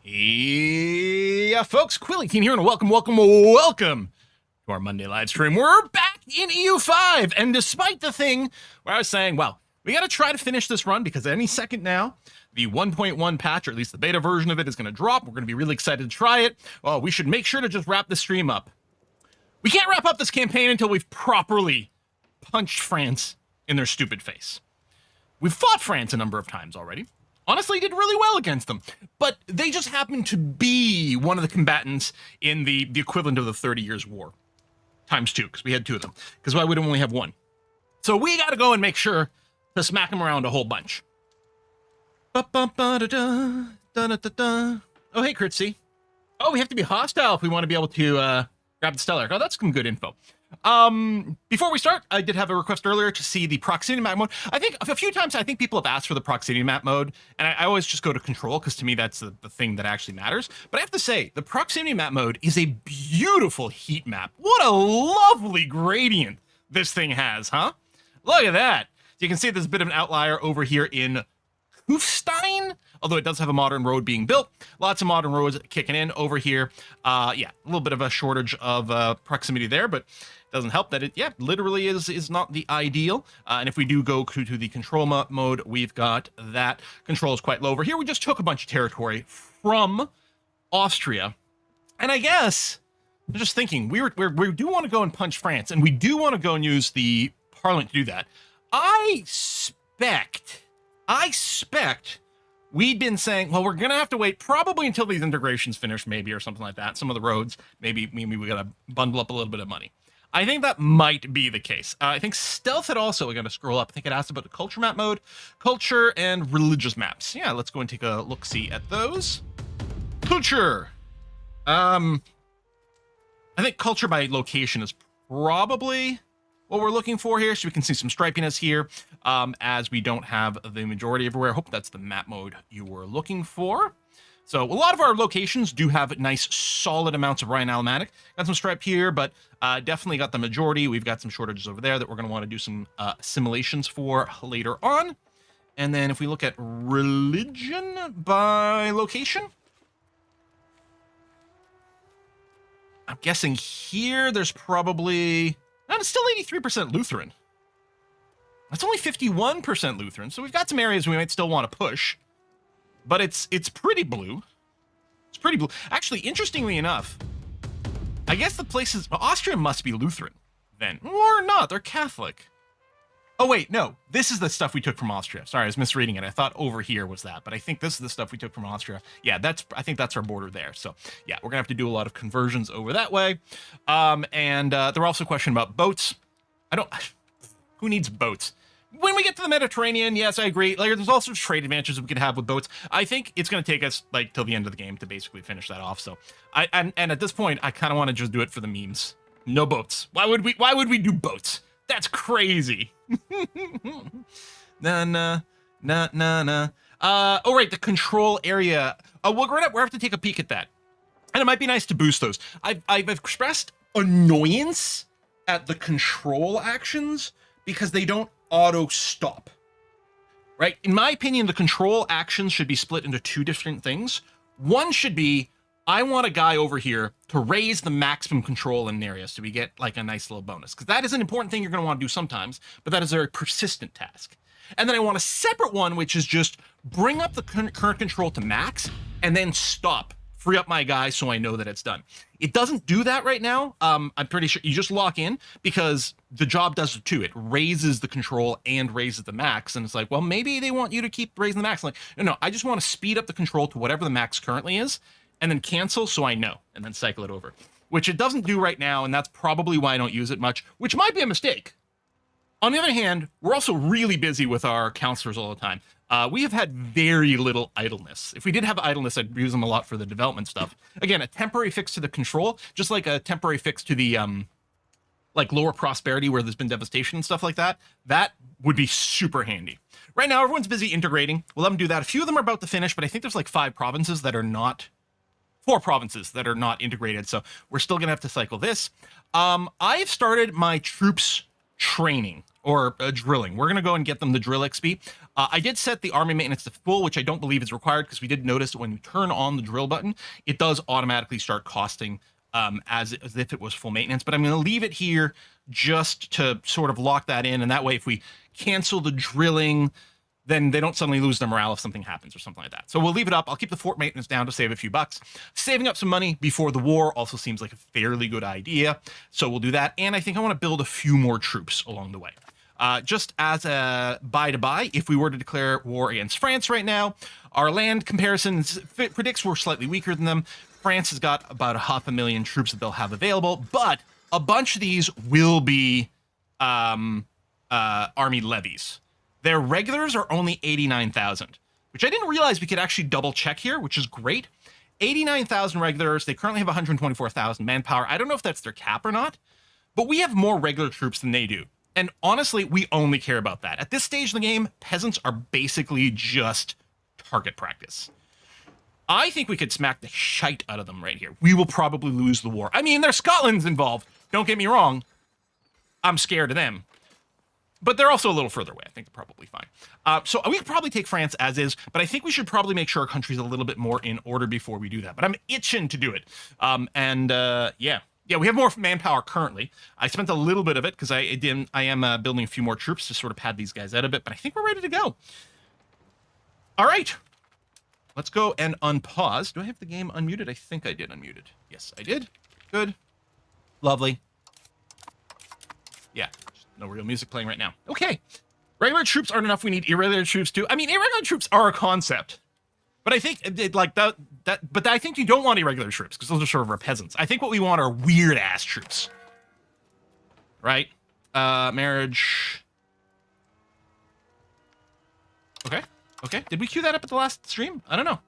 Yeah, folks, Quilly Teen here, and welcome to our Monday live stream. We're back in EU5, and despite the thing where I was saying, well, we got to try to finish this run because any second now, the 1.1 patch, or at least the beta version of it, is going to drop. We're going to be really excited to try it. Well, we should make sure to just wrap the stream up. We can't wrap up this campaign until we've properly punched France in their stupid face. We've fought France a number of times already. Honestly, did really well against them, but they just happen to be one of the combatants in the equivalent of the 30 Years' War. Times two, because we had two of them. Because why would we only have one? So we got to go and make sure to smack them around a whole bunch. Oh, hey, Critzy. Oh, we have to be hostile if we want to be able to grab the Stellar. Oh, that's some good info. Before we start, I did have a request earlier to see the proximity map mode. I think a few times people have asked for the proximity map mode, and I always just go to control because to me that's the thing that actually matters. But I have to say, the proximity map mode is a beautiful heat map. What a lovely gradient this thing has, huh? Look at that. You can see there's a bit of an outlier over here in Kufstein, although it does have a modern road being built. Lots of modern roads kicking in over here. Yeah, a little bit of a shortage of proximity there, but doesn't help that it, yeah, literally is not the ideal. And if we do go to the control mode, we've got that control is quite low. Over here, we just took a bunch of territory from Austria. And I guess, I'm just thinking, we do want to go and punch France, and we do want to go and use the Parliament to do that. I expect we'd been saying, well, we're going to have to wait probably until these integrations finish, maybe, or something like that. Some of the roads, maybe we got to bundle up a little bit of money. I think that might be the case. I think Stealth had also, we're going to scroll up. I think it asked about the culture map mode, culture and religious maps. Yeah, let's go and take a look-see at those. Culture. I think culture by location is probably what we're looking for here. So we can see some stripiness here as we don't have the majority everywhere. I hope that's the map mode you were looking for. So a lot of our locations do have nice, solid amounts of Ryan Almatic. Got some stripe here, but definitely got the majority. We've got some shortages over there that we're going to want to do some simulations for later on. And then if we look at religion by location, I'm guessing here there's probably, it's still 83% Lutheran. That's only 51% Lutheran. So we've got some areas we might still want to push. But it's pretty blue. It's pretty blue. Actually, interestingly enough, I guess the places, well, Austria must be Lutheran then. Or not, they're Catholic. Oh wait, no, this is the stuff we took from Austria. Sorry, I was misreading it. I thought over here was that, but I think this is the stuff we took from Austria. Yeah, I think that's our border there. So yeah, we're gonna have to do a lot of conversions over that way. And there were also questions about boats. Who needs boats? When we get to the Mediterranean, yes, I agree. Like, there's also trade advantages we could have with boats. I think it's going to take us like till the end of the game to basically finish that off. So, and at this point, I kind of want to just do it for the memes. No boats. Why would we do boats? That's crazy. Nah. Oh right, the control area. We're gonna have to take a peek at that, and it might be nice to boost those. I've expressed annoyance at the control actions because they don't auto stop, right? In my opinion, the control actions should be split into two different things. One should be, I want a guy over here to raise the maximum control in an area so we get like a nice little bonus, because that is an important thing you're going to want to do sometimes, but that is a very persistent task. And then I want a separate one, which is just bring up the current control to max and then stop. Free up my guy so I know that it's done. It doesn't do that right now. I'm pretty sure you just lock in because the job does it too. It raises the control and raises the max. And it's like, well, maybe they want you to keep raising the max. Like, no, I just want to speed up the control to whatever the max currently is and then cancel so I know and then cycle it over, which it doesn't do right now. And that's probably why I don't use it much, which might be a mistake. On the other hand, we're also really busy with our counselors all the time. We have had very little idleness. If we did have idleness, I'd use them a lot for the development stuff. Again, a temporary fix to the control, just like a temporary fix to the like lower prosperity where there's been devastation and stuff like that, that would be super handy. Right now, everyone's busy integrating. We'll let them do that. A few of them are about to finish, but I think there's like 4 provinces that are not integrated. So we're still going to have to cycle this. I've started my troops training or drilling. We're going to go and get them the drill XP. I did set the army maintenance to full, which I don't believe is required because we did notice that when you turn on the drill button, it does automatically start costing as if it was full maintenance. But I'm going to leave it here just to sort of lock that in. And that way, if we cancel the drilling, then they don't suddenly lose their morale if something happens or something like that. So we'll leave it up. I'll keep the fort maintenance down to save a few bucks. Saving up some money before the war also seems like a fairly good idea. So we'll do that. And I think I want to build a few more troops along the way. Just as a buy, if we were to declare war against France right now, our land comparisons predicts we're slightly weaker than them. France has got about 500,000 troops that they'll have available, but a bunch of these will be army levies. Their regulars are only 89,000, which I didn't realize we could actually double check here, which is great. 89,000 regulars. They currently have 124,000 manpower. I don't know if that's their cap or not, but we have more regular troops than they do. And honestly, we only care about that. At this stage in the game, peasants are basically just target practice. I think we could smack the shite out of them right here. We will probably lose the war. I mean, there's Scotland's involved. Don't get me wrong. I'm scared of them. But they're also a little further away. I think they're probably fine. So we could probably take France as is, but I think we should probably make sure our country's a little bit more in order before we do that. But I'm itching to do it. Yeah, we have more manpower currently. I spent a little bit of it because I am building a few more troops to sort of pad these guys out a bit, but I think we're ready to go. All right. Let's go and unpause. Do I have the game unmuted? I think I did unmute it. Yes, I did. Good. Lovely. Yeah. No real music playing right now. Okay. Regular troops aren't enough. We need irregular troops too. I mean, irregular troops are a concept. But I think but I think you don't want irregular troops because those are sort of our peasants. I think what we want are weird ass troops. Right? Marriage. Okay. Okay. Did we queue that up at the last stream? I don't know.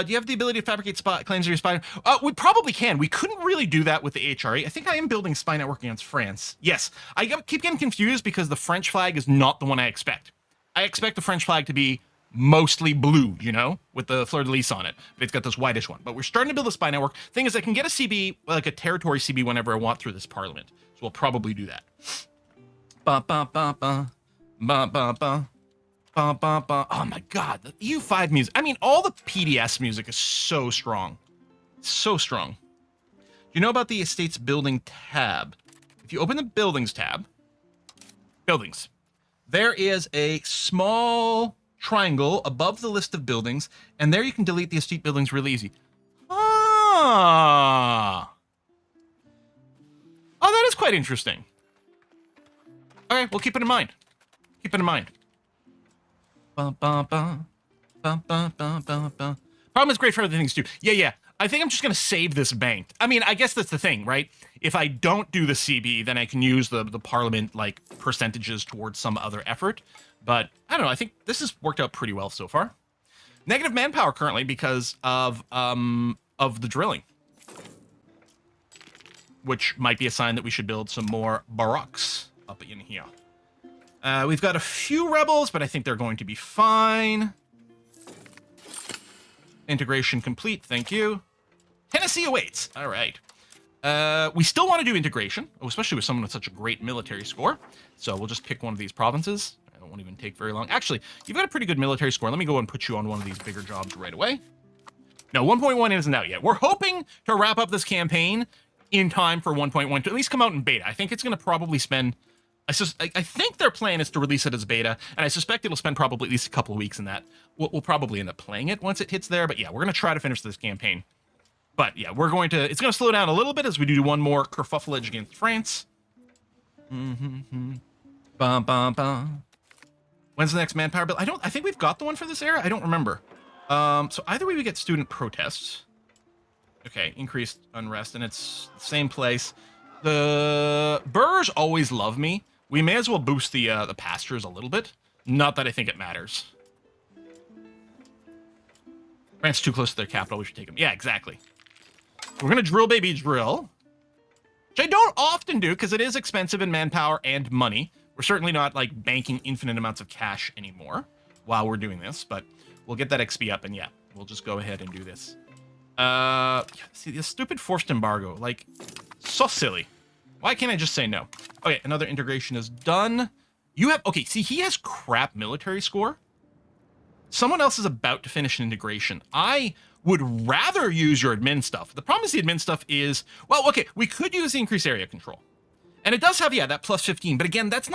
Do you have the ability to fabricate claims of your spy? We probably can. We couldn't really do that with the HRE. I think I am building spy network against France. Yes. I keep getting confused because the French flag is not the one I expect. I expect the French flag to be mostly blue, you know, with the fleur-de-lis on it. But it's got this whitish one. But we're starting to build a spy network. Thing is, I can get a CB, like a territory CB, whenever I want through this parliament. So we'll probably do that. Ba ba ba ba ba ba ba. Oh my god, the EU5 music. I mean, all the PDS music is so strong. So strong. You know about the estates building tab? If you open the buildings tab, buildings, there is a small triangle above the list of buildings, and there you can delete the estate buildings really easy. Ah. Oh, that is quite interesting. Okay, we'll keep it in mind. Keep it in mind. Problem is great for other things too. Yeah. I think I'm just going to save this banked. I mean, I guess that's the thing, right? If I don't do the CB, then I can use the parliament like percentages towards some other effort. But I don't know. I think this has worked out pretty well so far. Negative manpower currently because of the drilling, which might be a sign that we should build some more barracks up in here. We've got a few rebels, but I think they're going to be fine. Integration complete. Thank you. Tennessee awaits. All right. We still want to do integration, especially with someone with such a great military score. So we'll just pick one of these provinces. It won't even take very long. Actually, you've got a pretty good military score. Let me go and put you on one of these bigger jobs right away. No, 1.1 isn't out yet. We're hoping to wrap up this campaign in time for 1.1 to at least come out in beta. I think it's going to probably spend... I think their plan is to release it as beta, and I suspect it'll spend probably at least a couple of weeks in that. We'll probably end up playing it once it hits there, but yeah, we're going to try to finish this campaign. But yeah, it's going to slow down a little bit as we do one more kerfuffleage against France. Bum, bum, bum. When's the next manpower bill? I think we've got the one for this era. I don't remember. So either way we get student protests. Okay, increased unrest, and it's the same place. The Burrs always love me. We may as well boost the pastures a little bit. Not that I think it matters. France too close to their capital. We should take them. Yeah, exactly. We're going to drill, baby, drill. Which I don't often do because it is expensive in manpower and money. We're certainly not, like, banking infinite amounts of cash anymore while we're doing this. But we'll get that XP up, and yeah, we'll just go ahead and do this. See, this stupid forced embargo. Like, so silly. Why can't I just say no? Okay, another integration is done. You have... Okay, see, he has crap military score. Someone else is about to finish an integration. I would rather use your admin stuff. The problem is the admin stuff is, well, okay, we could use the increased area control. And it does have, yeah, that plus 15. But again, that's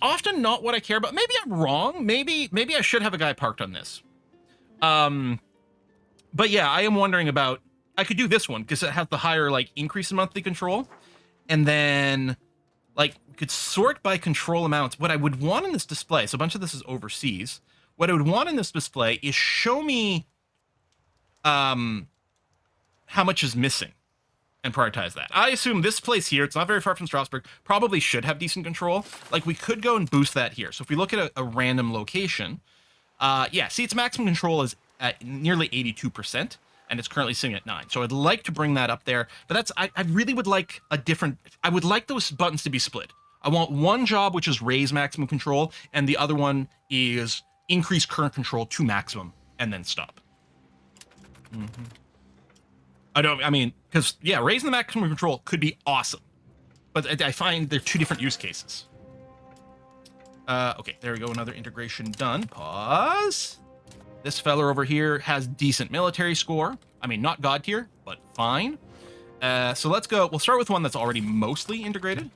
often not what I care about. Maybe I'm wrong. Maybe I should have a guy parked on this. But yeah, I am wondering about, I could do this one because it has the higher like increase in monthly control. And then like we could sort by control amounts. What I would want in this display, so a bunch of this is overseas. What I would want in this display is show me how much is missing and prioritize that. I assume this place here, it's not very far from Strasbourg, probably should have decent control. Like we could go and boost that here. So if we look at a random location, yeah, see its maximum control is at nearly 82%, and it's currently sitting at 9. So I'd like to bring that up there, but that's, I really would like a different, I would like those buttons to be split. I want one job, which is raise maximum control, and the other one is increase current control to maximum and then stop. I mean, because yeah, raising the maximum control could be awesome, but I find they're two different use cases. Okay, there we go. Another integration done. Pause. This fella over here has decent military score. I mean, not god tier, but fine. So let's go. We'll start with one that's already mostly integrated.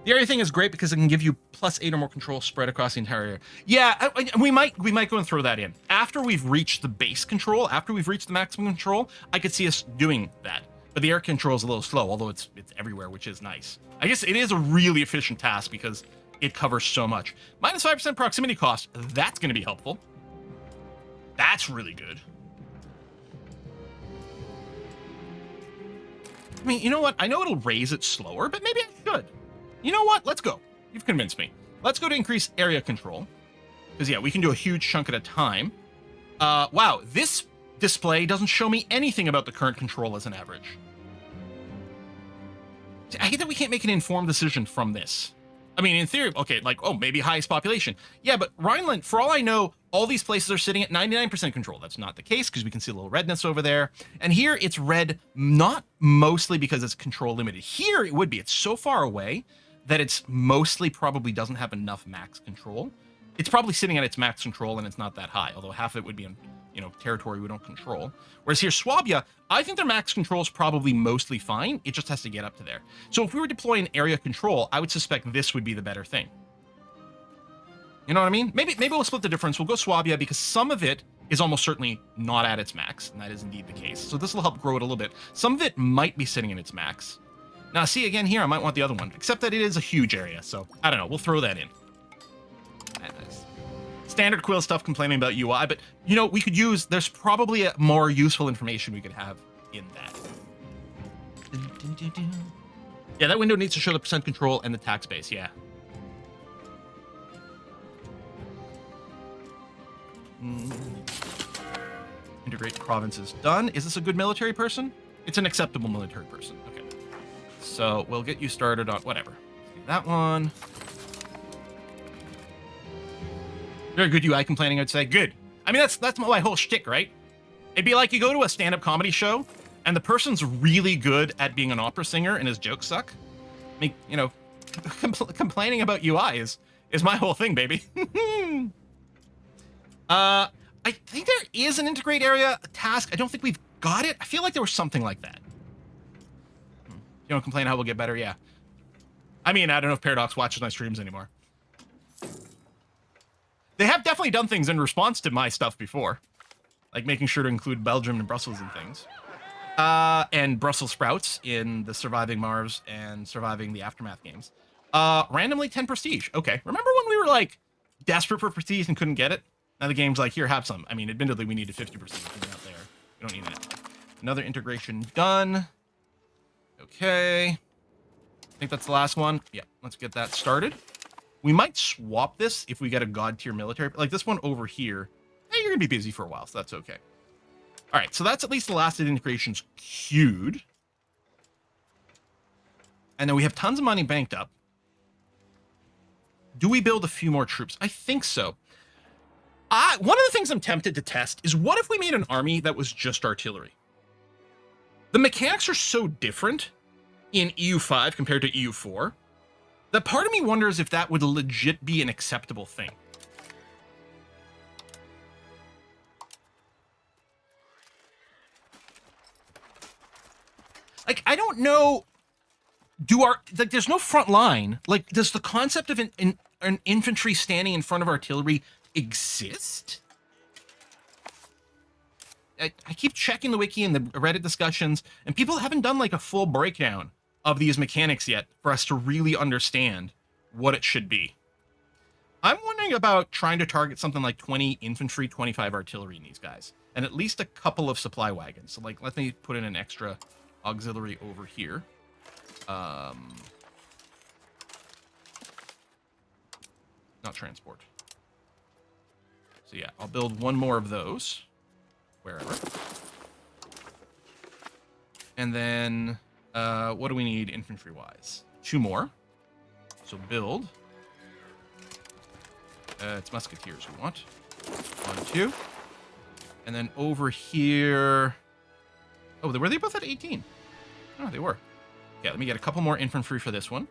The area thing is great because it can give you +8 or more control spread across the entire area. Yeah, we might go and throw that in. After we've reached the base control, after we've reached the maximum control, I could see us doing that. But the air control is a little slow, although it's everywhere, which is nice. I guess it is a really efficient task because it covers so much. -5% proximity cost, that's going to be helpful. That's really good. I mean, you know what? I know it'll raise it slower, but maybe I should. You know what? Let's go. You've convinced me. Let's go to increase area control. Because, yeah, we can do a huge chunk at a time. Wow, this display doesn't show me anything about the current control as an average. I hate that we can't make an informed decision from this. I mean, in theory, okay, like, oh, maybe highest population. Yeah, but Rhineland, for all I know, all these places are sitting at 99% control. That's not the case because we can see a little redness over there. And here it's red, not mostly because it's control limited. Here it would be. It's so far away that it's mostly probably doesn't have enough max control. It's probably sitting at its max control and it's not that high, although half of it would be in, you know, territory we don't control. Whereas here, Swabia, I think their max control is probably mostly fine. It just has to get up to there. So if we were deploying area control, I would suspect this would be the better thing. You know what I mean? Maybe we'll split the difference. We'll go Swabia because some of it is almost certainly not at its max, and that is indeed the case. So this will help grow it a little bit. Some of it might be sitting in its max. Now, see, again here, I might want the other one, except that it is a huge area, so I don't know. We'll throw that in. Standard Quill stuff complaining about UI, but, you know, we could use, there's probably a more useful information we could have in that. Yeah, that window needs to show the percent control and the tax base, yeah. Integrate provinces done. Is this a good military person? It's an acceptable military person. Okay. So we'll get you started on whatever. Let's do that one. Very good UI complaining, I'd say. Good. I mean, that's my whole shtick, right? It'd be like you go to a stand-up comedy show and the person's really good at being an opera singer and his jokes suck. I mean, you know, complaining about UI is my whole thing, baby. I think there is an integrate area task. I don't think we've got it. I feel like there was something like that. You don't complain how we'll get better? Yeah. I mean, I don't know if Paradox watches my streams anymore. They have definitely done things in response to my stuff before. Like making sure to include Belgium and Brussels and things. And Brussels sprouts in the Surviving Mars and Surviving the Aftermath games. Randomly 10 prestige. Okay. Remember when we were like desperate for prestige and couldn't get it? Now the game's like, here, have some. I mean, admittedly, we needed 50% out there. We don't need that. Another integration done. Okay. I think that's the last one. Yeah, let's get that started. We might swap this if we get a god tier military. Like this one over here. Hey, you're going to be busy for a while, so that's okay. All right, so that's at least the last of the integrations queued. And then we have tons of money banked up. Do we build a few more troops? I think so. One of the things I'm tempted to test is what if we made an army that was just artillery? The mechanics are so different in EU5 compared to EU4 that part of me wonders if that would legit be an acceptable thing. Like, I don't know. Like, there's no front line. Like, does the concept of an infantry standing in front of artillery exist? I keep checking the wiki and the Reddit discussions, and people haven't done like a full breakdown of these mechanics yet for us to really understand what it should be. I'm wondering about trying to target something like 20 infantry, 25 artillery in these guys, and at least a couple of supply wagons. So, like, let me put in an extra auxiliary over here. Not transport. So yeah, I'll build one more of those. Wherever. And then, what do we need infantry-wise? 2 more. So build. It's musketeers we want. 1, 2. And then over here... Oh, were they both at 18? Oh, they were. Yeah, let me get a couple more infantry for this one.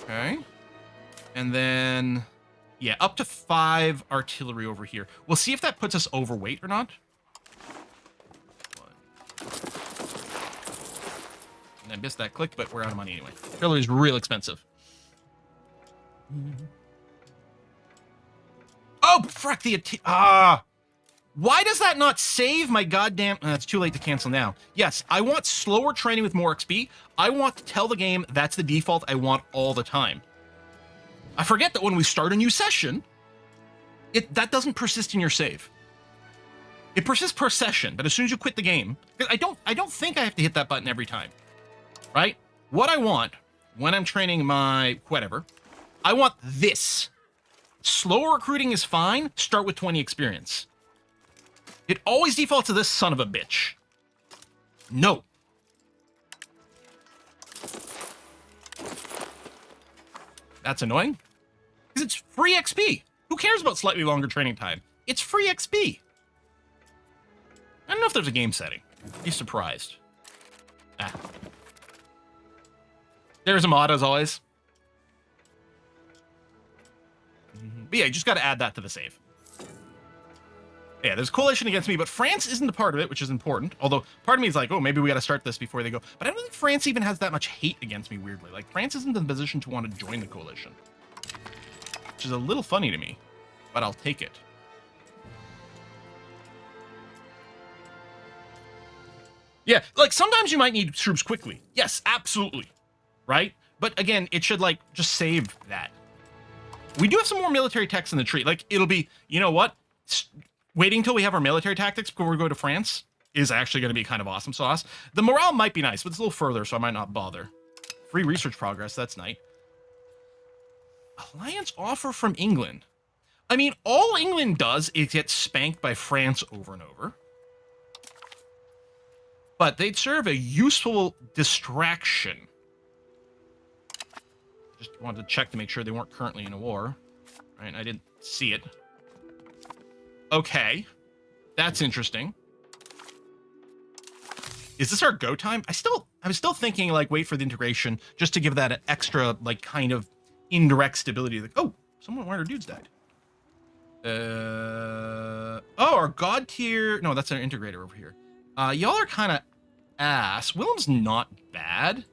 Okay. And then... Yeah, up to 5 artillery over here. We'll see if that puts us overweight or not. 1. And I missed that click, but we're out of money anyway. Artillery is real expensive. Oh, frick, why does that not save my goddamn... it's too late to cancel now. Yes, I want slower training with more XP. I want to tell the game that's the default I want all the time. I forget that when we start a new session, that doesn't persist in your save. It persists per session, but as soon as you quit the game, I don't think I have to hit that button every time, right? What I want when I'm training my whatever, I want this. Slower recruiting is fine. Start with 20 experience. It always defaults to this son of a bitch. No. That's annoying. Because it's free XP. Who cares about slightly longer training time? It's free XP. I don't know if there's a game setting. Be surprised. Ah. There's a mod, as always. But yeah, you just got to add that to the save. Yeah, there's a coalition against me, but France isn't a part of it, which is important. Although, part of me is like, oh, maybe we got to start this before they go. But I don't think France even has that much hate against me, weirdly. Like, France isn't in a position to want to join the coalition. Which is a little funny to me, but I'll take it. Yeah, like, sometimes you might need troops quickly. Yes, absolutely. Right? But again, it should, like, just save that. We do have some more military techs in the tree. Like, it'll be, you know what? Waiting until we have our military tactics before we go to France is actually going to be kind of awesome sauce. The morale might be nice, but it's a little further, so I might not bother. Free research progress, that's nice. Alliance offer from England. I mean, all England does is get spanked by France over and over. But they'd serve a useful distraction. Just wanted to check to make sure they weren't currently in a war. Right, I didn't see it. Okay, that's interesting. Is this our go time? I'm still thinking, like, wait for the integration just to give that an extra, like, kind of indirect stability. Like, oh, one of our dudes died. Oh, our god tier. No, that's our integrator over here. Y'all are kind of ass. Willem's not bad.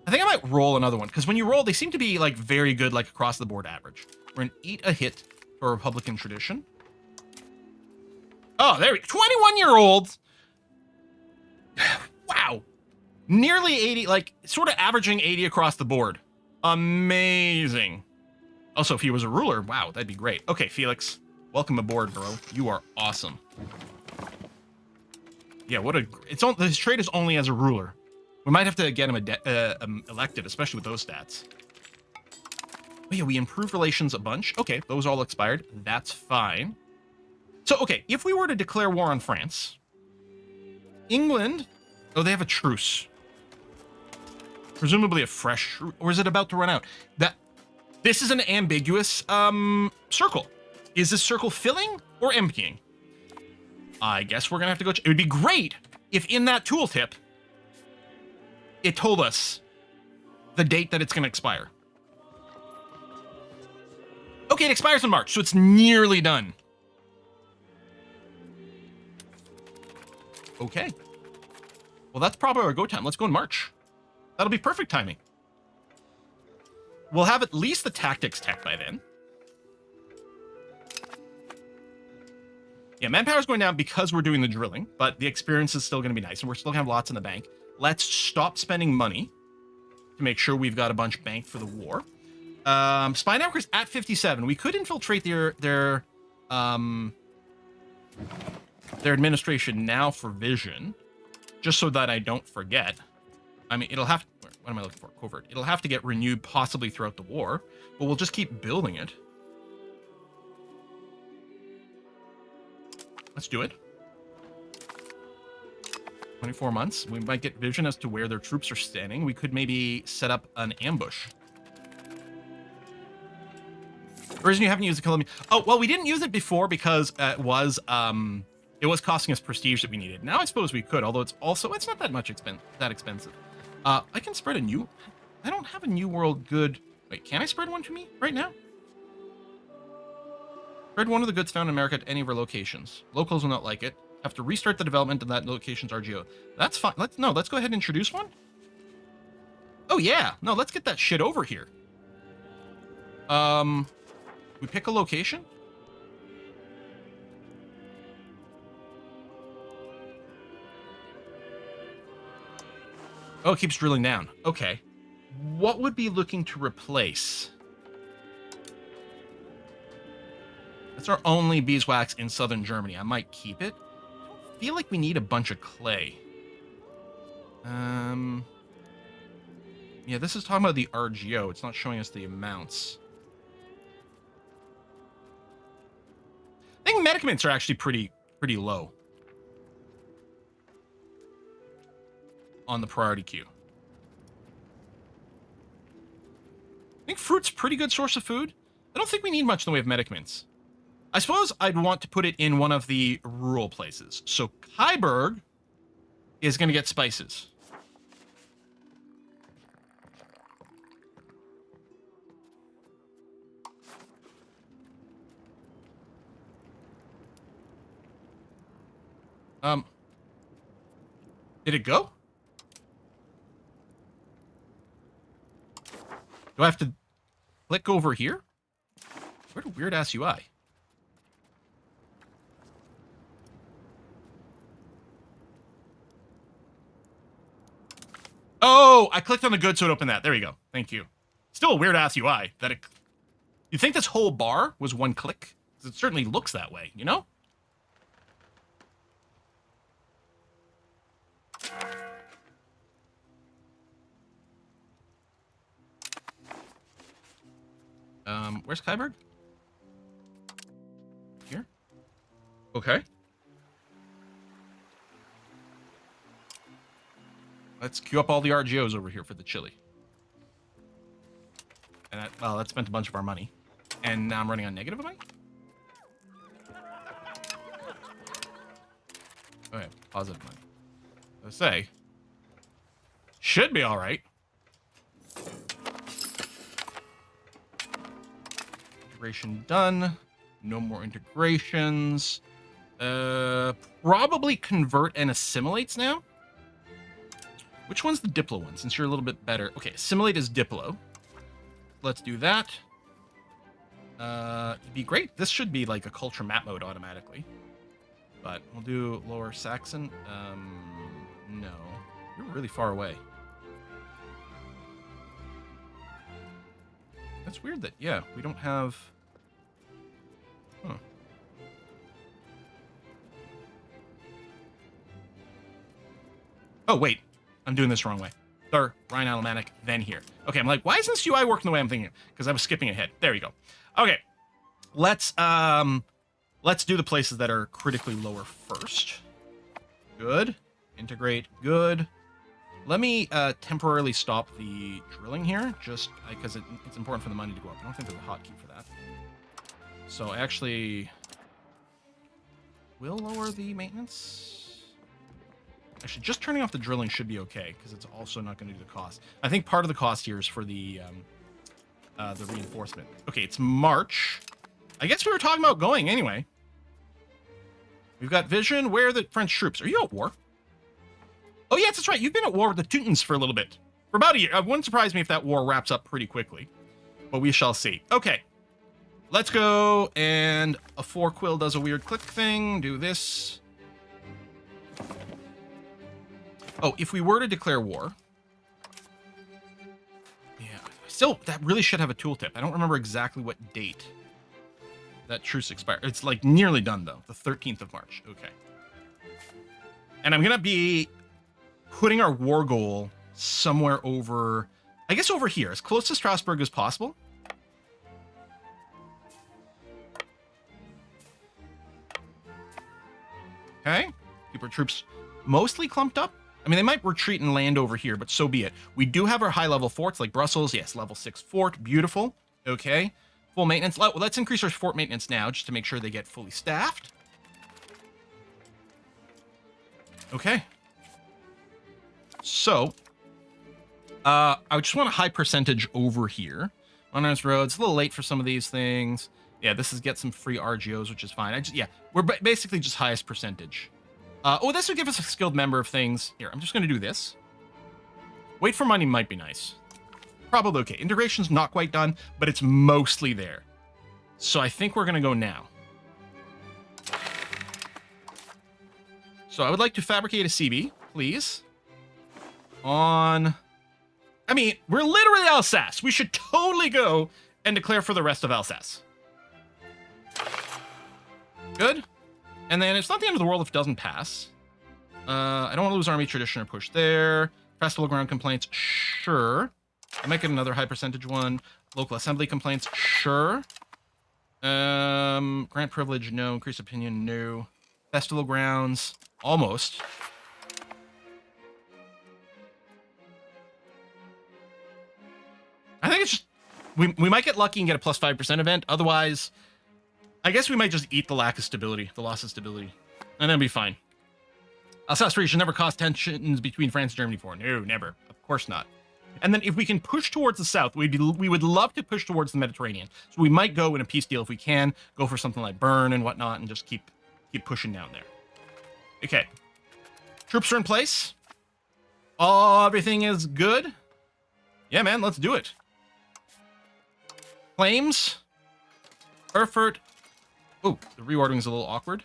I think I might roll another one, because when you roll, they seem to be, like, very good, like, across the board average. We're going to eat a hit for Republican tradition. Oh, there we go. 21-year-olds. Wow. Nearly 80, like, sort of averaging 80 across the board. Amazing. Also, if he was a ruler, wow, that'd be great. Okay, Felix, welcome aboard, bro. You are awesome. Yeah, his trade is only as a ruler. We might have to get him elected, especially with those stats. Oh yeah, we improved relations a bunch. Okay, those all expired. That's fine. So, okay, if we were to declare war on France, England... Oh, they have a truce. Presumably a fresh truce. Or is it about to run out? This is an ambiguous circle. Is this circle filling or emptying? I guess we're going to have to go... It would be great if in that tooltip, it told us the date that it's going to expire. Okay, it expires in March, so it's nearly done. Okay. Well, that's probably our go time. Let's go in March. That'll be perfect timing. We'll have at least the tactics tech by then. Yeah, manpower's going down because we're doing the drilling, but the experience is still going to be nice, and we're still going to have lots in the bank. Let's stop spending money to make sure we've got a bunch banked for the war. Spy network's at 57. We could infiltrate their administration now for vision, just so that I don't forget. I mean, it'll have to, what am I looking for? Covert. It'll have to get renewed possibly throughout the war, but we'll just keep building it. Let's do it. 24 months. We might get vision as to where their troops are standing. We could maybe set up an ambush. The reason you haven't used the Columbia... Oh, well, we didn't use it before because it was costing us prestige that we needed. Now I suppose we could, although it's not that much that expensive. I can spread a new... I don't have a New World good... Wait, can I spread one to me right now? Spread one of the goods found in America at any of our locations. Locals will not like it. Have to restart the development of that location's RGO. That's fine. Let's go ahead and introduce one. Oh yeah. No, let's get that shit over here. We pick a location. Oh, it keeps drilling down. Okay. What would be looking to replace? That's our only beeswax in southern Germany. I might keep it. I don't feel like we need a bunch of clay. Yeah, this is talking about the RGO. It's not showing us the amounts. I think medicaments are actually pretty low on the priority queue. I think fruit's a pretty good source of food. I don't think we need much in the way of medicaments. I suppose I'd want to put it in one of the rural places. So Kyberg is going to get spices. Did it go? Do I have to click over here? What a weird ass UI. Oh, I clicked on the good so it opened that. There you go. Thank you. Still a weird ass UI. You'd think this whole bar was one click? Because it certainly looks that way, you know? Where's Kyberg? Here? Okay. Let's queue up all the RGOs over here for the chili. And that spent a bunch of our money. And now I'm running on negative, am I? Okay, positive money. Let's say. Should be alright. Integration done. No more integrations. Probably convert and assimilates now. Which one's the Diplo one, since you're a little bit better? Okay, assimilate is Diplo. Let's do that. It'd be great. This should be like a culture map mode automatically. But we'll do Lower Saxon. No. You're really far away. That's weird that, yeah, we don't have... Huh. Oh, wait. I'm doing this the wrong way. Sir, Ryan Alamatic, then here. Okay, I'm like, why isn't this UI working the way I'm thinking? Because I was skipping ahead. There you go. Okay. Let's do the places that are critically lower first. Good. Integrate. Good. Let me temporarily stop the drilling here, just because it's important for the money to go up. I don't think there's a hotkey for that. So I actually will lower the maintenance. Actually, just turning off the drilling should be okay, because it's also not going to do the cost. I think part of the cost here is for the reinforcement. Okay, it's March. I guess we were talking about going anyway. We've got vision. Where are the French troops? Are you at war? Oh, yes, that's right. You've been at war with the Teutons for a little bit. For about a year. It wouldn't surprise me if that war wraps up pretty quickly. But we shall see. Okay. Let's go. And a 4 quill does a weird click thing. Do this. Oh, if we were to declare war. Yeah. Still, that really should have a tooltip. I don't remember exactly what date that truce expired. It's like nearly done, though. The 13th of March. Okay. And I'm going to be putting our war goal somewhere over, I guess over here, as close to Strasbourg as possible. Okay. Keep our troops mostly clumped up. I mean, they might retreat and land over here, but so be it. We do have our high-level forts, like Brussels. Yes, level 6 fort. Beautiful. Okay. Full maintenance. Well, let's increase our fort maintenance now, just to make sure they get fully staffed. Okay. So, I just want a high percentage over here. On those roads, it's a little late for some of these things. Yeah, this is get some free RGOs, which is fine. Yeah, we're basically just highest percentage. Oh, this would give us a skilled member of things. Here, I'm just going to do this. Wait for money might be nice. Probably okay. Integration's not quite done, but it's mostly there. So I think we're going to go now. So I would like to fabricate a CB, please. On... I mean, we're literally Alsace. We should totally go and declare for the rest of Alsace. Good. And then it's not the end of the world if it doesn't pass. I don't want to lose army tradition or push there. Festival ground complaints, sure. I might get another high percentage one. Local assembly complaints, sure. Grant privilege, no. Increase opinion, no. Festival grounds, almost. I think it's just... We might get lucky and get a plus 5% event. Otherwise, I guess we might just eat the lack of stability, the loss of stability. And then be fine. Alsace region never caused tensions between France and Germany before. No, never. Of course not. And then if we can push towards the south, we would love to push towards the Mediterranean. So we might go in a peace deal if we can, go for something like Bern and whatnot, and just keep pushing down there. Okay. Troops are in place. Everything is good. Yeah, man, let's do it. Claims. Erfurt. Oh, the reordering is a little awkward.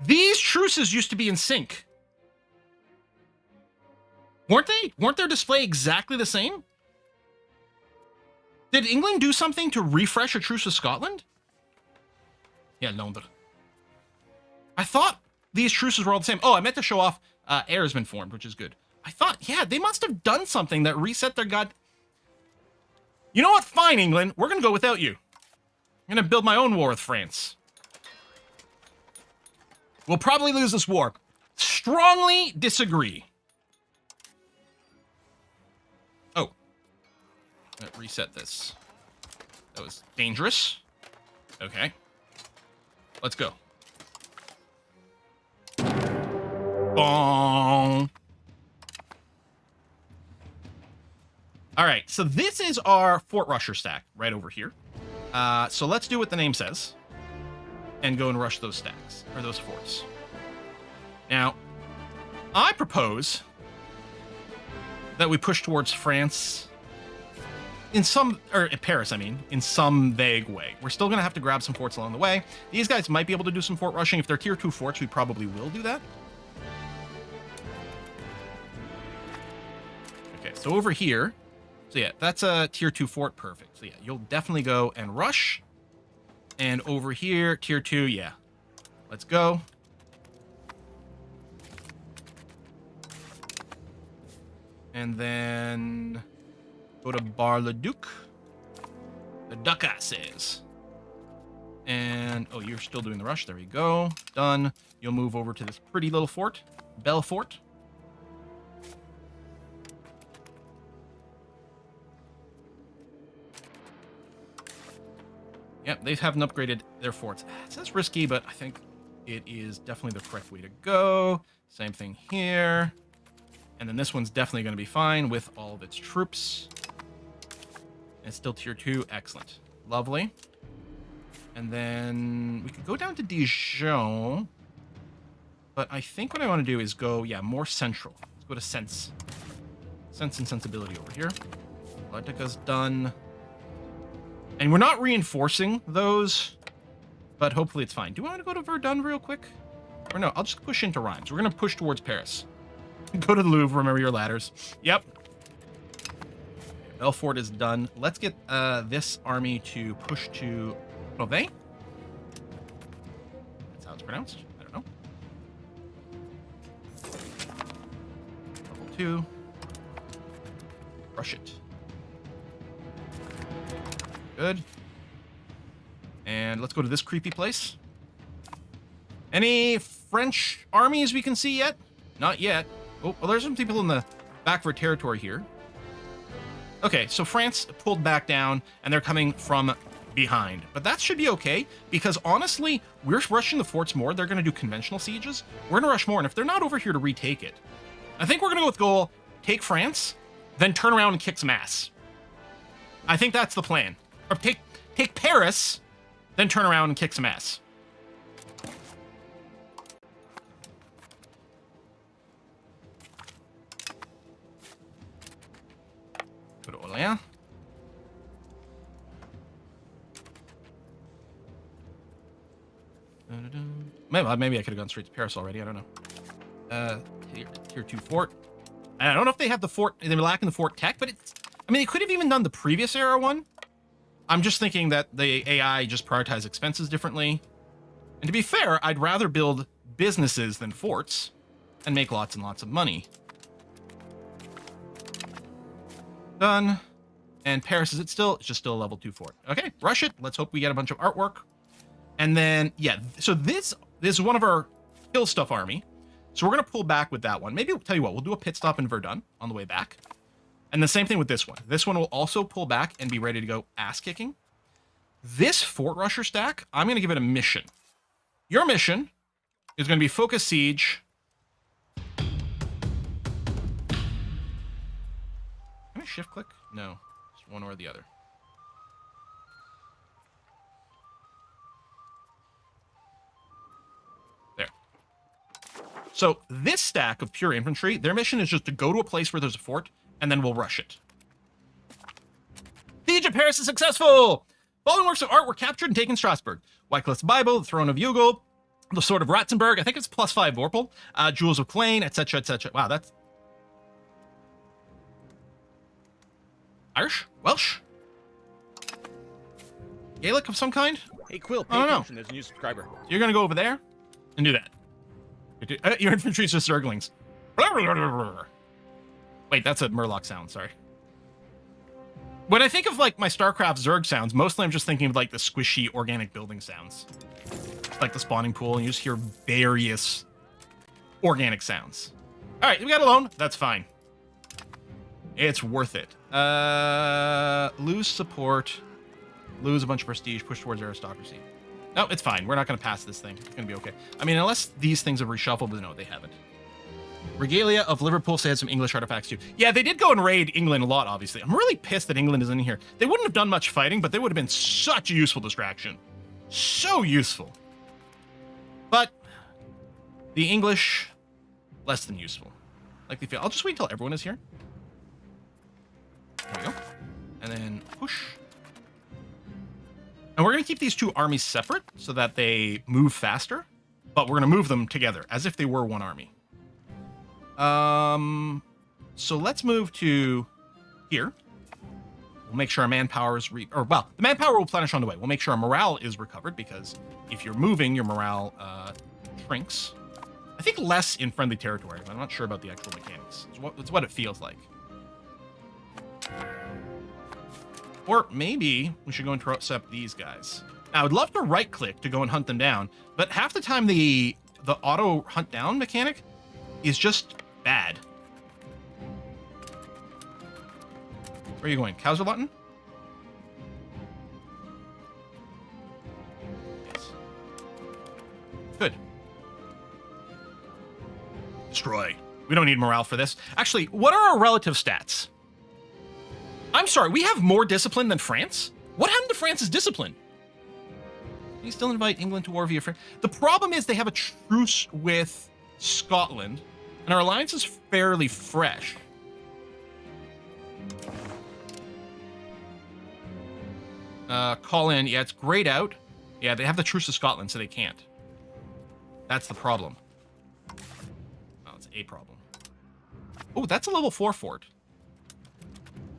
These truces used to be in sync. Weren't they? Weren't their display exactly the same? Did England do something to refresh a truce with Scotland? Yeah, Londres. I thought these truces were all the same. Oh, I meant to show off air has been formed, which is good. I thought, yeah, they must have done something that reset their god. You know what? Fine, England. We're going to go without you. I'm going to build my own war with France. We'll probably lose this war. Strongly disagree. Oh. Let's reset this. That was dangerous. Okay. Let's go. Bong. All right, so this is our Fort Rusher stack right over here. So let's do what the name says and go and rush those stacks, or those forts. Now, I propose that we push towards France in some, or Paris, I mean, in some vague way. We're still going to have to grab some forts along the way. These guys might be able to do some fort rushing. If they're tier 2 forts, we probably will do that. Okay, so over here, so yeah, that's a tier 2 fort, perfect. So yeah, you'll definitely go and rush. And over here, tier 2, yeah. Let's go. And then go to Bar-le-Duc. The Ducasses. And, oh, you're still doing the rush. There we go. Done. You'll move over to this pretty little fort. Belfort. Yep, they haven't upgraded their forts. It says risky, but I think it is definitely the correct way to go. Same thing here. And then this one's definitely going to be fine with all of its troops. And it's still tier 2. Excellent. Lovely. And then we could go down to Dijon. But I think what I want to do is go, yeah, more central. Let's go to Sense. Sense and Sensibility over here. Atlantica's done. And we're not reinforcing those, but hopefully it's fine. Do you want to go to Verdun real quick? Or no, I'll just push into Rheims. We're going to push towards Paris. Go to the Louvre, remember your ladders. Yep. Belfort is done. Let's get this army to push to Provence. That's how it's pronounced. I don't know. Level 2. Rush it. Good. And let's go to this creepy place. Any French armies we can see yet? Not yet. Oh, well, there's some people in the back of our territory here. Okay, so France pulled back down, and they're coming from behind. But that should be okay, because honestly, we're rushing the forts more. They're going to do conventional sieges. We're going to rush more, and if they're not over here to retake it, I think we're going to go with goal, take France, then turn around and kick some ass. I think that's the plan. Or take Paris, then turn around and kick some ass. Go to Orléans. Maybe I could have gone straight to Paris already. I don't know. Tier 2 fort. I don't know if they have the fort. They're lacking the fort tech, but it's. I mean, they could have even done the previous era one. I'm just thinking that the AI just prioritized expenses differently. And to be fair, I'd rather build businesses than forts and make lots and lots of money. Done. And Paris, is it still? It's just still a level 2 fort. Okay, rush it. Let's hope we get a bunch of artwork. And then, yeah, so this is one of our kill stuff army. So we're going to pull back with that one. Maybe, I'll tell you what, we'll do a pit stop in Verdun on the way back. And the same thing with this one. This one will also pull back and be ready to go ass-kicking. This Fort Rusher stack, I'm going to give it a mission. Your mission is going to be focus siege. Can I shift click? No. It's one or the other. There. So this stack of pure infantry, their mission is just to go to a place where there's a fort, and then we'll rush it. Siege of Paris is successful! Following works of art were captured and taken in Strasbourg. Wycliffe's Bible, the Throne of Ugo, the Sword of Ratzenberg, I think it's +5 Vorpal, Jewels of Clane, etc., etc. Wow, that's... Irish? Welsh? Gaelic of some kind? Hey, Quill, pay I don't know. attention. There's a new subscriber. So you're going to go over there and do that. Your infantry's just Zerglings. Wait, that's a Murloc sound, sorry. When I think of, like, my StarCraft Zerg sounds, mostly I'm just thinking of, like, the squishy organic building sounds. Like the spawning pool, and you just hear various organic sounds. All right, we got a loan. That's fine. It's worth it. Lose support. Lose a bunch of prestige. Push towards aristocracy. No, it's fine. We're not going to pass this thing. It's going to be okay. I mean, unless these things have reshuffled, but no, they haven't. Regalia of Liverpool said some English artifacts too. Yeah, they did go and raid England a lot, obviously. I'm really pissed that England is in here. They wouldn't have done much fighting, but they would have been such a useful distraction. So useful. But the English, less than useful. Like they feel. I'll just wait until everyone is here. There we go. And then push. And we're going to keep these two armies separate so that they move faster. But we're going to move them together as if they were one army. So let's move to here. We'll make sure our manpower is the manpower will replenish on the way. We'll make sure our morale is recovered because if you're moving, your morale shrinks. I think less in friendly territory, but I'm not sure about the actual mechanics. It's what it feels like. Or maybe we should go intercept these guys. Now, I would love to right-click to go and hunt them down, but half the time the auto hunt down mechanic is just bad. Where are you going? Kaiserlauten? We don't need morale for this. Actually, what are our relative stats? I'm sorry, we have more discipline than France? What happened to France's discipline? Can you still invite England to war via France? The problem is they have a truce with Scotland, and our alliance is fairly fresh. Call in. Yeah, it's grayed out. Yeah, they have the truce with Scotland, so they can't. That's the problem. Oh, it's a problem. Oh, that's a level 4 fort.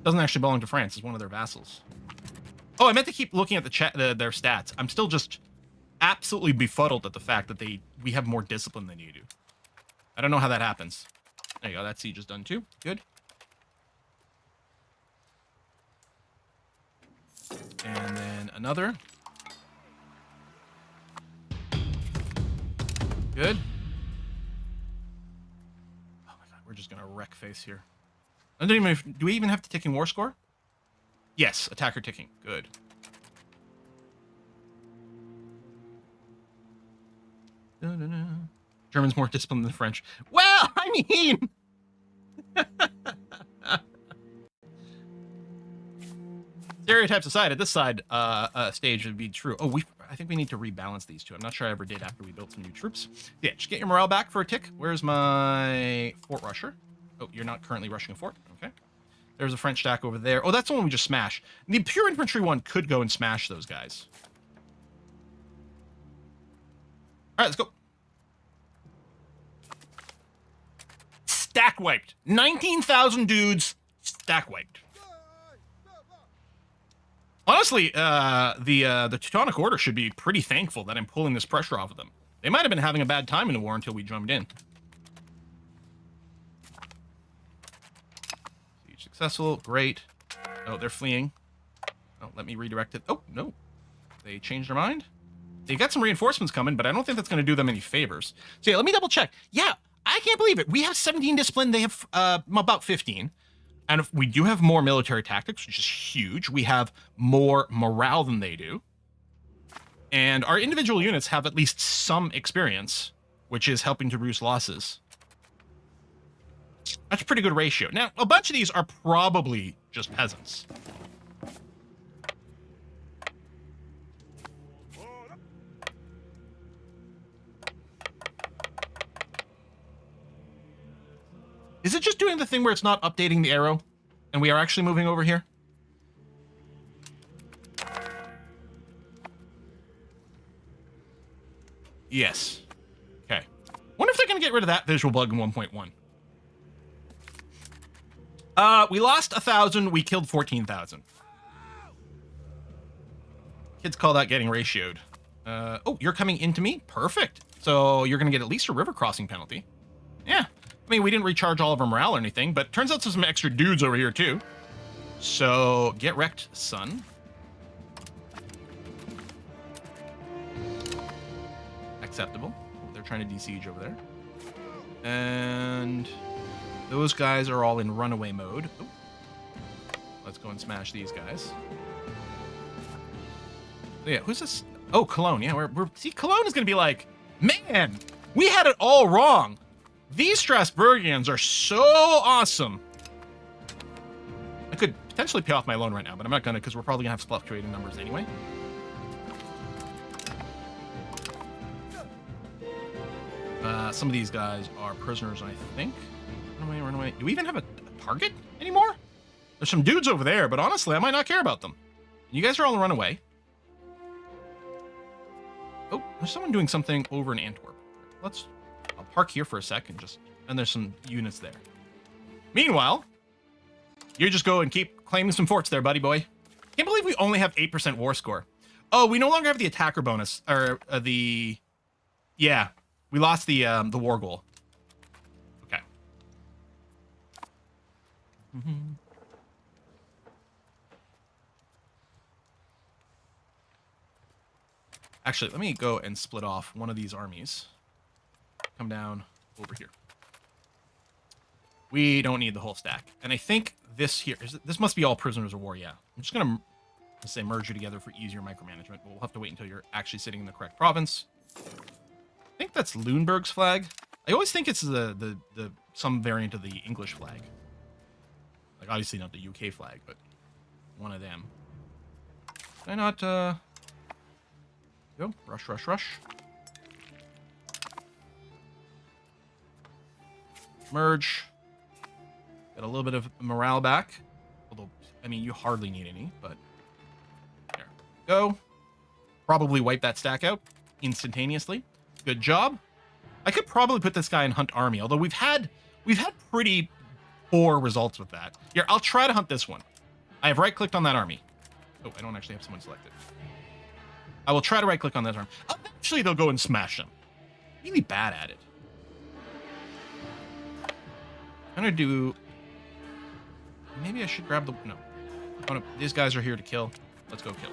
Doesn't actually belong to France. It's one of their vassals. Oh, I meant to keep looking at their stats. I'm still just absolutely befuddled at the fact that we have more discipline than you do. I don't know how that happens. There you go. That siege is done too. Good. And then another. Good. Oh my god, we're just gonna wreck face here. I don't even. Do we even have to ticking war score? Yes, attacker ticking. Good. Da-da-da. German's more disciplined than the French. Well, I mean. Stereotypes aside, at this side stage would be true. Oh, I think we need to rebalance these two. I'm not sure I ever did after we built some new troops. Yeah, just get your morale back for a tick. Where's my fort rusher? Oh, you're not currently rushing a fort. Okay. There's a French stack over there. Oh, that's the one we just smashed. The pure infantry one could go and smash those guys. All right, let's go. Stack wiped. 19,000 dudes. Stack wiped. Honestly, the Teutonic Order should be pretty thankful that I'm pulling this pressure off of them. They might have been having a bad time in the war until we jumped in. Siege successful. Great. Oh, they're fleeing. Oh, let me redirect it. Oh, no. They changed their mind. They got some reinforcements coming, but I don't think that's going to do them any favors. So yeah, let me double check. Yeah, I can't believe it. We have 17 discipline. They have about 15. And if we do have more military tactics, which is huge. We have more morale than they do. And our individual units have at least some experience, which is helping to reduce losses. That's a pretty good ratio. Now, a bunch of these are probably just peasants. Is it just doing the thing where it's not updating the arrow? And we are actually moving over here? Yes. Okay. Wonder if they're going to get rid of that visual bug in 1.1. We lost 1,000. We killed 14,000. Kids call that getting ratioed. Oh, you're coming into me? Perfect. So you're going to get at least a river crossing penalty. Yeah. I mean, we didn't recharge all of our morale or anything, but turns out there's some extra dudes over here, too. So, get wrecked, son. Acceptable. They're trying to de-siege over there. And those guys are all in runaway mode. Ooh. Let's go and smash these guys. So yeah, who's this? Oh, Cologne. Yeah, see, Cologne is going to be like, man, we had it all wrong. These Strasbourgians are so awesome. I could potentially pay off my loan right now, but I'm not going to because we're probably going to have fluctuating numbers anyway. Some of these guys are prisoners, I think. Run away, run away. Do we even have a target anymore? There's some dudes over there, but honestly, I might not care about them. You guys are all run away. Oh, there's someone doing something over in Antwerp. I'll park here for a second, and there's some units there. Meanwhile, you just go and keep claiming some forts there, buddy boy. Can't believe we only have 8% war score. Oh, we no longer have the attacker bonus, or yeah, we lost the war goal. Okay. Actually, let me go and split off one of these armies. Come down over here. We don't need the whole stack. And I think this here, this must be all prisoners of war, yeah. I'm just going to say merge you together for easier micromanagement, but we'll have to wait until you're actually sitting in the correct province. I think that's Lüneburg's flag. I always think it's the some variant of the English flag. Like, obviously not the UK flag, but one of them. Can I not, go? Rush, rush, rush. Merge. Get a little bit of morale back. Although, I mean, you hardly need any, but... There. Go. Probably wipe that stack out instantaneously. Good job. I could probably put this guy in Hunt Army, although we've had pretty poor results with that. Here, I'll try to hunt this one. I have right-clicked on that army. Oh, I don't actually have someone selected. I will try to right-click on that army. Eventually, they'll go and smash them. Really bad at it. I'm gonna do... Maybe I should grab the... No. Oh, no. These guys are here to kill. Let's go kill.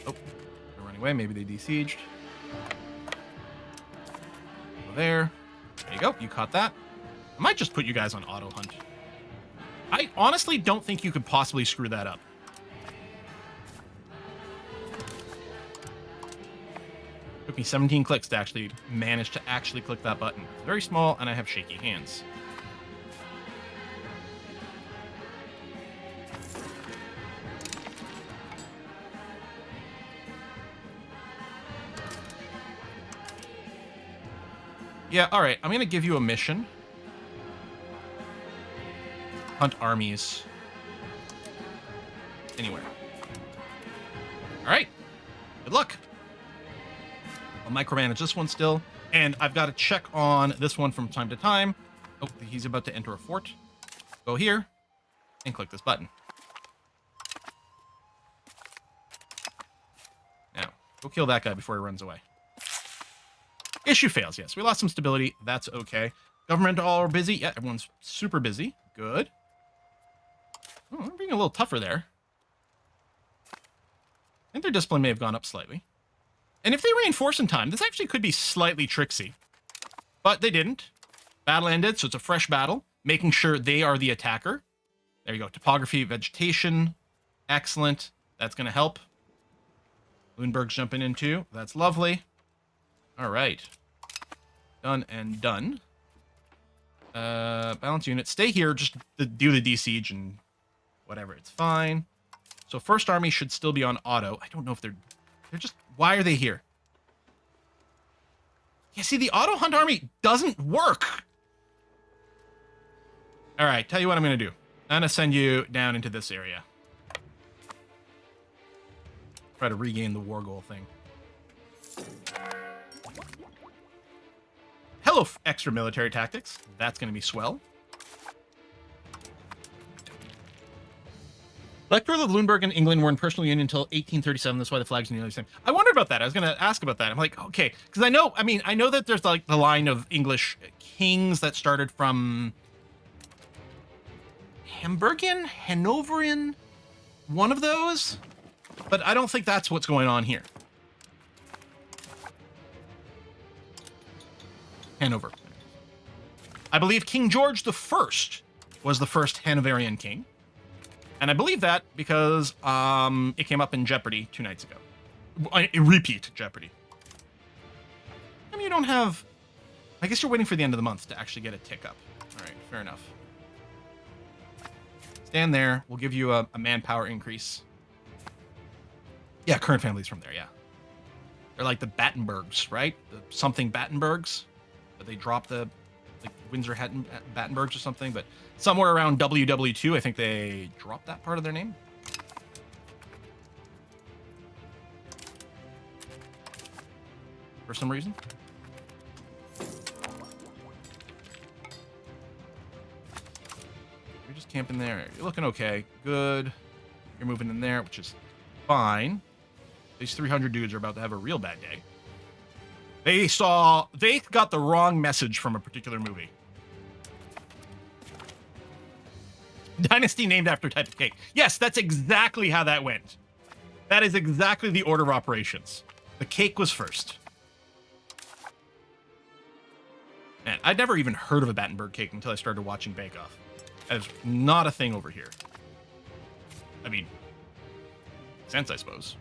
Oh. They're running away. Maybe they besieged. Go there. There you go. You caught that. I might just put you guys on auto hunt. I honestly don't think you could possibly screw that up. Took me 17 clicks to actually manage to actually click that button. It's very small, and I have shaky hands. Yeah, all right. I'm going to give you a mission. Hunt armies. Anywhere. All right. Good luck. I'll micromanage this one still. And I've got to check on this one from time to time. Oh, he's about to enter a fort. Go here and click this button. Now, go kill that guy before he runs away. Issue fails, yes. We lost some stability. That's okay. Government all are busy. Yeah, everyone's super busy. Good. Oh, I'm being a little tougher there. I think their discipline may have gone up slightly. And if they reinforce in time, this actually could be slightly tricksy. But they didn't. Battle ended, so it's a fresh battle. Making sure they are the attacker. There you go. Topography, vegetation. Excellent. That's going to help. Lundberg's jumping in too. That's lovely. All right. Done and done. Balance unit. Stay here. Just to do the de-siege and whatever. It's fine. So first army should still be on auto. I don't know if they're just... Why are they here? Yeah, see, the auto hunt army doesn't work. All right, tell you what I'm going to do. I'm going to send you down into this area. Try to regain the war goal thing. Hello, extra military tactics. That's going to be swell. Electorate of Lundberg and England were in personal union until 1837. That's why the flag's nearly the same. I wondered about that. I was going to ask about that. I'm like, okay, because I know that there's like the line of English kings that started from Hamburgian, Hanoverian, one of those, but I don't think that's what's going on here. Hanover. I believe King George I was the first Hanoverian king. And I believe that because it came up in Jeopardy 2 nights ago. A repeat Jeopardy. I mean, you don't have... I guess you're waiting for the end of the month to actually get a tick up. All right, fair enough. Stand there. We'll give you a manpower increase. Yeah, current family's from there, yeah. They're like the Battenbergs, right? The something Battenbergs. But they dropped the... like Windsor Battenbergs or something, but somewhere around WW2, I think they dropped that part of their name. For some reason. You're just camping there. You're looking okay. Good. You're moving in there, which is fine. These 300 dudes are about to have a real bad day. They got the wrong message from a particular movie. Dynasty named after type of cake. Yes, that's exactly how that went. That is exactly the order of operations. The cake was first. Man, I'd never even heard of a Battenberg cake until I started watching Bake Off. That is not a thing over here. I mean, sense, I suppose.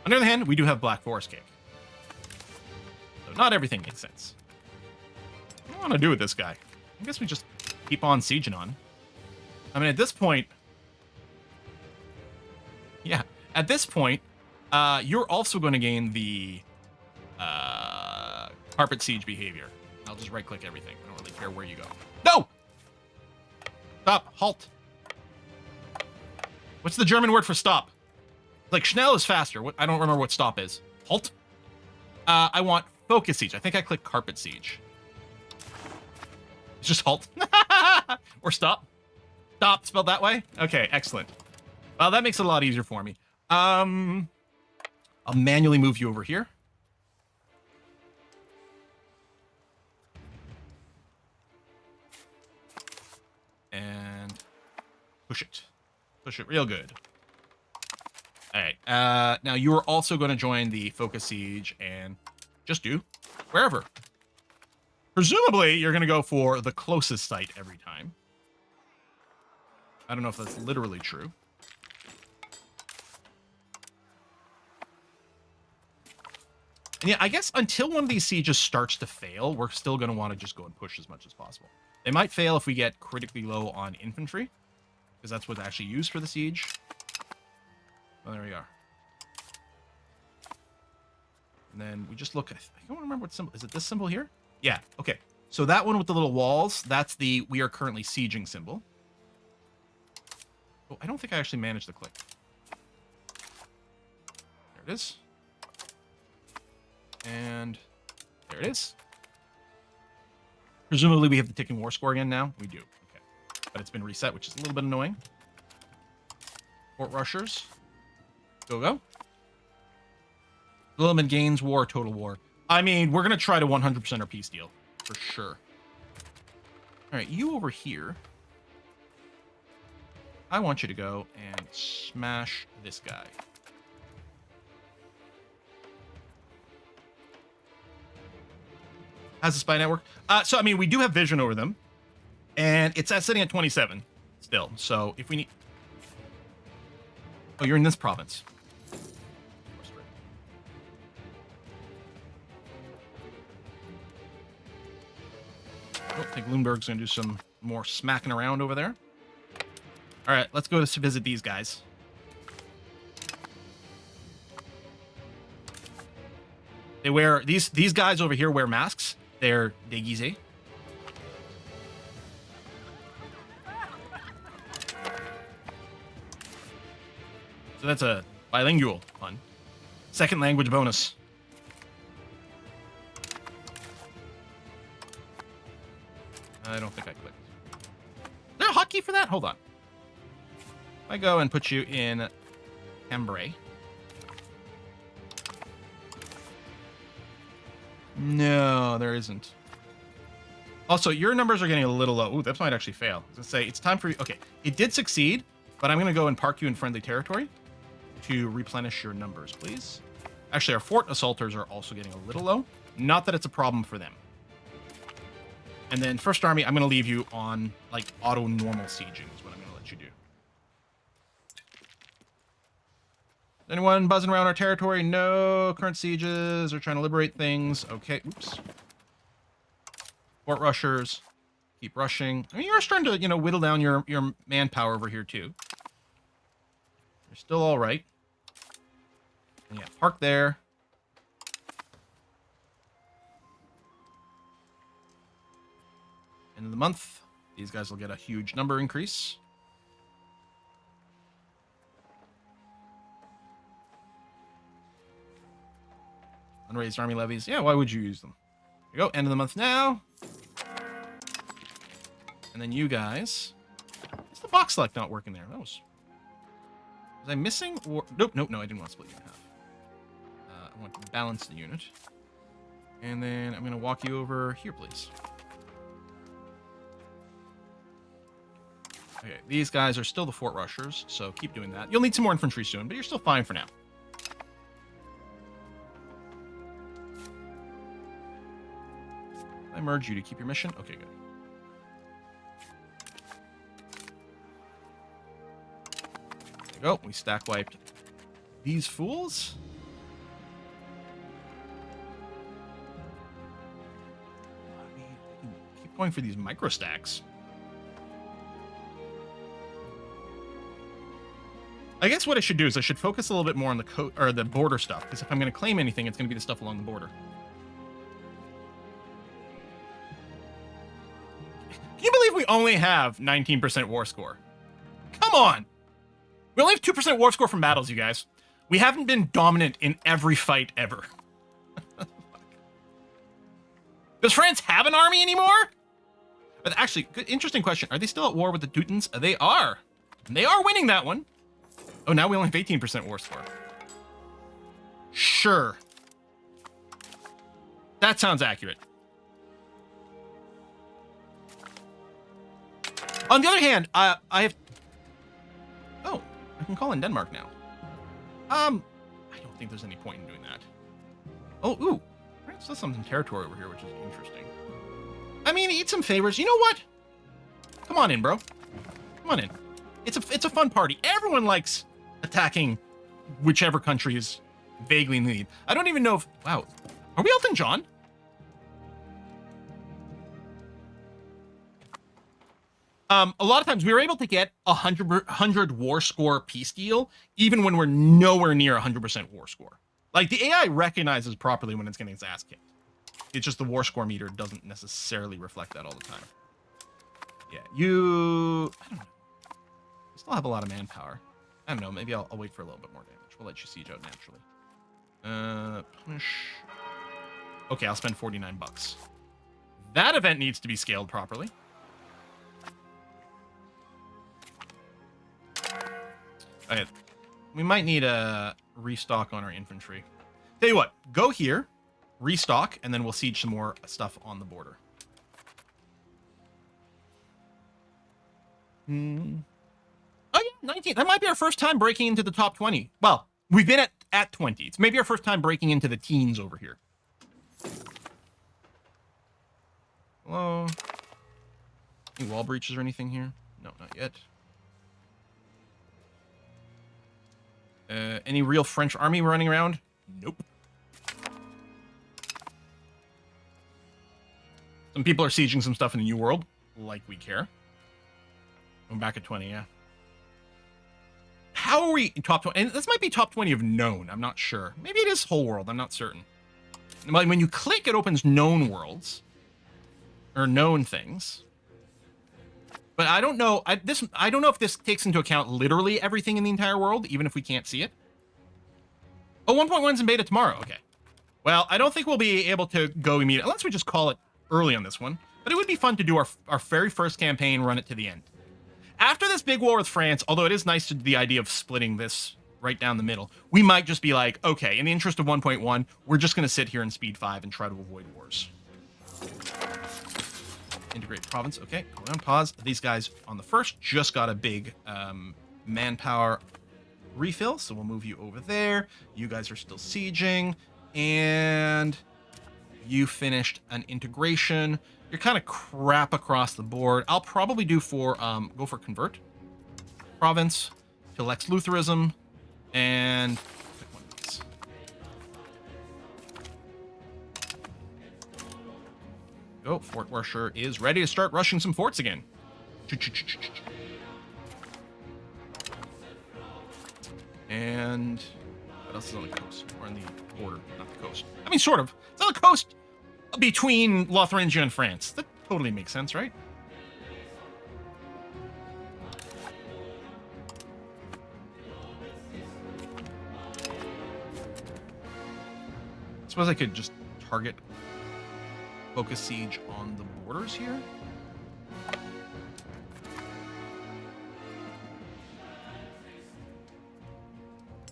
On the other hand, we do have Black Forest Cake. So not everything makes sense. What do I want to do with this guy? I guess we just keep on sieging on. I mean, at this point... Yeah, at this point, you're also going to gain the carpet siege behavior. I'll just right-click everything. I don't really care where you go. No! Stop. Halt. What's the German word for stop? Like, Schnell is faster. What? I don't remember what stop is. Halt? I want focus siege. I think I click carpet siege. It's just halt. Or stop. Stop, spelled that way? Okay, excellent. Well, that makes it a lot easier for me. I'll manually move you over here. And push it. Push it real good. All right. Now you are also going to join the focus siege and just do wherever. Presumably, you're going to go for the closest site every time. I don't know if that's literally true. And yeah, I guess until one of these sieges starts to fail, we're still going to want to just go and push as much as possible. They might fail if we get critically low on infantry, because that's what's actually used for the siege. Well, there we are. And then we just look. I don't remember what symbol. Is it this symbol here? Yeah. Okay. So that one with the little walls, that's the we are currently sieging symbol. Oh, I don't think I actually managed to click. There it is. And there it is. Presumably we have the ticking war score again now. We do. Okay. But it's been reset, which is a little bit annoying. Fort Rushers. Go, go. Development gains war, total war. I mean, we're going to try to 100% our peace deal. For sure. All right, you over here. I want you to go and smash this guy. How's the spy network? So, I mean, we do have vision over them. And it's sitting at 27 still. So, if we need... Oh, you're in this province. I think Lundberg's going to do some more smacking around over there. All right, let's go to visit these guys. They wear... These guys over here wear masks. They're déguisés. So that's a bilingual one. Second language bonus. I don't think I clicked. Is there a hotkey for that? Hold on. I go and put you in Cambrai. No, there isn't. Also, your numbers are getting a little low. Ooh, that might actually fail. I was gonna say it's time for you. Okay, it did succeed, but I'm gonna go and park you in friendly territory to replenish your numbers, please. Actually, our fort assaulters are also getting a little low. Not that it's a problem for them. And then First Army, I'm gonna leave you on like auto normal sieging is what I'm gonna let you do. Anyone buzzing around our territory? No. Current sieges are trying to liberate things. Okay. Oops. Fort rushers. Keep rushing. I mean, you're starting to, you know, whittle down your manpower over here, too. You're still all right. And yeah, park there. End of the month. These guys will get a huge number increase. Unraised army levies. Yeah, why would you use them? There you go. End of the month now. And then you guys. Is the box select not working there? That was I missing? Or nope, nope, no, I didn't want to split you in half. I want to balance the unit. And then I'm going to walk you over here, please. Okay, these guys are still the fort rushers, so keep doing that. You'll need some more infantry soon, but you're still fine for now. I merge you to keep your mission? Okay, good. There you go. We stack wiped these fools. going for these micro stacks. I guess what I should do is I should focus a little bit more on the border stuff, because if I'm going to claim anything, it's going to be the stuff along the border. Can you believe we only have 19% war score? Come on! We only have 2% war score from battles, you guys. We haven't been dominant in every fight ever. Does France have an army anymore? But actually, good, interesting question. Are they still at war with the Teutons? They are. And they are winning that one. Oh, now we only have 18% war score. Sure. That sounds accurate. On the other hand, I have... Oh, I can call in Denmark now. I don't think there's any point in doing that. Oh, ooh. France does something territory over here, which is interesting. I mean, eat some favors. You know what? Come on in, bro. Come on in. It's a fun party. Everyone likes attacking whichever country is vaguely in the lead. I don't even know if... Wow. Are we Elton John? A lot of times we were able to get 100 war score peace deal, even when we're nowhere near 100% war score. Like, the AI recognizes properly when it's getting its ass kicked. It's just the war score meter doesn't necessarily reflect that all the time. Yeah, I don't know. You still have a lot of manpower. I don't know, maybe I'll wait for a little bit more damage. We'll let you siege out naturally. Punish. Okay, I'll spend 49 bucks. That event needs to be scaled properly. Okay, we might need a restock on our infantry. Tell you what, go here, restock, and then we'll siege some more stuff on the border. Oh yeah, 19. That might be our first time breaking into the top 20. Well, we've been at 20. It's maybe our first time breaking into the teens over here. Hello? Any wall breaches or anything here? No, not yet. Any real French army running around? Nope. Some people are sieging some stuff in the New World, like we care. I'm back at 20, yeah. How are we in top 20? And this might be top 20 of known, I'm not sure. Maybe it is whole world, I'm not certain. When you click, it opens known worlds. Or known things. But I don't know. I don't know if this takes into account literally everything in the entire world, even if we can't see it. Oh, 1.1's in beta tomorrow. Okay. Well, I don't think we'll be able to go immediately, unless we just call it early on this one. But it would be fun to do our very first campaign, run it to the end. After this big war with France, although it is nice to the idea of splitting this right down the middle, we might just be like, okay, in the interest of 1.1, we're just going to sit here in Speed 5 and try to avoid wars. Integrate province. Okay, go down, pause. These guys on the first just got a big manpower refill, so we'll move you over there. You guys are still sieging, and you finished an integration. You're kind of crap across the board. I'll probably do go for convert province to Lex Lutheranism, and pick one of these. Go. Fort Rusher is ready to start rushing some forts again. And what else is on the coast? Or on the border, not the coast. I mean, sort of. It's on the coast between Lotharingia and France. That totally makes sense, right? I suppose I could just target focus siege on the borders here.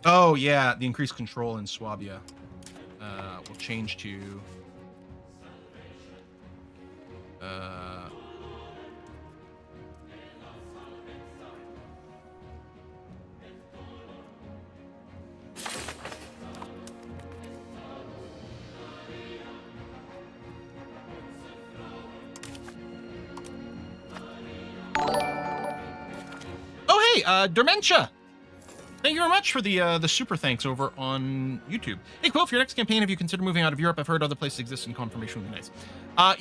Oh yeah, the increased control in Swabia will change to Dementia. Thank you very much for the super thanks over on YouTube. Hey, Quill, for your next campaign, have you considered moving out of Europe? I've heard other places exist, and confirmation would be nice.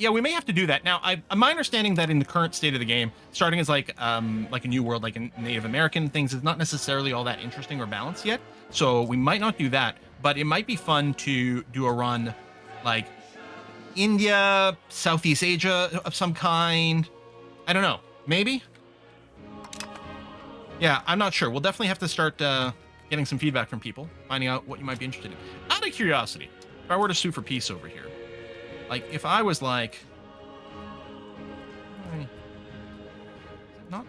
Yeah, we may have to do that. Now, my understanding that in the current state of the game, starting as like a new world, like in Native American things, is not necessarily all that interesting or balanced yet. So we might not do that, but it might be fun to do a run like India, Southeast Asia of some kind. I don't know. Maybe? Yeah, I'm not sure. We'll definitely have to start getting some feedback from people, finding out what you might be interested in. Out of curiosity, if I were to sue for peace over here, like if I was like, is it not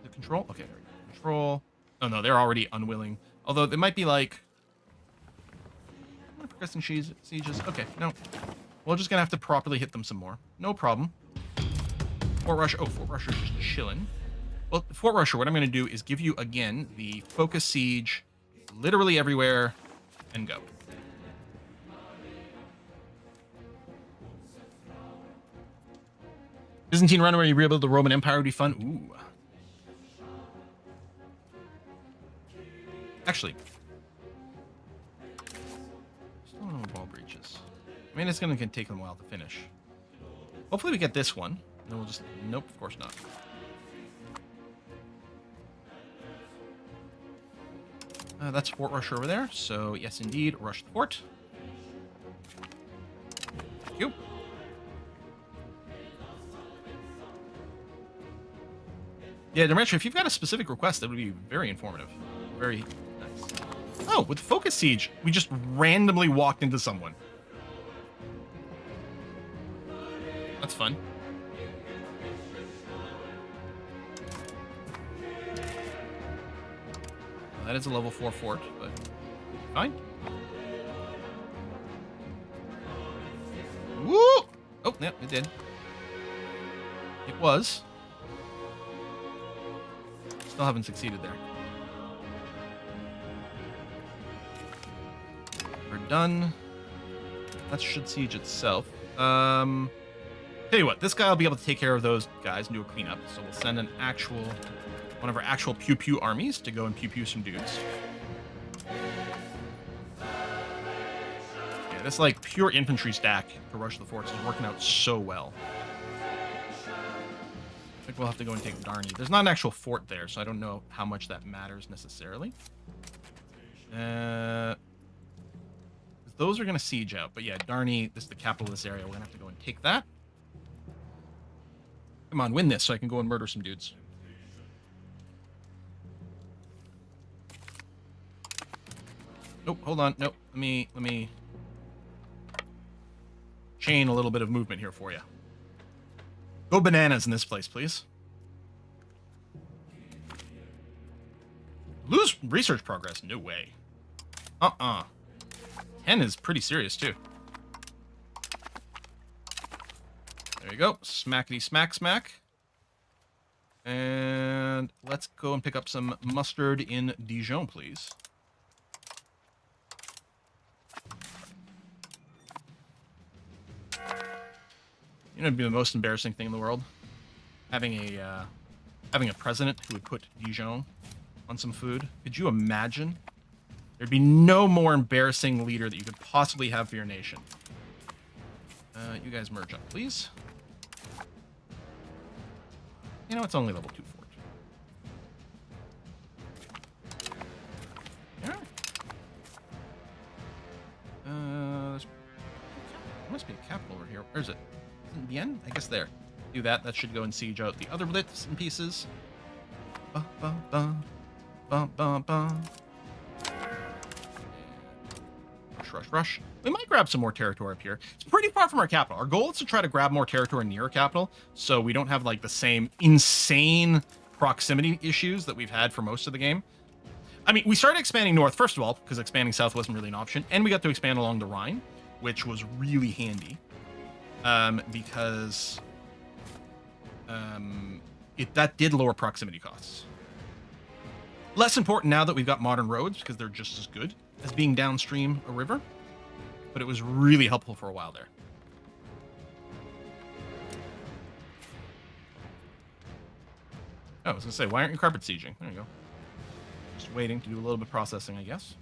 the control? Okay, there we go. Control. Oh no, they're already unwilling. Although they might be like progressing sieges. Okay, no, we're just gonna have to properly hit them some more. No problem. Fort Russia. Oh, Fort Russia's just chilling. Well, Fort Russia, what I'm going to do is give you, again, the focus siege literally everywhere and go. Byzantine run where you rebuild the Roman Empire would be fun. Ooh. Actually, still no wall breaches. I mean, it's going to take them a while to finish. Hopefully we get this one. And then we'll just... Nope, of course not. That's Fort Russia over there, so yes, indeed, rush the fort. Thank you. Yeah, Demetri, if you've got a specific request, that would be very informative. Very nice. Oh, with Focus Siege, we just randomly walked into someone. That's fun. That is a level 4 fort, but fine. Woo! Oh, yeah, it did. It was. Still haven't succeeded there. We're done. That should siege itself. Tell you what, this guy will be able to take care of those guys and do a cleanup. So we'll send one of our actual pew-pew armies to go and pew-pew some dudes. Yeah, this like pure infantry stack to rush the forts is working out so well. I think we'll have to go and take Darney. There's not an actual fort there, so I don't know how much that matters necessarily. Those are going to siege out, but yeah, Darney, this is the capital of this area. We're going to have to go and take that. Come on, win this so I can go and murder some dudes. Nope, hold on. Nope. Let me chain a little bit of movement here for you. Go bananas in this place, please. Lose research progress? No way. 10 is pretty serious, too. There you go. Smackety smack smack. And let's go and pick up some mustard in Dijon, please. You know, it'd be the most embarrassing thing in the world, having a president who would put Dijon on some food. Could you imagine? There'd be no more embarrassing leader that you could possibly have for your nation. You guys merge up, please. You know, it's only level 2 fort. Yeah. There must be a capital over here. Where is it? In the end? I guess there. Do that. That should go and siege out the other bits and pieces. Bum, bum, bum. Bum, bum, bum. Rush, rush, rush. We might grab some more territory up here. It's pretty far from our capital. Our goal is to try to grab more territory near our capital, so we don't have like the same insane proximity issues that we've had for most of the game. I mean, we started expanding north, first of all, because expanding south wasn't really an option, and we got to expand along the Rhine, which was really handy. Because that did lower proximity costs. Less important now that we've got modern roads, because they're just as good as being downstream a river. But it was really helpful for a while there. Oh, I was going to say, why aren't you carpet sieging? There you go. Just Just waiting to do a little bit of processing, I guess.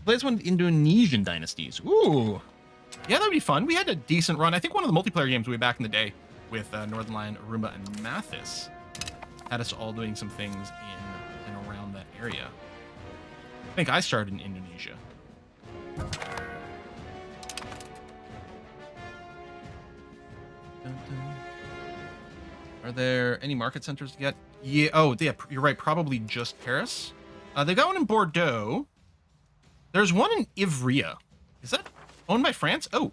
Play this one Indonesian dynasties. Ooh. Yeah, that would be fun. We had a decent run. I think one of the multiplayer games way back in the day with Northern Lion, Arumba, and Mathis had us all doing some things in and around that area. I think I started in Indonesia. Dun, dun. Are there any market centers to get? Yeah. Oh, yeah. You're right. Probably just Paris. They got one in Bordeaux. There's one in Ivrea. Is that owned by France? Oh.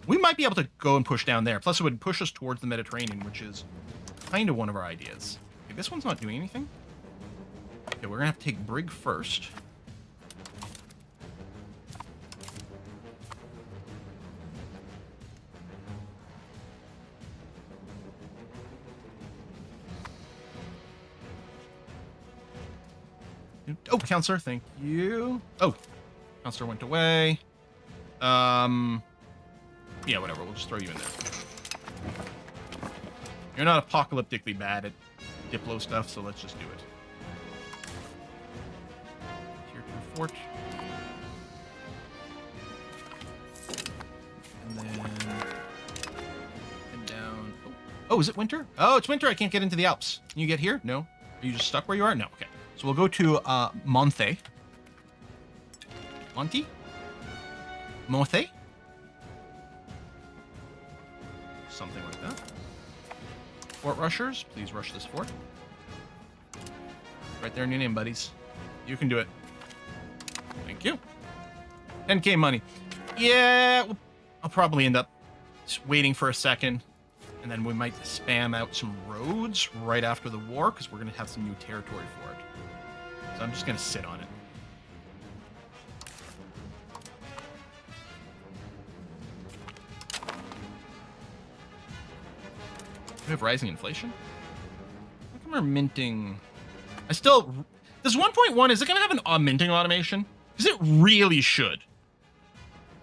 We might be able to go and push down there. Plus, it would push us towards the Mediterranean, which is kind of one of our ideas. Okay, this one's not doing anything. Okay, we're going to have to take Brig first. Oh, counselor, thank you. Oh, counselor went away. Yeah, whatever. We'll just throw you in there. You're not apocalyptically bad at Diplo stuff, so let's just do it. Tier 2 fort. And then head down. Oh, is it winter? Oh, it's winter. I can't get into the Alps. Can you get here? No. Are you just stuck where you are? No. Okay. So we'll go to Monte. Monte? Monte? Something like that. Fort rushers, please rush this fort. Right there in your name, buddies. You can do it. Thank you. 10k money. Yeah, I'll probably end up just waiting for a second, and then we might spam out some roads right after the war, because we're going to have some new territory for it. So I'm just going to sit on it. We have rising inflation? How come we're minting? Does 1.1, is it going to have an minting automation? Because it really should.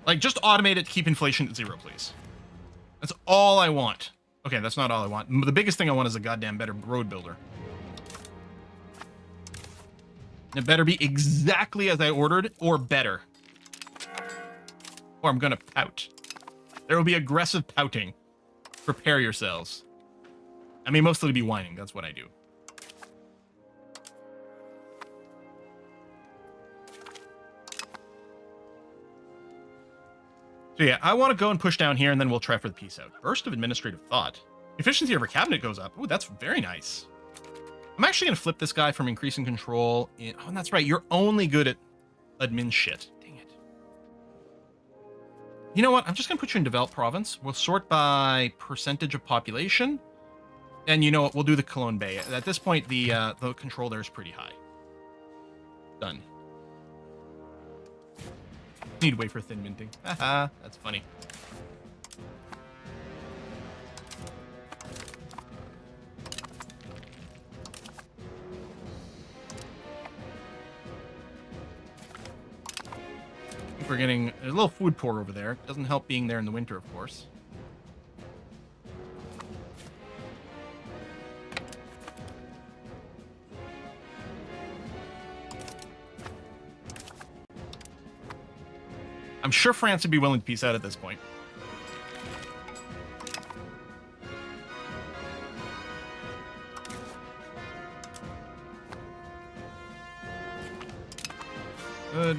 Like, just automate it to keep inflation at 0, please. That's all I want. Okay, that's not all I want. The biggest thing I want is a goddamn better road builder. It better be exactly as I ordered, or better. Or I'm gonna pout. There will be aggressive pouting. Prepare yourselves. I mean, mostly be whining. That's what I do. So yeah, I want to go and push down here, and then we'll try for the peace out. Burst of administrative thought. Efficiency of our cabinet goes up. Ooh, that's very nice. I'm actually going to flip this guy from increasing control in... Oh, that's right. You're only good at admin shit. Dang it. You know what? I'm just going to put you in developed province. We'll sort by percentage of population. And you know what? We'll do the Cologne Bay. At this point, the control there is pretty high. Done. Need to wait for thin minting. Haha, that's funny. We're getting a little food poor over there. Doesn't help being there in the winter, of course. I'm sure France would be willing to peace out at this point. Good.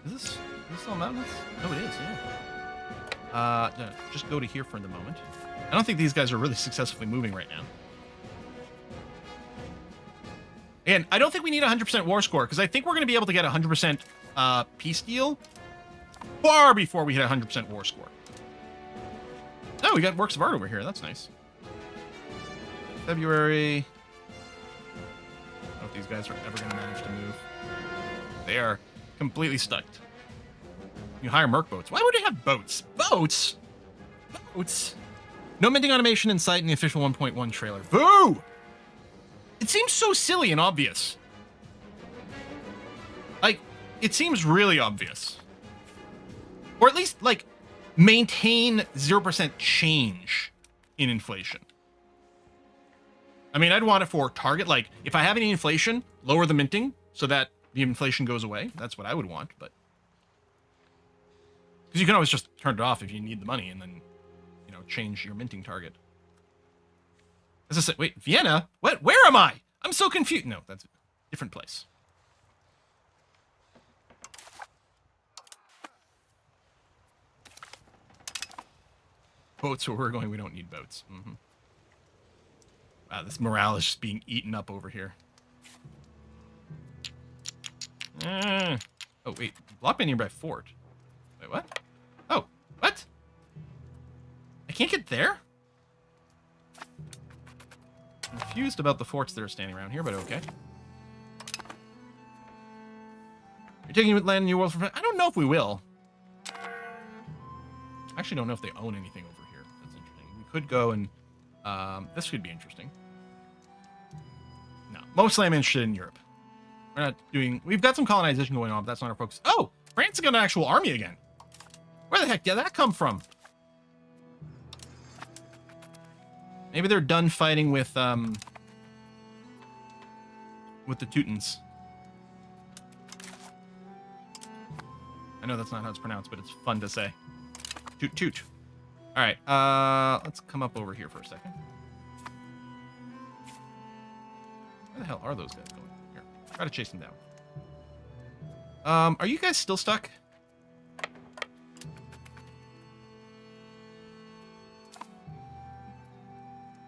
Is this all mountainous? Oh, it is, yeah. No, just go to here for the moment. I don't think these guys are really successfully moving right now. And I don't think we need a 100% war score, because I think we're going to be able to get a 100% peace deal far before we hit a 100% war score. Oh, we got works of art over here. That's nice. February. I don't know if these guys are ever going to manage to move. They are completely stuck. You hire merc boats. Why would they have boats? Boats? Boats? No minting automation in sight in the official 1.1 trailer. Boo! It seems so silly and obvious. Like, it seems really obvious. Or at least, like, maintain 0% change in inflation. I mean, I'd want it for target, like, if I have any inflation, lower the minting so that the inflation goes away. That's what I would want, but... Because you can always just turn it off if you need the money and then, you know, change your minting target. As I said, wait, Vienna? What? Where am I? I'm so confused. No, that's a different place. Boats where we're going, we don't need boats. Mm-hmm. Wow, this morale is just being eaten up over here. Oh, wait. Block by nearby fort. Wait, what? Oh, what? I can't get there? I'm confused about the forts that are standing around here, but okay. You're taking land in New World for... I don't know if we will. I actually don't know if they own anything over here. That's interesting. We could go and... this could be interesting. No. Mostly I'm interested in Europe. We're not doing... We've got some colonization going on, but that's not our focus. Oh! France has got an actual army again. Where the heck did that come from? Maybe they're done fighting with the Teutons. I know that's not how it's pronounced, but it's fun to say. Toot toot. All right, let's come up over here for a second. Where the hell are those guys going? Here, try to chase them down. Are you guys still stuck?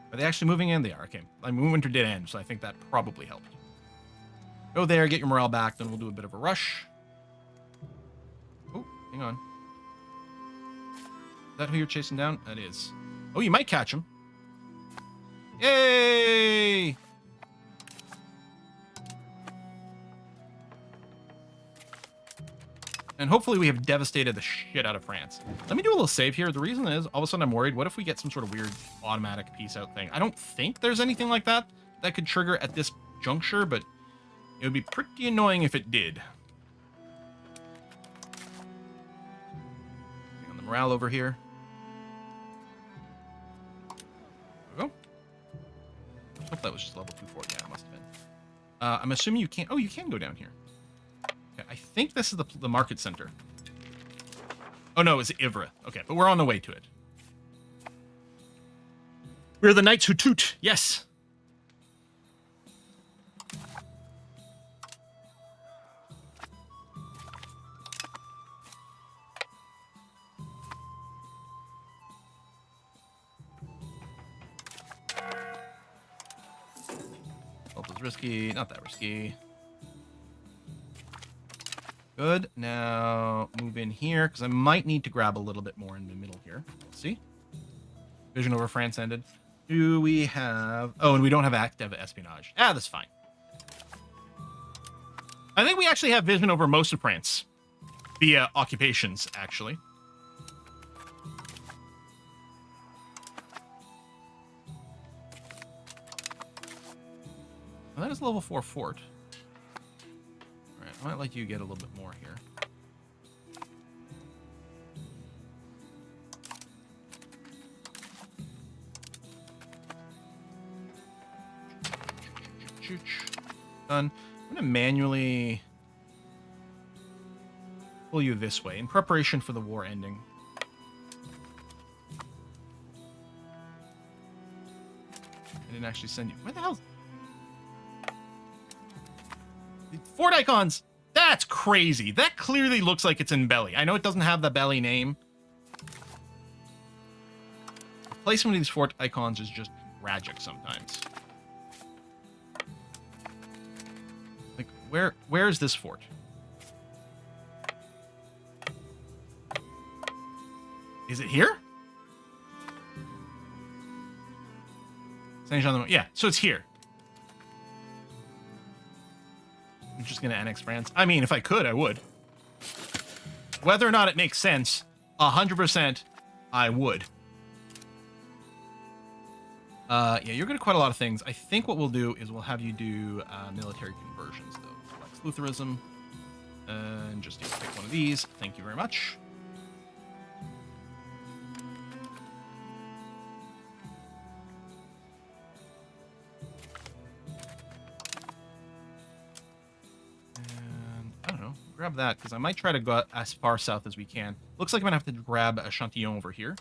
Are they actually moving in? They are. Okay. I mean, winter did end, so I think that probably helped. Go there, get your morale back, then we'll do a bit of a rush. Oh, hang on. Is that who you're chasing down? That is. Oh, you might catch him. Yay! And hopefully we have devastated the shit out of France. Let me do a little save here. The reason is, all of a sudden I'm worried, what if we get some sort of weird automatic peace out thing? I don't think there's anything like that that could trigger at this juncture, but it would be pretty annoying if it did. On the morale over here. There we go. I hope that was just level 2 fort. Yeah, it must have been. I'm assuming you can't... Oh, you can go down here. I think this is the market center. Oh, no, it's Ivra. Okay, but we're on the way to it. We're the knights who toot. Yes. Both is risky. Not that risky. Good. Now move in here, because I might need to grab a little bit more in the middle here. Let's see. Vision over France ended. Do we have... Oh, and we don't have active espionage. Ah, that's fine. I think we actually have vision over most of France. Via occupations, actually. Well, that is a level 4 fort. I might let you get a little bit more here. Done. I'm going to manually pull you this way in preparation for the war ending. I didn't actually send you. Where the hell? Fort icons! That's crazy. That clearly looks like it's in belly. I know it doesn't have the belly name. The placement of these fort icons is just tragic sometimes. Like, where is this fort? Is it here? Saint-Jean-de-Mont. Yeah, so it's here. I'm just going to annex France. I mean, if I could, I would. Whether or not it makes sense, 100% I would. Yeah, you're good at quite a lot of things. I think what we'll do is we'll have you do military conversions, though. Flex Lutheranism. And just pick one of these. Thank you very much. know, grab that, because I might try to go as far south as we can. Looks like I'm going to have to grab a Chantillon over here.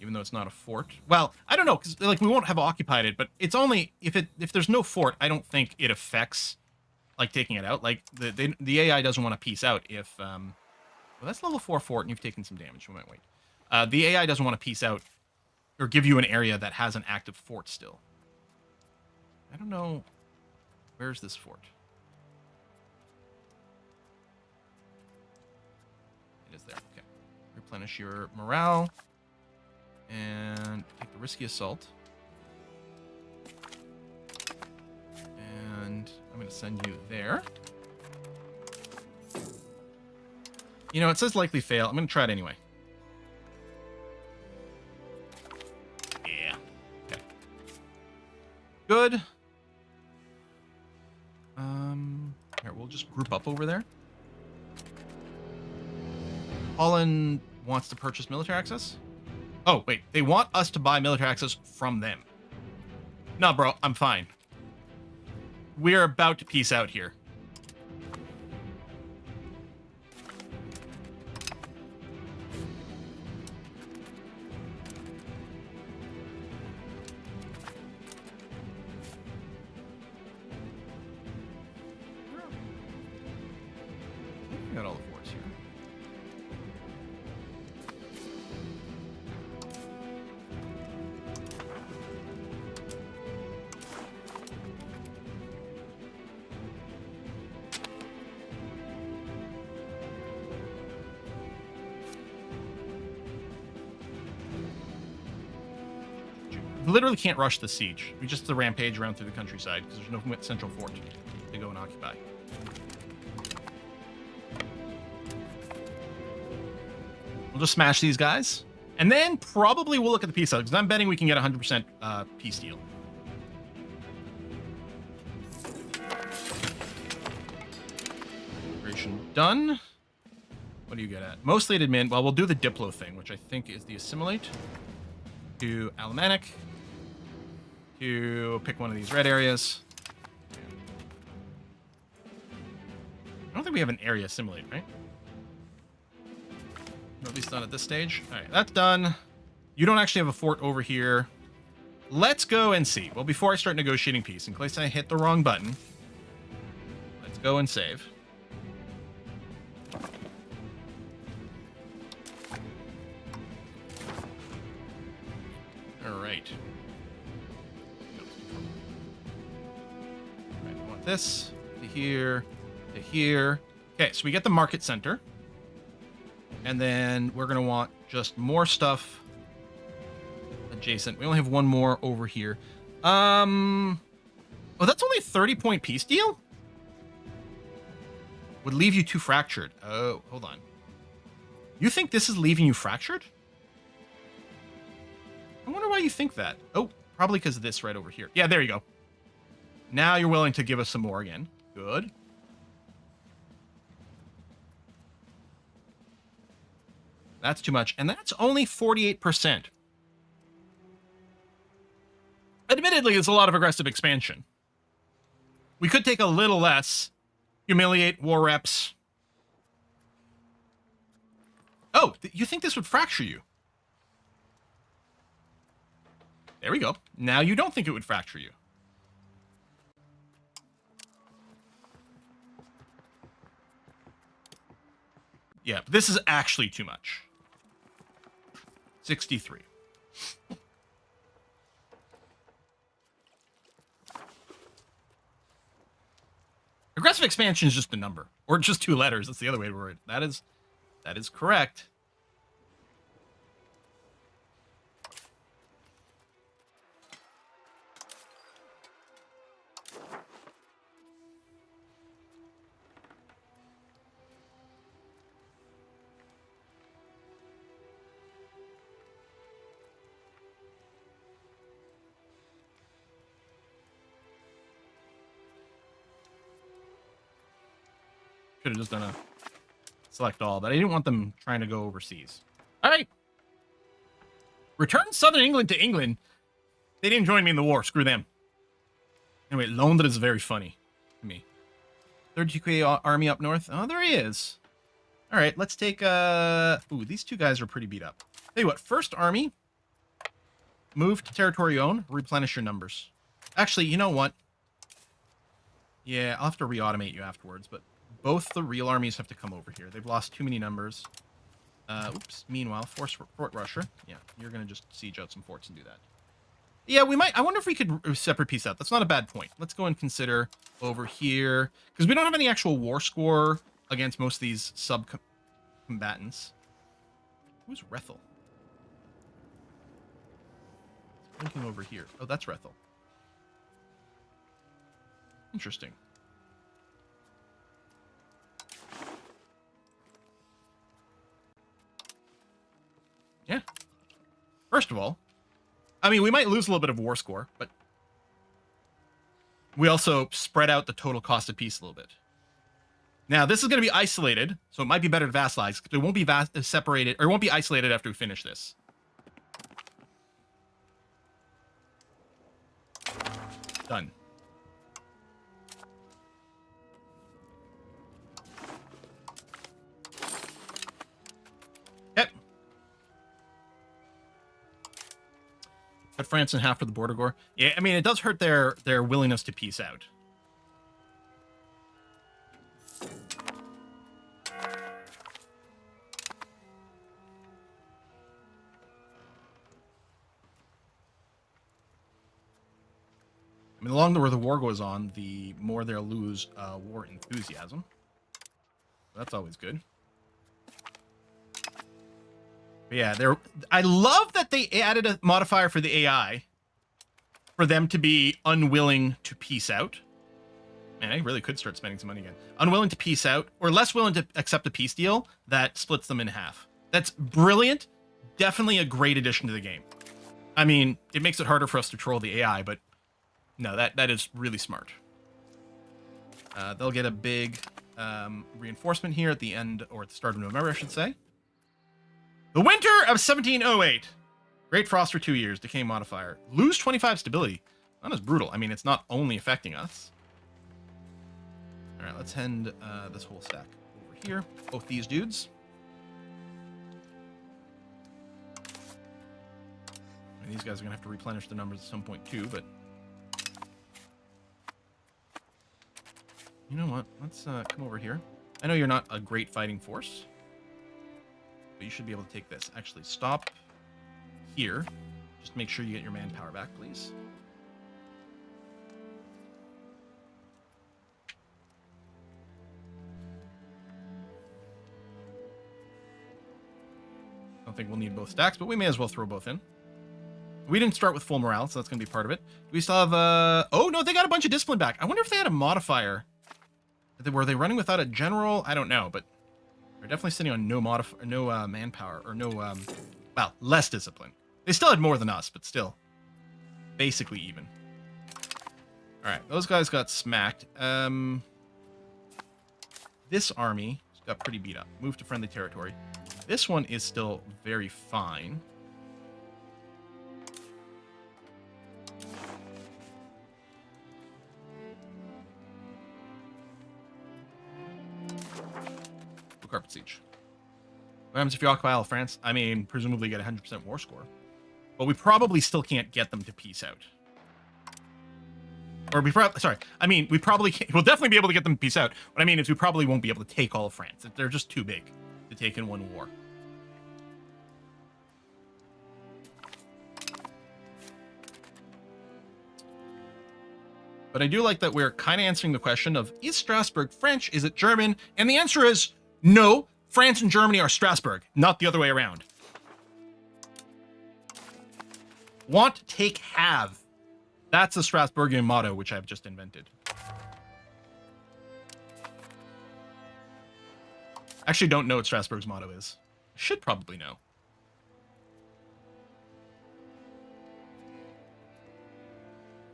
Even though it's not a fort. Well, I don't know, because like we won't have occupied it, but it's only if there's no fort, I don't think it affects like taking it out. Like the AI doesn't want to peace out if well, that's level 4 fort and you've taken some damage. We might wait. The AI doesn't want to peace out or give you an area that has an active fort still. I don't know. Where's this fort? It is there. Okay. Replenish your morale. And take the risky assault. And I'm going to send you there. You know, it says likely fail. I'm going to try it anyway. Yeah. Okay. Good. Here, we'll just group up over there. Holland wants to purchase military access. Oh, wait. They want us to buy military access from them. Nah, bro. I'm fine. We're about to peace out here. We got all the forts here. We literally can't rush the siege. We just have to rampage around through the countryside because there's no central fort to go and occupy. We'll just smash these guys. And then probably we'll look at the peace deal because I'm betting we can get 100% peace deal. Migration done. What do you get at? Mostly at admin. Well, we'll do the Diplo thing, which I think is the assimilate. To Alemannic. To pick one of these red areas. I don't think we have an area assimilate, right? No, at least not at this stage. All right, that's done. You don't actually have a fort over here. Let's go and see. Well, before I start negotiating peace, in case I hit the wrong button, let's go and save. All right. I want this to here, to here. Okay, so we get the market center. And then we're going to want just more stuff adjacent. We only have one more over here. Oh, that's only a 30-point peace deal? Would leave you too fractured. Oh, hold on. You think this is leaving you fractured? I wonder why you think that. Oh, probably because of this right over here. Yeah, there you go. Now you're willing to give us some more again. Good. That's too much. And that's only 48%. Admittedly, it's a lot of aggressive expansion. We could take a little less. Humiliate war reps. Oh, you think this would fracture you? There we go. Now you don't think it would fracture you. Yeah, but this is actually too much. 63. Aggressive expansion is just a number, or just 2 letters. That's the other way to word it. That is correct. Should have just done a select all, but I didn't want them trying to go overseas. All right. Return Southern England to England. They didn't join me in the war. Screw them. Anyway, Londres is very funny to me. Third UK army up north. Oh, there he is. All right, let's take... Ooh, these two guys are pretty beat up. Tell you what, first army, move to territorial, replenish your numbers. Actually, you know what? Yeah, I'll have to re-automate you afterwards, but both the real armies have to come over here. They've lost too many numbers. Oops. Meanwhile, Fort Russia. Yeah, you're going to just siege out some forts and do that. Yeah, we might. I wonder if we could separate peace out. That's not a bad point. Let's go and consider over here. Because we don't have any actual war score against most of these sub-combatants. Who's Rethel? Linking over here. Oh, that's Rethel. Interesting. Yeah. First of all, I mean, we might lose a little bit of war score, but we also spread out the total cost of peace a little bit. Now, this is going to be isolated, so it might be better to vassalize. It won't be separated, or it won't be isolated after we finish this. Done. Yep. Cut France in half for the border gore. Yeah, I mean, it does hurt their willingness to peace out. I mean, the longer the war goes on, the more they'll lose war enthusiasm. That's always good. But yeah, I love that they added a modifier for the AI for them to be unwilling to peace out. Man, I really could start spending some money again. Unwilling to peace out, or less willing to accept a peace deal that splits them in half. That's brilliant. Definitely a great addition to the game. I mean, it makes it harder for us to troll the AI, but no, that is really smart. They'll get a big reinforcement here at the end, or at the start of November, I should say. The winter of 1708. Great frost for 2 years. Decay modifier. Lose 25 stability. Not as brutal. I mean, it's not only affecting us. All right, let's hand this whole stack over here. Both these dudes. And these guys are going to have to replenish the numbers at some point too, but... You know what? Let's come over here. I know you're not a great fighting force, but you should be able to take this. Actually, stop here. Just make sure you get your manpower back, please. I don't think we'll need both stacks, but we may as well throw both in. We didn't start with full morale, so that's going to be part of it. Do we still have... Oh, no, they got a bunch of discipline back. I wonder if they had a modifier. Were they running without a general? I don't know, but they're definitely sitting on no manpower, or no, well, less discipline. They still had more than us, but still, basically even. All right, those guys got smacked. This army got pretty beat up. Moved to friendly territory. This one is still very fine. Carpet siege. What happens if you occupy all of France? I mean, presumably get 100% war score. But we probably still can't get them to peace out. Or we probably, sorry, I mean, we probably can't, we'll definitely be able to get them to peace out. What I mean is we probably won't be able to take all of France. They're just too big to take in one war. But I do like that we're kind of answering the question of, is Strasbourg French? Is it German? And the answer is no. France and Germany are Strasbourg, not the other way around. Want, take, have. That's the Strasbourgian motto, which I've just invented. Actually, don't know what Strasbourg's motto is. I should probably know.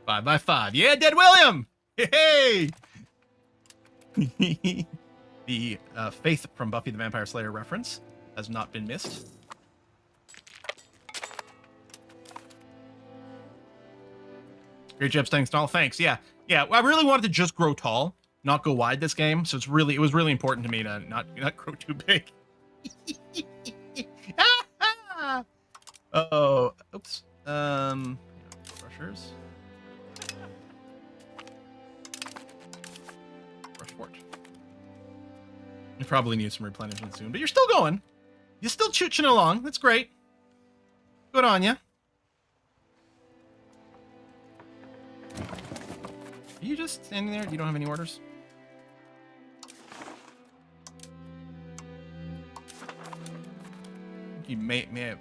Five by five. Yeah, Dead William! Hey! The Faith from Buffy the Vampire Slayer reference has not been missed. Great job staying tall. Thanks. Yeah. Yeah. I really wanted to just grow tall not go wide this game. So it was really important to me to not grow too big. Oh, oops. Brushers. Brush fort. You probably need some replenishment soon, but you're still going. You're still chooching along. That's great. Good on you. Are you just standing there? You don't have any orders? You may have.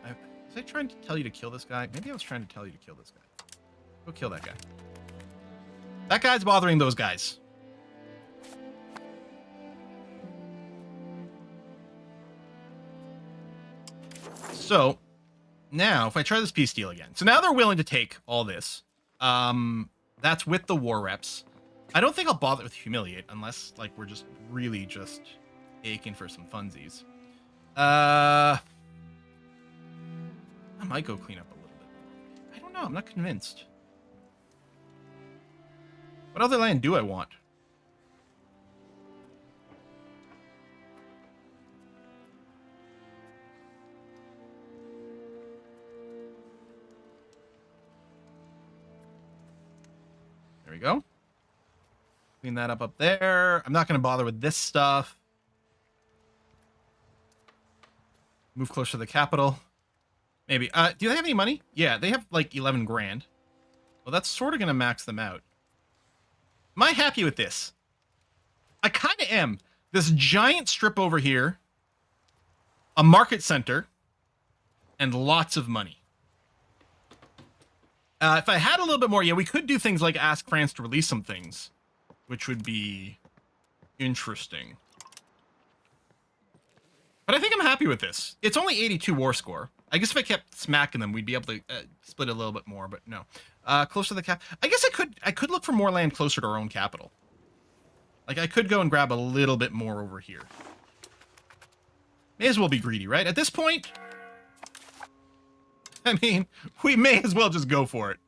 Was I trying to tell you to kill this guy? Maybe I was trying to tell you to kill this guy. Go kill that guy. That guy's bothering those guys. So now, if I try this peace deal again, so now they're willing to take all this. That's with the war reps. I don't think I'll bother with humiliate unless like we're just really just aching for some funsies. I might go clean up a little bit. I don't know. I'm not convinced. What other land do I want? There we go. Clean that up there. I'm not going to bother with this stuff. Move closer to the capital. Maybe. Do they have any money? Yeah, they have like 11 grand. Well, that's sort of going to max them out. Am I happy with this? I kind of am. This giant strip over here, a market center, and lots of money. If I had a little bit more, yeah, we could do things like ask France to release some things, which would be interesting. But I think I'm happy with this. It's only 82 war score. I guess if I kept smacking them, we'd be able to split a little bit more, but no. Close to the cap. I guess I could look for more land closer to our own capital. Like, I could go and grab a little bit more over here. May as well be greedy, right? At this point, I mean, we may as well just go for it.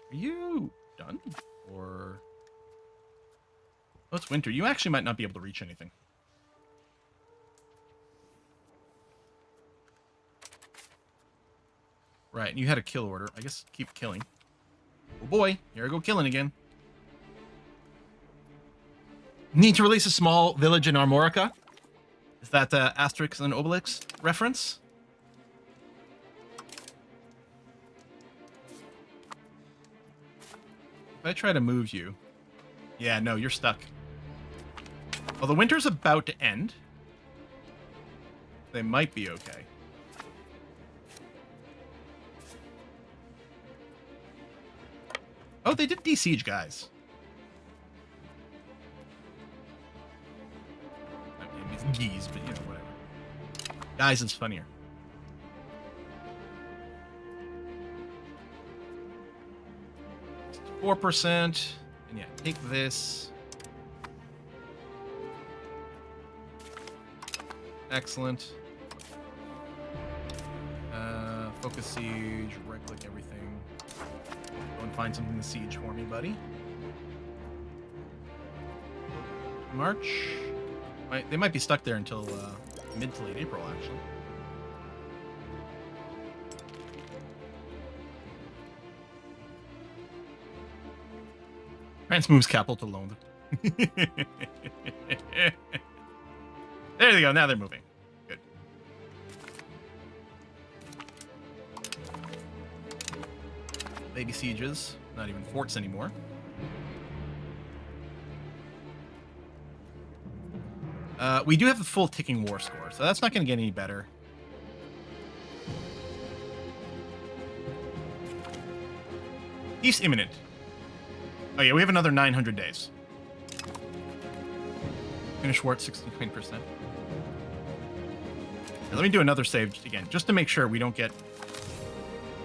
Are you done? Or... oh, it's winter. You actually might not be able to reach anything. Right, and you had a kill order. I guess keep killing. Oh boy, here I go killing again. Need to release a small village in Armorica. Is that Asterix and Obelix reference? If I try to move you... yeah, no, you're stuck. Well, the winter's about to end. They might be okay. Oh, they did de-siege guys. I mean, it's geese, but you know, whatever. Guys is funnier. It's 4%. And yeah, take this. Excellent. Focus siege, right-click everything. Go and find something to siege for me, buddy. March. They might be stuck there until mid to late April, actually. France moves capital to Londres. There they go. Now they're moving. Good. Baby sieges. Not even forts anymore. We do have the full ticking war score, so that's not going to get any better. Peace imminent. Oh yeah, we have another 900 days. Finish war at 69%. Let me do another save again, just to make sure we don't get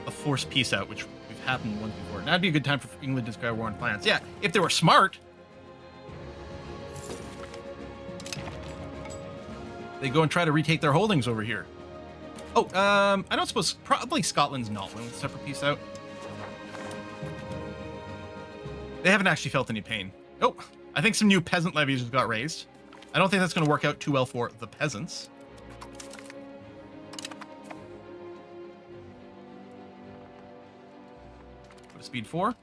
a forced peace out, which we've happened once before. That'd be a good time for England to declare war on France. Yeah, if they were smart. they go and try to retake their holdings over here. Oh, I don't suppose, probably Scotland's not willing to separate peace out. They haven't actually felt any pain. Oh, I think some new peasant levies just got raised. I don't think that's going to work out too well for the peasants. Go to speed 4.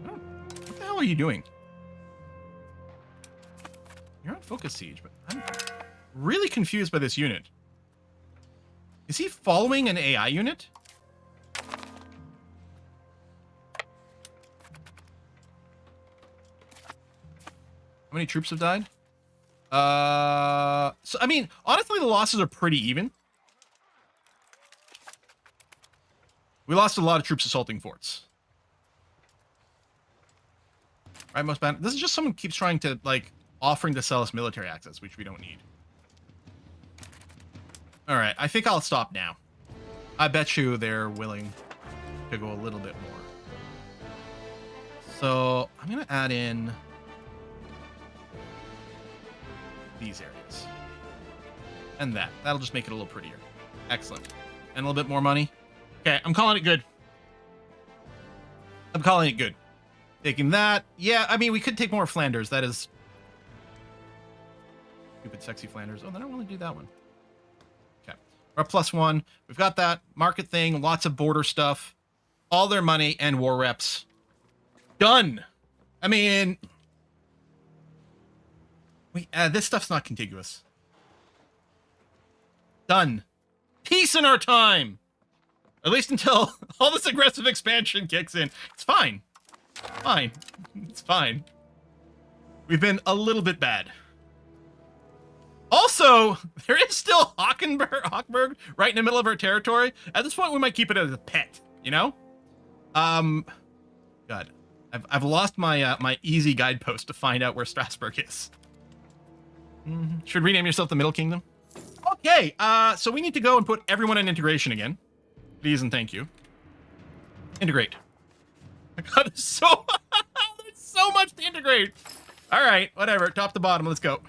What the hell are you doing? You're on focus siege, but I'm really confused by this unit. Is he following an AI unit? How many troops have died? So I mean, honestly, the losses are pretty even. We lost a lot of troops assaulting forts. Right, most bad. This is just someone keeps trying to, like, offering to sell us military access, which we don't need. All right, I think I'll stop now. I bet you they're willing to go a little bit more. So I'm going to add in these areas. And that. That'll just make it a little prettier. Excellent. And a little bit more money. Okay, I'm calling it good. I'm calling it good. Taking that. Yeah, I mean, we could take more Flanders. That is... Stupid, sexy Flanders. Oh, then I don't want to do that one. Okay. We're at +1. We've got that market thing. Lots of border stuff. All their money and war reps. Done. I mean... this stuff's not contiguous. Done. Peace in our time. At least until all this aggressive expansion kicks in. It's fine. Fine. It's fine. We've been a little bit bad. Also, there is still Hochberg right in the middle of our territory. At this point, we might keep it as a pet, you know? God. I've lost my my easy guidepost to find out where Strasbourg is. Should rename yourself the Middle Kingdom. Okay, so we need to go and put everyone in integration again. Please and thank you. Integrate. Oh my God, there's so much to integrate. All right, whatever. Top to bottom, let's go.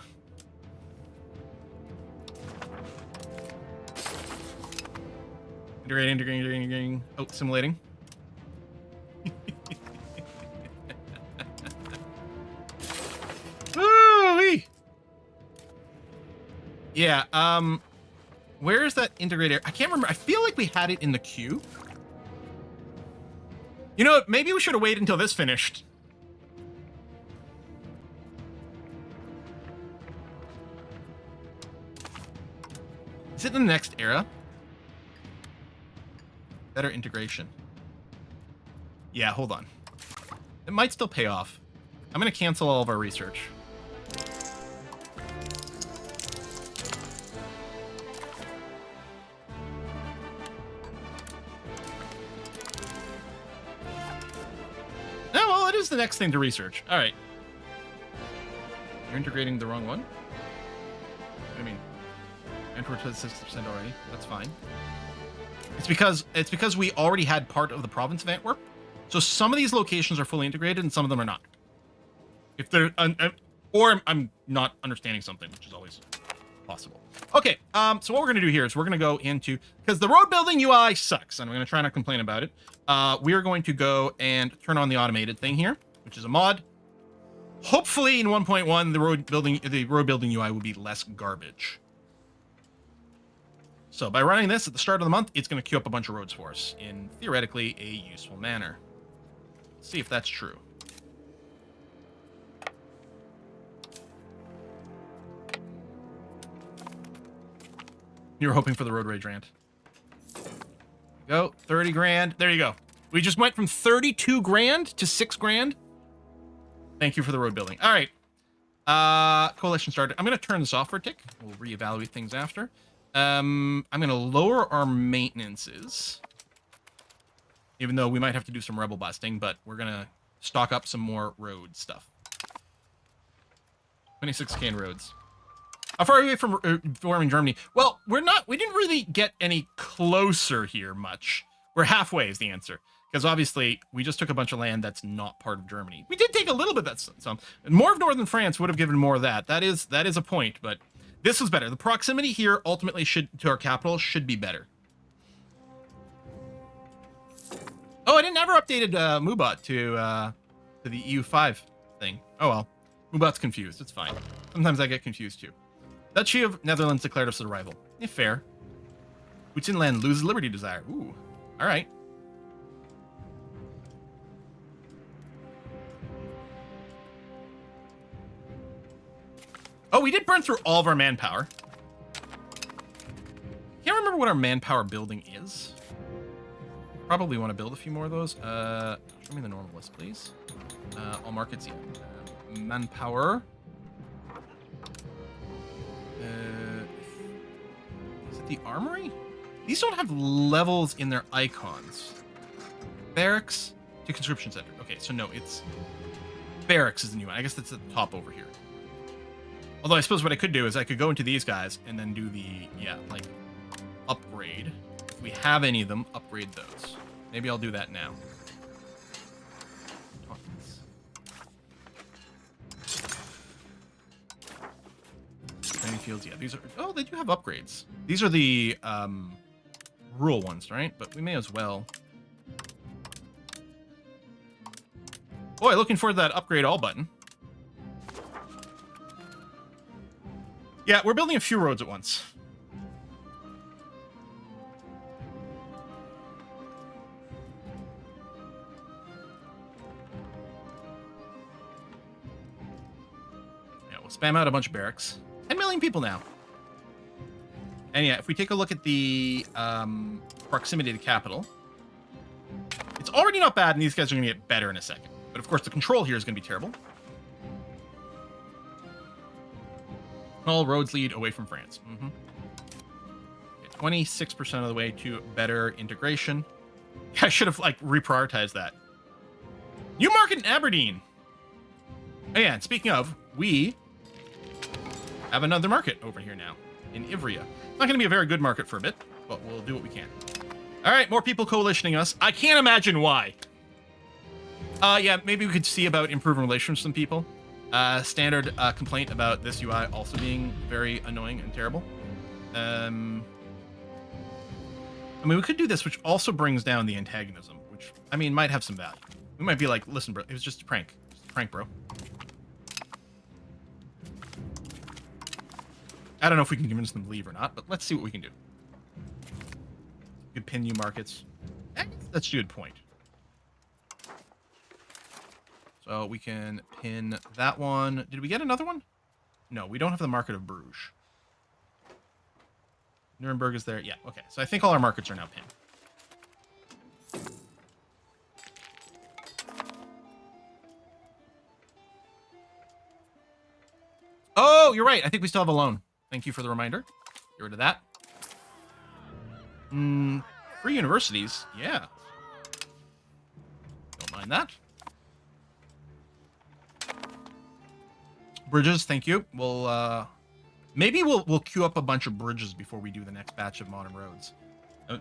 Integrating. Oh, simulating. Woo-wee. Yeah, where is that integrator? I can't remember. I feel like we had it in the queue. You know, maybe we should have waited until this finished. Is it in the next era? Better integration. Yeah, hold on. It might still pay off. I'm going to cancel all of our research. No, well, it is the next thing to research. All right. You're integrating the wrong one? I mean, Antwerp has 60% already. That's fine. It's because we already had part of the province of Antwerp. So some of these locations are fully integrated and some of them are not. If they're or I'm not understanding something, which is always possible. Okay, so what we're gonna do here is we're gonna go into, because the road building UI sucks, and I'm gonna try not to complain about it. We are going to go and turn on the automated thing here, which is a mod. Hopefully in 1.1 the road building UI will be less garbage. So by running this at the start of the month, it's going to queue up a bunch of roads for us in theoretically a useful manner. Let's see if that's true. You were hoping for the road rage rant. Go, 30 grand. There you go. We just went from 32 grand to 6 grand. Thank you for the road building. All right. Coalition started. I'm going to turn this off for a tick. We'll reevaluate things after. I'm going to lower our maintenances. Even though we might have to do some rebel busting, but we're going to stock up some more road stuff. 26k in roads. How far are we from Germany? Well, we didn't really get any closer here much. We're halfway is the answer. Because obviously, we just took a bunch of land that's not part of Germany. We did take a little bit, that's some. More of northern France would have given more of that. That is a point, but this was better. The proximity here ultimately to our capital should be better. Oh, I never updated Mubot to the EU5 thing. Oh well. Mubot's confused. It's fine. Sometimes I get confused too. Duchy of Netherlands declared us a rival. Yeah, fair. Putinland loses liberty desire. Ooh. All right. Oh, we did burn through all of our manpower. Can't remember what our manpower building is. Probably want to build a few more of those. Show me the normal list, please. All markets, yeah. Manpower. Is it the armory? These don't have levels in their icons. Barracks to conscription center. Okay, so no, it's barracks is the new one. I guess that's at the top over here. Although I suppose what I could do is I could go into these guys and then do the, yeah, like, upgrade. If we have any of them, upgrade those. Maybe I'll do that now. Training fields, yeah, these are, oh, they do have upgrades. These are the, rural ones, right? But we may as well. Boy, looking forward to that upgrade all button. Yeah, we're building a few roads at once. Yeah, we'll spam out a bunch of barracks. 10 million people now. And yeah, if we take a look at the proximity to the capital, it's already not bad, and these guys are going to get better in a second. But of course, the control here is going to be terrible. All roads lead away from France. 26% of the way to better integration. I should have like reprioritized that. New market in Aberdeen. Oh, yeah, and speaking of, we have another market over here now in Ivrea. It's not going to be a very good market for a bit, but we'll do what we can. All right, more people coalitioning us. I can't imagine why. Yeah, maybe we could see about improving relations with some people. Standard complaint about this UI also being very annoying and terrible. I mean, we could do this, which also brings down the antagonism, which, I mean, might have some value. We might be like, listen, bro, it was just a prank. Just a prank, bro. I don't know if we can convince them to leave or not, but let's see what we can do. We could pin new markets. That's a good point. So we can pin that one. Did we get another one? No, we don't have the market of Bruges. Nuremberg is there. Yeah, okay. So I think all our markets are now pinned. Oh, you're right. I think we still have a loan. Thank you for the reminder. Get rid of that. Free universities. Yeah. Don't mind that. Bridges, thank you. We'll maybe we'll queue up a bunch of bridges before we do the next batch of modern roads.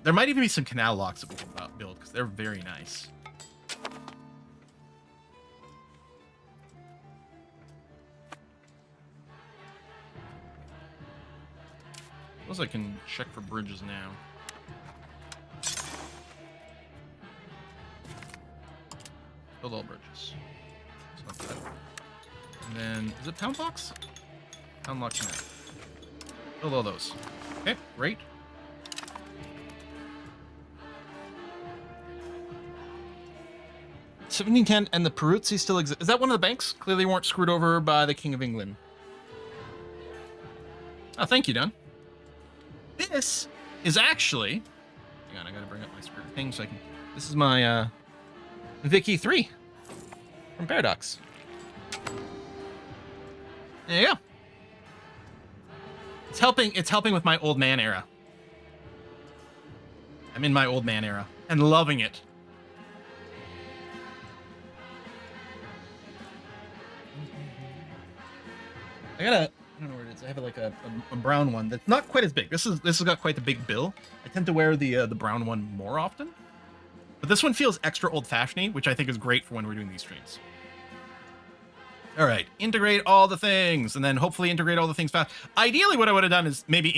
There might even be some canal locks that we can build because they're very nice. I suppose I can check for bridges now. Build all bridges. That's not bad. And then, is it pound locks? Pound locks now. Build all those. Okay, great. $1710 and the Peruzzi still exists. Is that one of the banks? Clearly weren't screwed over by the King of England. Oh, thank you, Don. This is actually... Hang on, I gotta bring up my script thing so I can... This is my, Vicky 3 from Paradox. There you go. It's helping with my old man era. I'm in my old man era and loving it. I don't know where it is. I have like a brown one that's not quite as big. This has got quite the big bill. I tend to wear the brown one more often. But this one feels extra old-fashioned, which I think is great for when we're doing these streams. All right, integrate all the things, and then hopefully integrate all the things fast. Ideally, what I would have done is maybe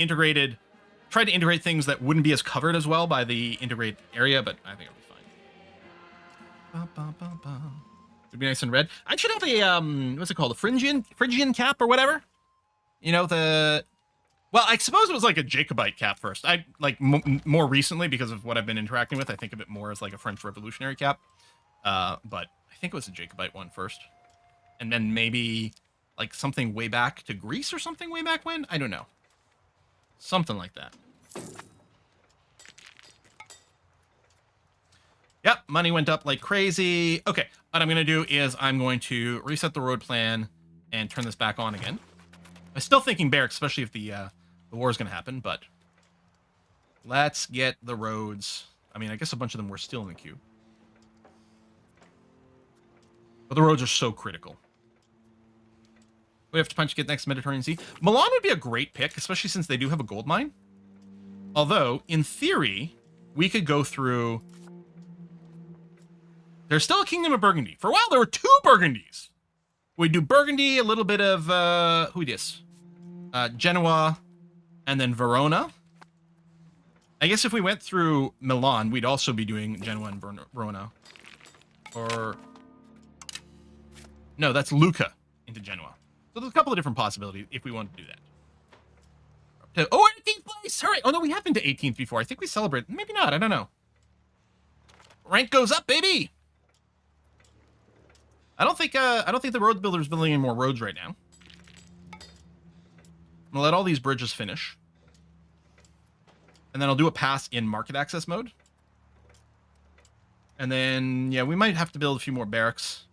tried to integrate things that wouldn't be as covered as well by the integrate area, but I think it'll be fine. It'd be nice and red. I should have a, what's it called? A Phrygian cap or whatever? You know, well, I suppose it was like a Jacobite cap first. I like more recently, because of what I've been interacting with, I think of it more as like a French Revolutionary cap. But I think it was a Jacobite one first. And then maybe like something way back to Greece or something way back when? I don't know. Something like that. Yep, money went up like crazy. Okay, what I'm going to do is I'm going to reset the road plan and turn this back on again. I'm still thinking barracks, especially if the war is going to happen, but let's get the roads. I mean, I guess a bunch of them were still in the queue. But the roads are so critical. We have to punch to get next Mediterranean Sea. Milan would be a great pick, especially since they do have a gold mine. Although, in theory, we could go through... There's still a Kingdom of Burgundy. For a while, there were 2 Burgundies. We do Burgundy, a little bit of, who this? Genoa, and then Verona. I guess if we went through Milan, we'd also be doing Genoa and Verona. Or... No, that's Lucca into Genoa. So there's a couple of different possibilities if we want to do that. Oh, 18th place! All right. Oh, no, we have been to 18th before. I think we celebrate. Maybe not. I don't know. Rank goes up, baby! I don't think the road builder is building any more roads right now. I'm gonna let all these bridges finish. And then I'll do a pass in market access mode. And then, yeah, we might have to build a few more barracks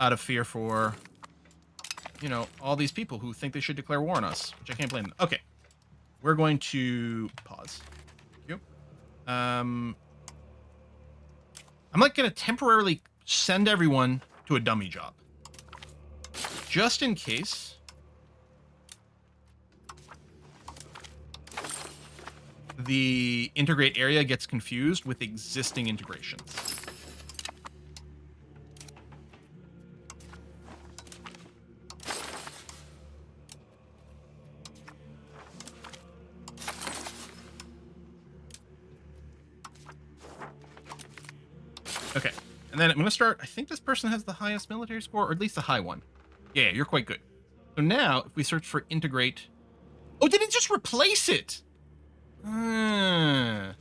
out of fear for, you know, all these people who think they should declare war on us, which I can't blame them. Okay. We're going to pause. Thank you. I'm like going to temporarily send everyone to a dummy job. Just in case. The integrate area gets confused with existing integrations. Okay, and then I'm going to start. I think this person has the highest military score, or at least a high one. Yeah, you're quite good. So now, if we search for integrate... Oh, did it just replace it? Aha,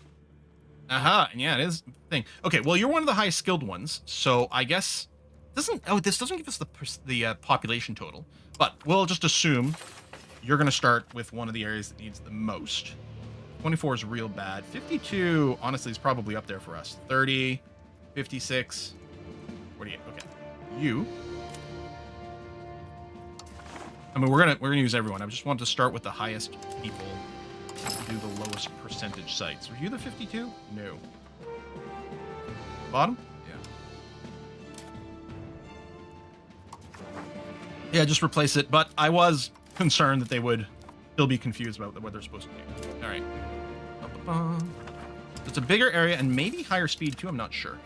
yeah, it is a thing. Okay, well, you're one of the highest skilled ones, so I guess... this doesn't give us the population total, but we'll just assume you're going to start with one of the areas that needs the most. 24 is real bad. 52, honestly, is probably up there for us. 30... 56. 48. Okay. You. I mean, we're gonna use everyone. I just want to start with the highest people to do the lowest percentage sites. Were you the 52? No. Bottom? Yeah. Yeah, just replace it. But I was concerned that they would still be confused about what they're supposed to do. All right. It's a bigger area and maybe higher speed too. I'm not sure.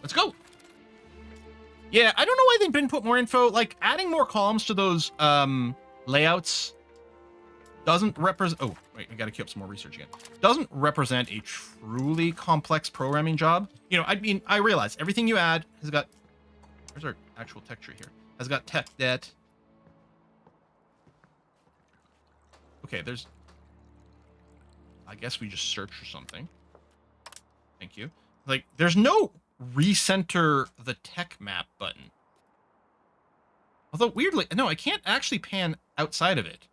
Let's go. Yeah, I don't know why they didn't put more info. Like, adding more columns to those layouts doesn't represent... Oh, wait, I gotta queue up some more research again. Doesn't represent a truly complex programming job. You know, I mean, I realize everything you add has got... Where's our actual tech tree here? Has got tech debt. Okay, there's... I guess we just search for something. Thank you. Like, there's no... recenter the tech map button. Although weirdly, no, I can't actually pan outside of it.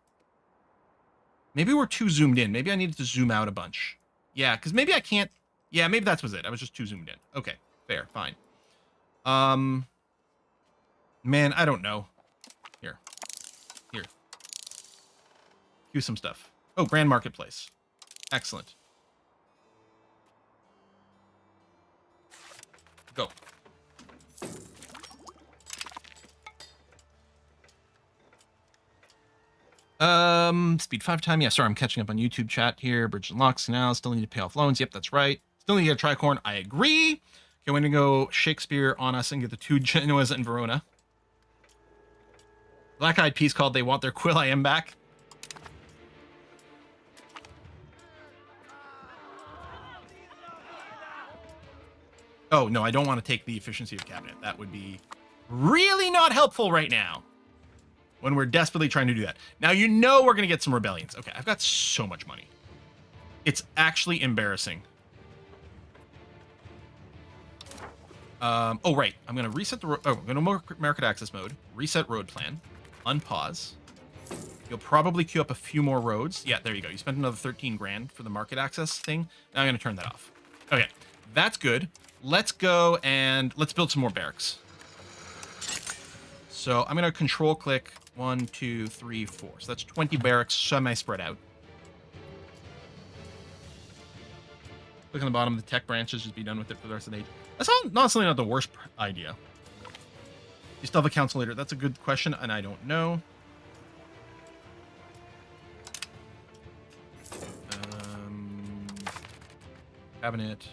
Maybe we're too zoomed in. Maybe I needed to zoom out a bunch. Yeah, because maybe I can't. Yeah, maybe that was it. I was just too zoomed in. Okay, fair, fine. Man, I don't know. Here. Here's some stuff. Oh, Grand Marketplace. Excellent. Go. Speed 5 time. Yeah, sorry, I'm catching up on YouTube chat here. Bridge and locks now. Still need to pay off loans. Yep, that's right. Still need to get a tricorn. I agree. Okay, we're going to go Shakespeare on us and get the 2 Genoas and Verona. Black Eyed Peas called. They want their Quill IM back. Oh, no, I don't want to take the efficiency of cabinet. That would be really not helpful right now when we're desperately trying to do that. Now, you know we're going to get some rebellions. Okay, I've got so much money. It's actually embarrassing. Oh, right. I'm going to reset the road. Oh, I'm going to market access mode. Reset road plan. Unpause. You'll probably queue up a few more roads. Yeah, there you go. You spent another 13 grand for the market access thing. Now I'm going to turn that off. Okay, that's good. Let's go and let's build some more barracks. So I'm going to control click 1, 2, 3, 4. So that's 20 barracks semi-spread out. Click on the bottom of the tech branches. Just be done with it for the rest of the day. That's honestly not the worst idea. You still have a council leader. That's a good question, and I don't know. Cabinet.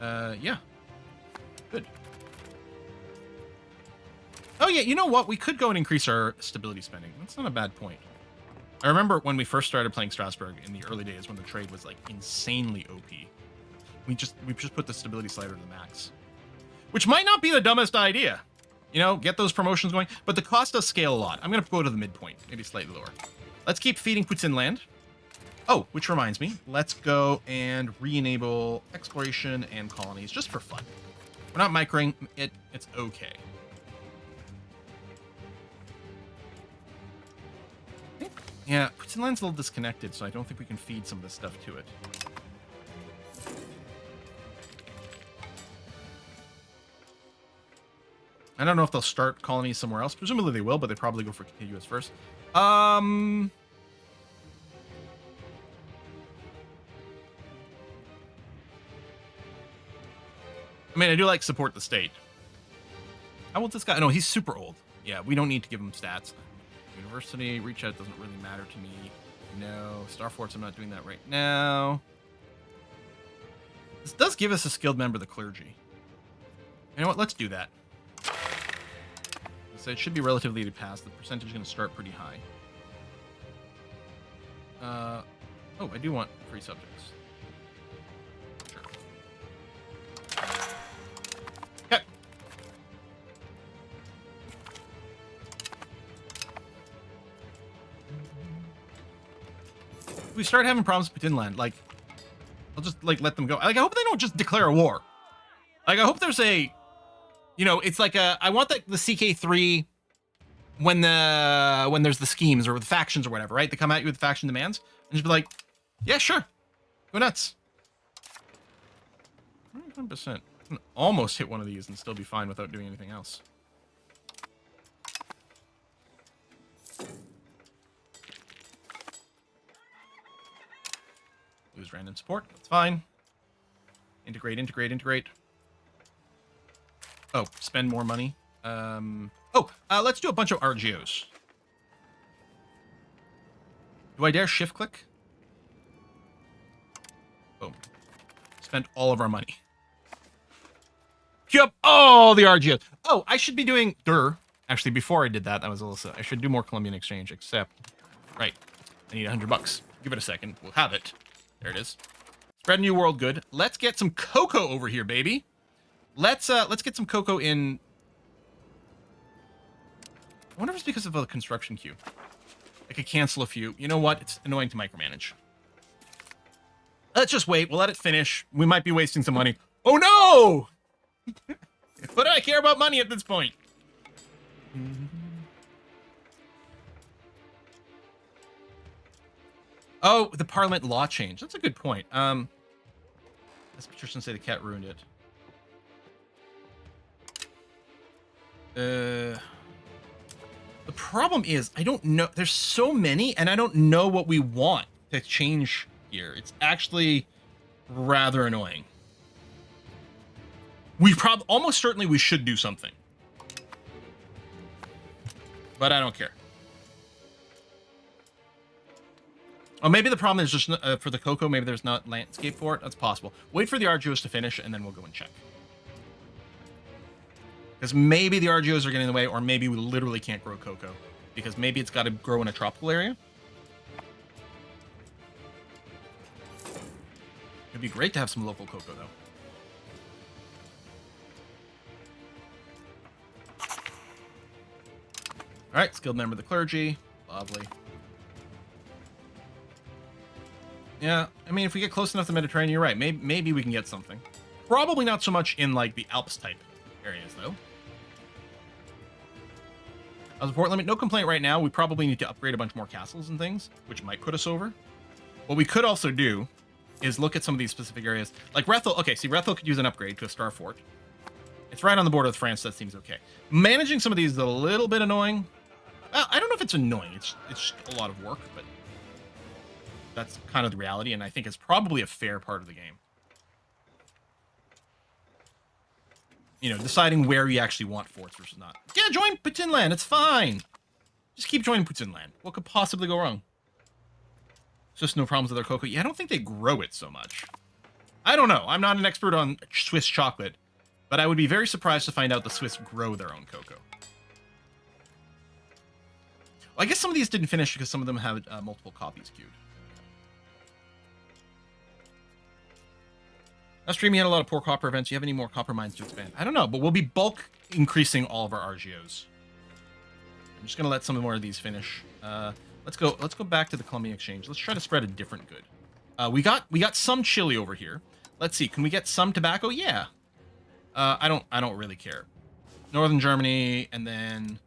Yeah. Good. Oh, yeah, you know what? We could go and increase our stability spending. That's not a bad point. I remember when we first started playing Strasbourg in the early days when the trade was, like, insanely OP. We just put the stability slider to the max. Which might not be the dumbest idea. You know, get those promotions going. But the cost does scale a lot. I'm going to go to the midpoint. Maybe slightly lower. Let's keep feeding Putin land. Oh, which reminds me. Let's go and re-enable exploration and colonies just for fun. We're not microing it. It's okay. Yeah, Putin land's a little disconnected, so I don't think we can feed some of this stuff to it. I don't know if they'll start colonies somewhere else. Presumably they will, but they probably go for contiguous first. I mean, I do like support the state. How old's this guy? No, he's super old. Yeah, we don't need to give him stats. University, reach out doesn't really matter to me. No, Star Forts, I'm not doing that right now. This does give us a skilled member of the clergy. You know what? Let's do that. So it should be relatively to pass. The percentage is going to start pretty high. Oh, I do want free subjects. Sure. Okay. We start having problems with Inland. Like, I'll just like let them go. Like, I hope they don't just declare a war. Like, I hope there's a, you know, it's like a. I want the CK3 when there's the schemes or the factions or whatever, right? They come at you with the faction demands and just be like, yeah, sure, go nuts. 100%. I can almost hit one of these and still be fine without doing anything else. Lose random support. That's fine. Integrate, integrate, integrate. Oh, spend more money. Let's do a bunch of RGOs. Do I dare shift click? Boom. Spent all of our money. Queue up all the RGOs. Oh, I should be doing Actually, before I did that, that was a little. I should do more Colombian exchange. Except, right? I need $100. Give it a second. We'll have it. There it is. Spread New World good. Let's get some cocoa over here, baby. Let's get some cocoa in. I wonder if it's because of the construction queue. I could cancel a few. You know what? It's annoying to micromanage. Let's just wait. We'll let it finish. We might be wasting some money. Oh no! What do I care about money at this point? Oh, the Parliament law change. That's a good point. As Patrician say, the cat ruined it. The problem is, I don't know. There's so many, and I don't know what we want to change here. It's actually rather annoying. Almost certainly we should do something. But I don't care. Oh, maybe the problem is just for the cocoa, maybe there's not landscape for it. That's possible. Wait for the RGOs to finish, and then we'll go and check. Because maybe the RGOs are getting in the way, or maybe we literally can't grow cocoa. Because maybe it's got to grow in a tropical area. It'd be great to have some local cocoa, though. All right, skilled member of the clergy. Lovely. Yeah, I mean, if we get close enough to the Mediterranean, you're right. Maybe we can get something. Probably not so much in, like, the Alps type areas, though. As a port limit, no complaint right now. We probably need to upgrade a bunch more castles and things, which might put us over. What we could also do is look at some of these specific areas. Like Rethel. Okay, see, Rethel could use an upgrade to a star fort. It's right on the border with France. That seems okay. Managing some of these is a little bit annoying. Well, I don't know if it's annoying. It's just a lot of work, but that's kind of the reality, and I think it's probably a fair part of the game. You know, deciding where you actually want forts versus not. Yeah, join Putinland. It's fine. Just keep joining Putinland. What could possibly go wrong? It's just no problems with their cocoa. Yeah, I don't think they grow it so much. I don't know. I'm not an expert on Swiss chocolate, but I would be very surprised to find out the Swiss grow their own cocoa. Well, I guess some of these didn't finish because some of them have multiple copies queued. Last stream, you had a lot of poor copper events. Do you have any more copper mines to expand? I don't know, but we'll be bulk increasing all of our RGOs. I'm just gonna let some more of these finish. Let's go back to the Columbian Exchange. Let's try to spread a different good. We got some chili over here. Let's see, can we get some tobacco? Yeah. I don't really care. Northern Germany, and then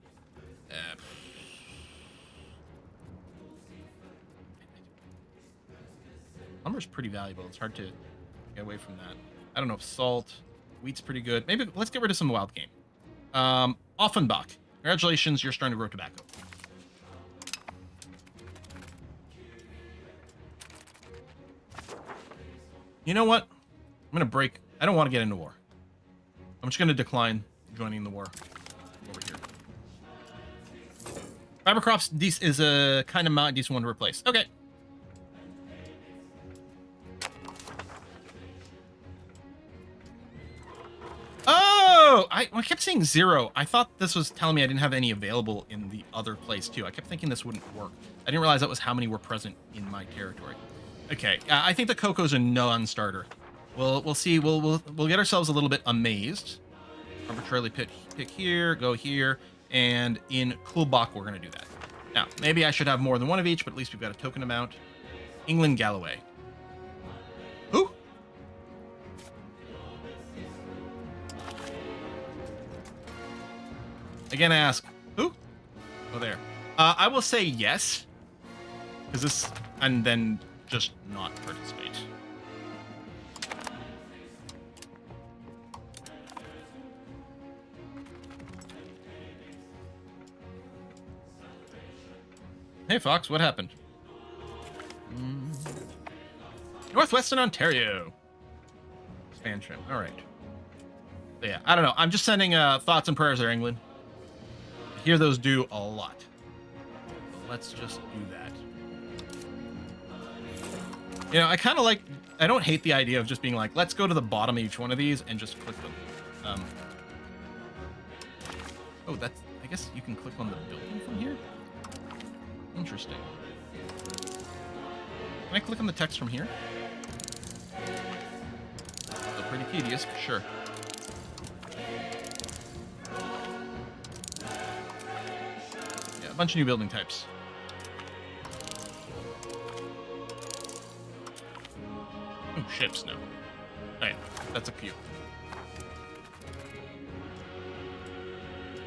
lumber's pretty valuable. It's hard to get away from that. I don't know if salt, wheat's pretty good. Maybe let's get rid of some wild game. Offenbach, congratulations, you're starting to grow tobacco. You know what? I'm gonna break. I don't want to get into war. I'm just gonna decline joining the war over here. Fiber crops is a kind of decent one to replace. Okay. Oh, I kept saying 0. I thought this was telling me I didn't have any available in the other place too. I kept thinking this wouldn't work. I didn't realize that was how many were present in my territory. Okay, I think the cocoa's a non-starter. We'll see. We'll get ourselves a little bit amazed. Arbitrarily pick here, go here, and in Kulbach we're gonna do that. Now, maybe I should have more than one of each, but at least we've got a token amount. England, Galloway. Who? Again, I ask, who? Oh, there. I will say yes, because this, and then just not participate. Hey, Fox, what happened? Northwestern Ontario. Expansion. All right. So yeah, I don't know. I'm just sending thoughts and prayers there, England. I hear those do a lot. So let's just do that. You know, I kind of like... I don't hate the idea of just being like, let's go to the bottom of each one of these and just click them. Oh, that's... I guess you can click on the building from here? Interesting. Can I click on the text from here? Still pretty tedious, but sure. Yeah, a bunch of new building types. Oh, ships, no. Oh yeah, that's a few.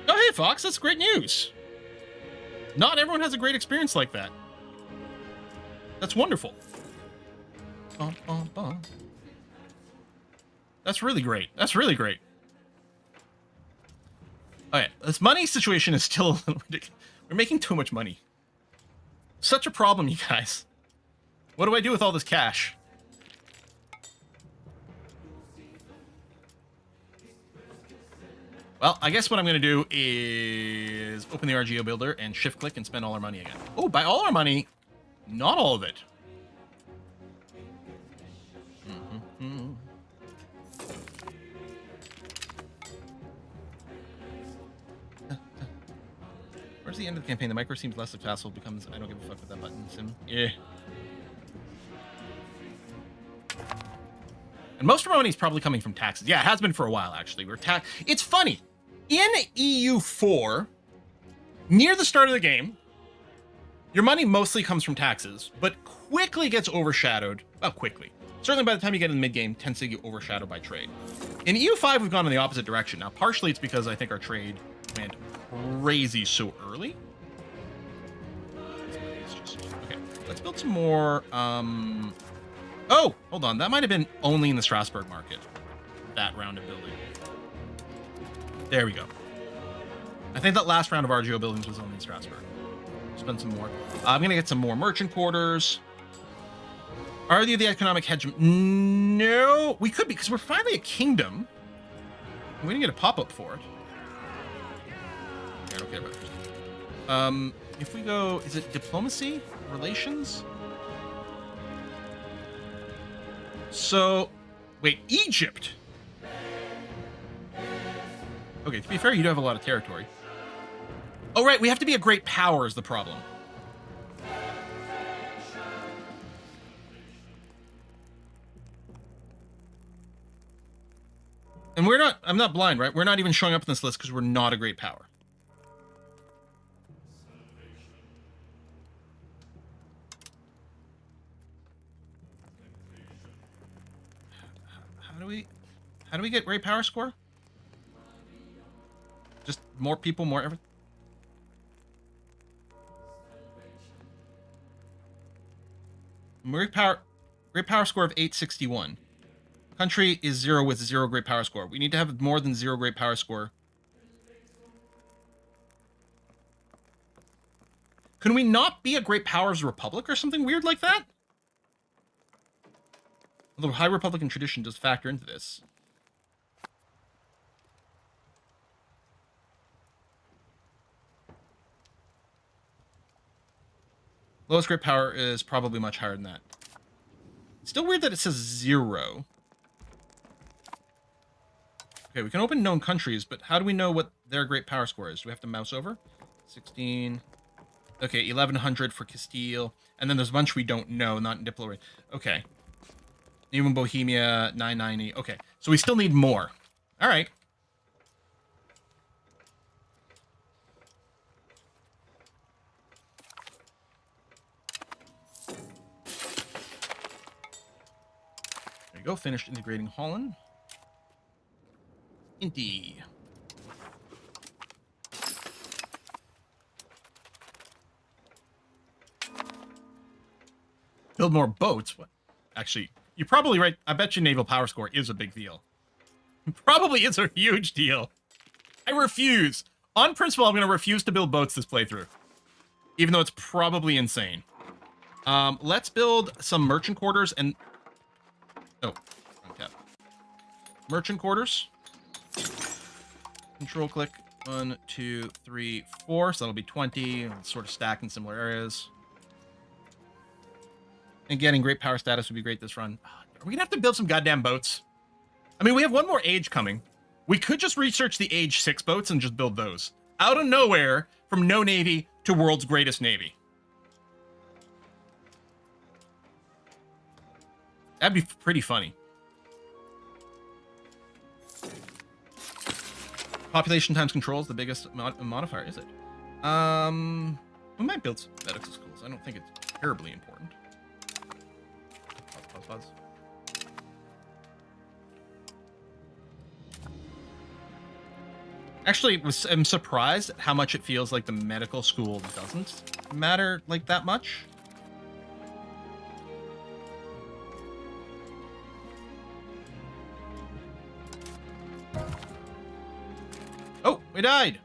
Oh hey, Fox, that's great news! Not everyone has a great experience like that. That's wonderful. Bum, bum, bum. That's really great. That's really great. Okay, this money situation is still ridiculous. We're making too much money. Such a problem, you guys. What do I do with all this cash? Well, I guess what I'm going to do is open the RGO builder and shift click and spend all our money again. Oh, by all our money, not all of it. Mm. Where's the end of the campaign? The micro seems less of hassle, becomes I don't give a fuck with that button sim. Yeah. And most of our money is probably coming from taxes. Yeah, it has been for a while, actually. It's funny. In EU4, near the start of the game, your money mostly comes from taxes, but quickly gets overshadowed. Well, quickly. Certainly by the time you get in the mid-game, tends to get overshadowed by trade. In EU5, we've gone in the opposite direction. Now, partially it's because I think our trade went crazy so early. Okay, let's build some more... Oh, hold on. That might have been only in the Strasbourg market. That round of building. There we go. I think that last round of RGO buildings was only in Strasbourg. Spend some more. I'm going to get some more merchant quarters. Are you the economic hegemon? No, we could be, because we're finally a kingdom. We didn't get a pop-up for it. I don't care about it. If we go, is it diplomacy? Relations? So, wait, Egypt. Okay, to be fair, you do have a lot of territory. Oh, right, we have to be a great power is the problem. And we're not, I'm not blind, right? We're not even showing up in this list because we're not a great power. How do we get great power score? Just more people, more everything. Great power score of 861. Country is 0 with 0 great power score. We need to have more than 0 great power score. Can we not be a great powers republic or something weird like that? Although high republican tradition does factor into this. Lowest great power is probably much higher than that. Still weird that it says 0. Okay, we can open known countries, but how do we know what their great power score is? Do we have to mouse over? 16. Okay, 1100 for Castile. And then there's a bunch we don't know, not in Diplo. Okay. Even Bohemia, 990. Okay, so we still need more. All right. There you go, finished integrating Holland. Indeed. Build more boats? What? Actually, you're probably right. I bet you naval power score is a big deal. Probably is a huge deal. I refuse. On principle, I'm going to refuse to build boats this playthrough. Even though it's probably insane. Let's build some merchant quarters and... Oh, wrong tab. Merchant quarters. Control click. 1, 2, 3, 4. So that'll be 20. Sort of stack in similar areas. And getting great power status would be great this run. Are we going to have to build some goddamn boats? I mean, we have one more age coming. We could just research the age 6 boats and just build those. Out of nowhere, from no navy to world's greatest navy. That'd be pretty funny. Population times control is the biggest modifier, is it? We might build some medical schools. I don't think it's terribly important. Pause. Actually, I'm surprised at how much it feels like the medical school doesn't matter like that much. Oh, we died.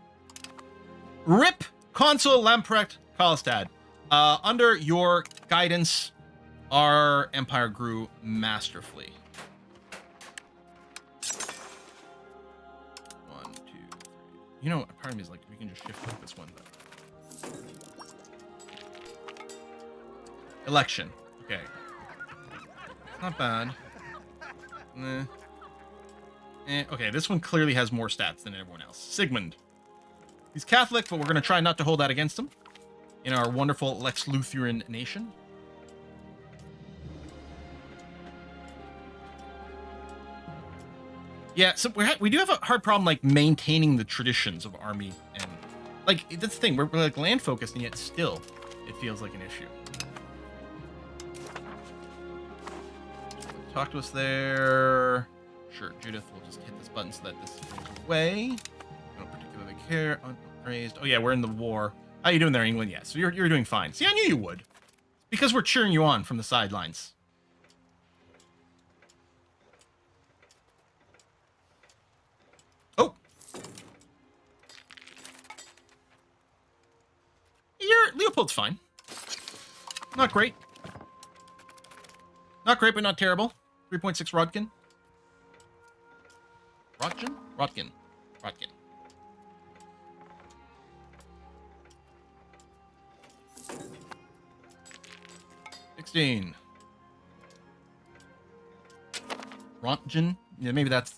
RIP Consul Lamprecht Karlstad. Under your guidance, our empire grew masterfully. 1, 2, 3. You know, part of me is like, we can just shift like this one. But... Election. Okay. Not bad. Okay, this one clearly has more stats than everyone else. Sigmund. He's Catholic, but we're going to try not to hold that against him in our wonderful Lex Lutheran nation. Yeah, so we do have a hard problem, like, maintaining the traditions of army, and, like, that's the thing, we're like, land-focused, and yet still, it feels like an issue. Talk to us there. Sure, Judith will just hit this button so that this goes away. I don't particularly care. Unraised. Oh, yeah, we're in the war. How you doing there, England? Yeah, so you're doing fine. See, I knew you would. Because we're cheering you on from the sidelines. Oh. Leopold's fine. Not great. Not great, but not terrible. 3.6 Rodkin. Rodkin. 16. Rontgen? Yeah, maybe that's...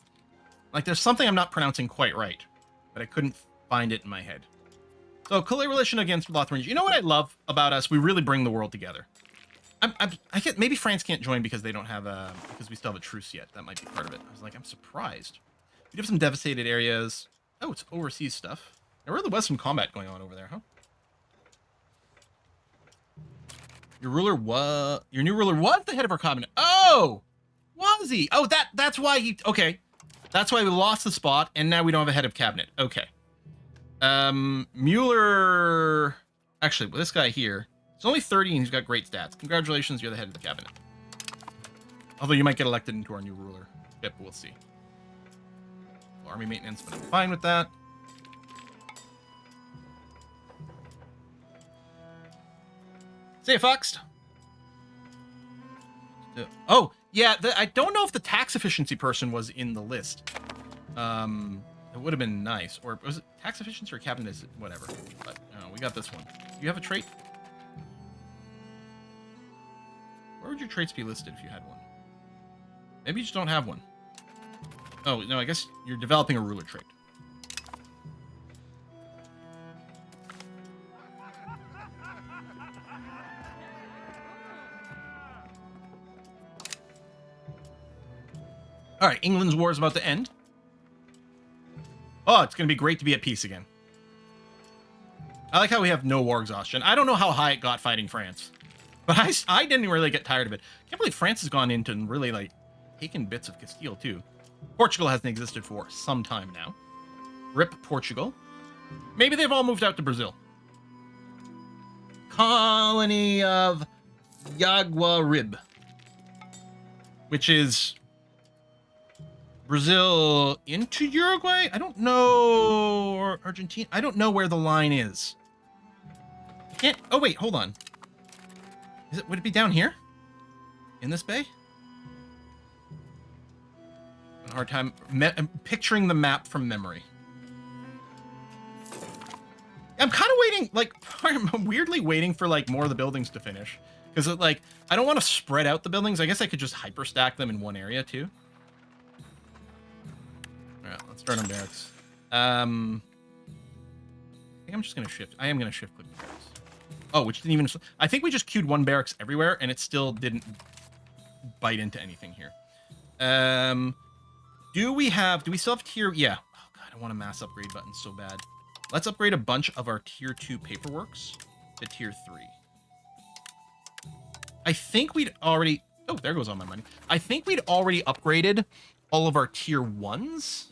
Like, there's something I'm not pronouncing quite right, but I couldn't find it in my head. So, coalition against Lotharingia. You know what I love about us? We really bring the world together. I get, maybe France can't join because they don't have a... Because we still have a truce yet. That might be part of it. I was like, I'm surprised. We do have some devastated areas. Oh, it's overseas stuff. There really was some combat going on over there, huh? Your new ruler was the head of our cabinet. Oh! Was he? Oh, that's why he... Okay. That's why we lost the spot, and now we don't have a head of cabinet. Okay. Mueller... Actually, this guy here... He's only 30 and he's got great stats. Congratulations, you're the head of the cabinet. Although you might get elected into our new ruler. Yep, we'll see. Army maintenance, but I'm fine with that. Say it, Foxed. Oh, yeah, I don't know if the tax efficiency person was in the list. It would have been nice. Or was it tax efficiency or cabinet? Whatever. But no, we got this one. Do you have a trait? Where would your traits be listed if you had one? Maybe you just don't have one. Oh, no, I guess you're developing a ruler trait. All right, England's war is about to end. Oh, it's going to be great to be at peace again. I like how we have no war exhaustion. I don't know how high it got fighting France. But I didn't really get tired of it. I can't believe France has gone into and really, like, taken bits of Castile, too. Portugal hasn't existed for some time now. RIP Portugal. Maybe they've all moved out to Brazil. Colony of Yaguarib. Which is... Brazil into Uruguay? I don't know... Or Argentina? I don't know where the line is. I can't... Oh, wait, hold on. Would it be down here? In this bay? A hard time picturing the map from memory. I'm kind of waiting, like, I'm weirdly waiting for, like, more of the buildings to finish. Because, like, I don't want to spread out the buildings. I guess I could just hyperstack them in one area, too. Alright, let's start on barracks. I think I'm just going to shift. I am going to shift click barracks. Oh, which didn't even... I think we just queued one barracks everywhere, and it still didn't bite into anything here. Do we still have tier... Yeah. Oh, God, I want a mass upgrade button so bad. Let's upgrade a bunch of our tier 2 paperworks to tier 3. I think we'd already... Oh, there goes all my money. I think we'd already upgraded all of our tier 1s.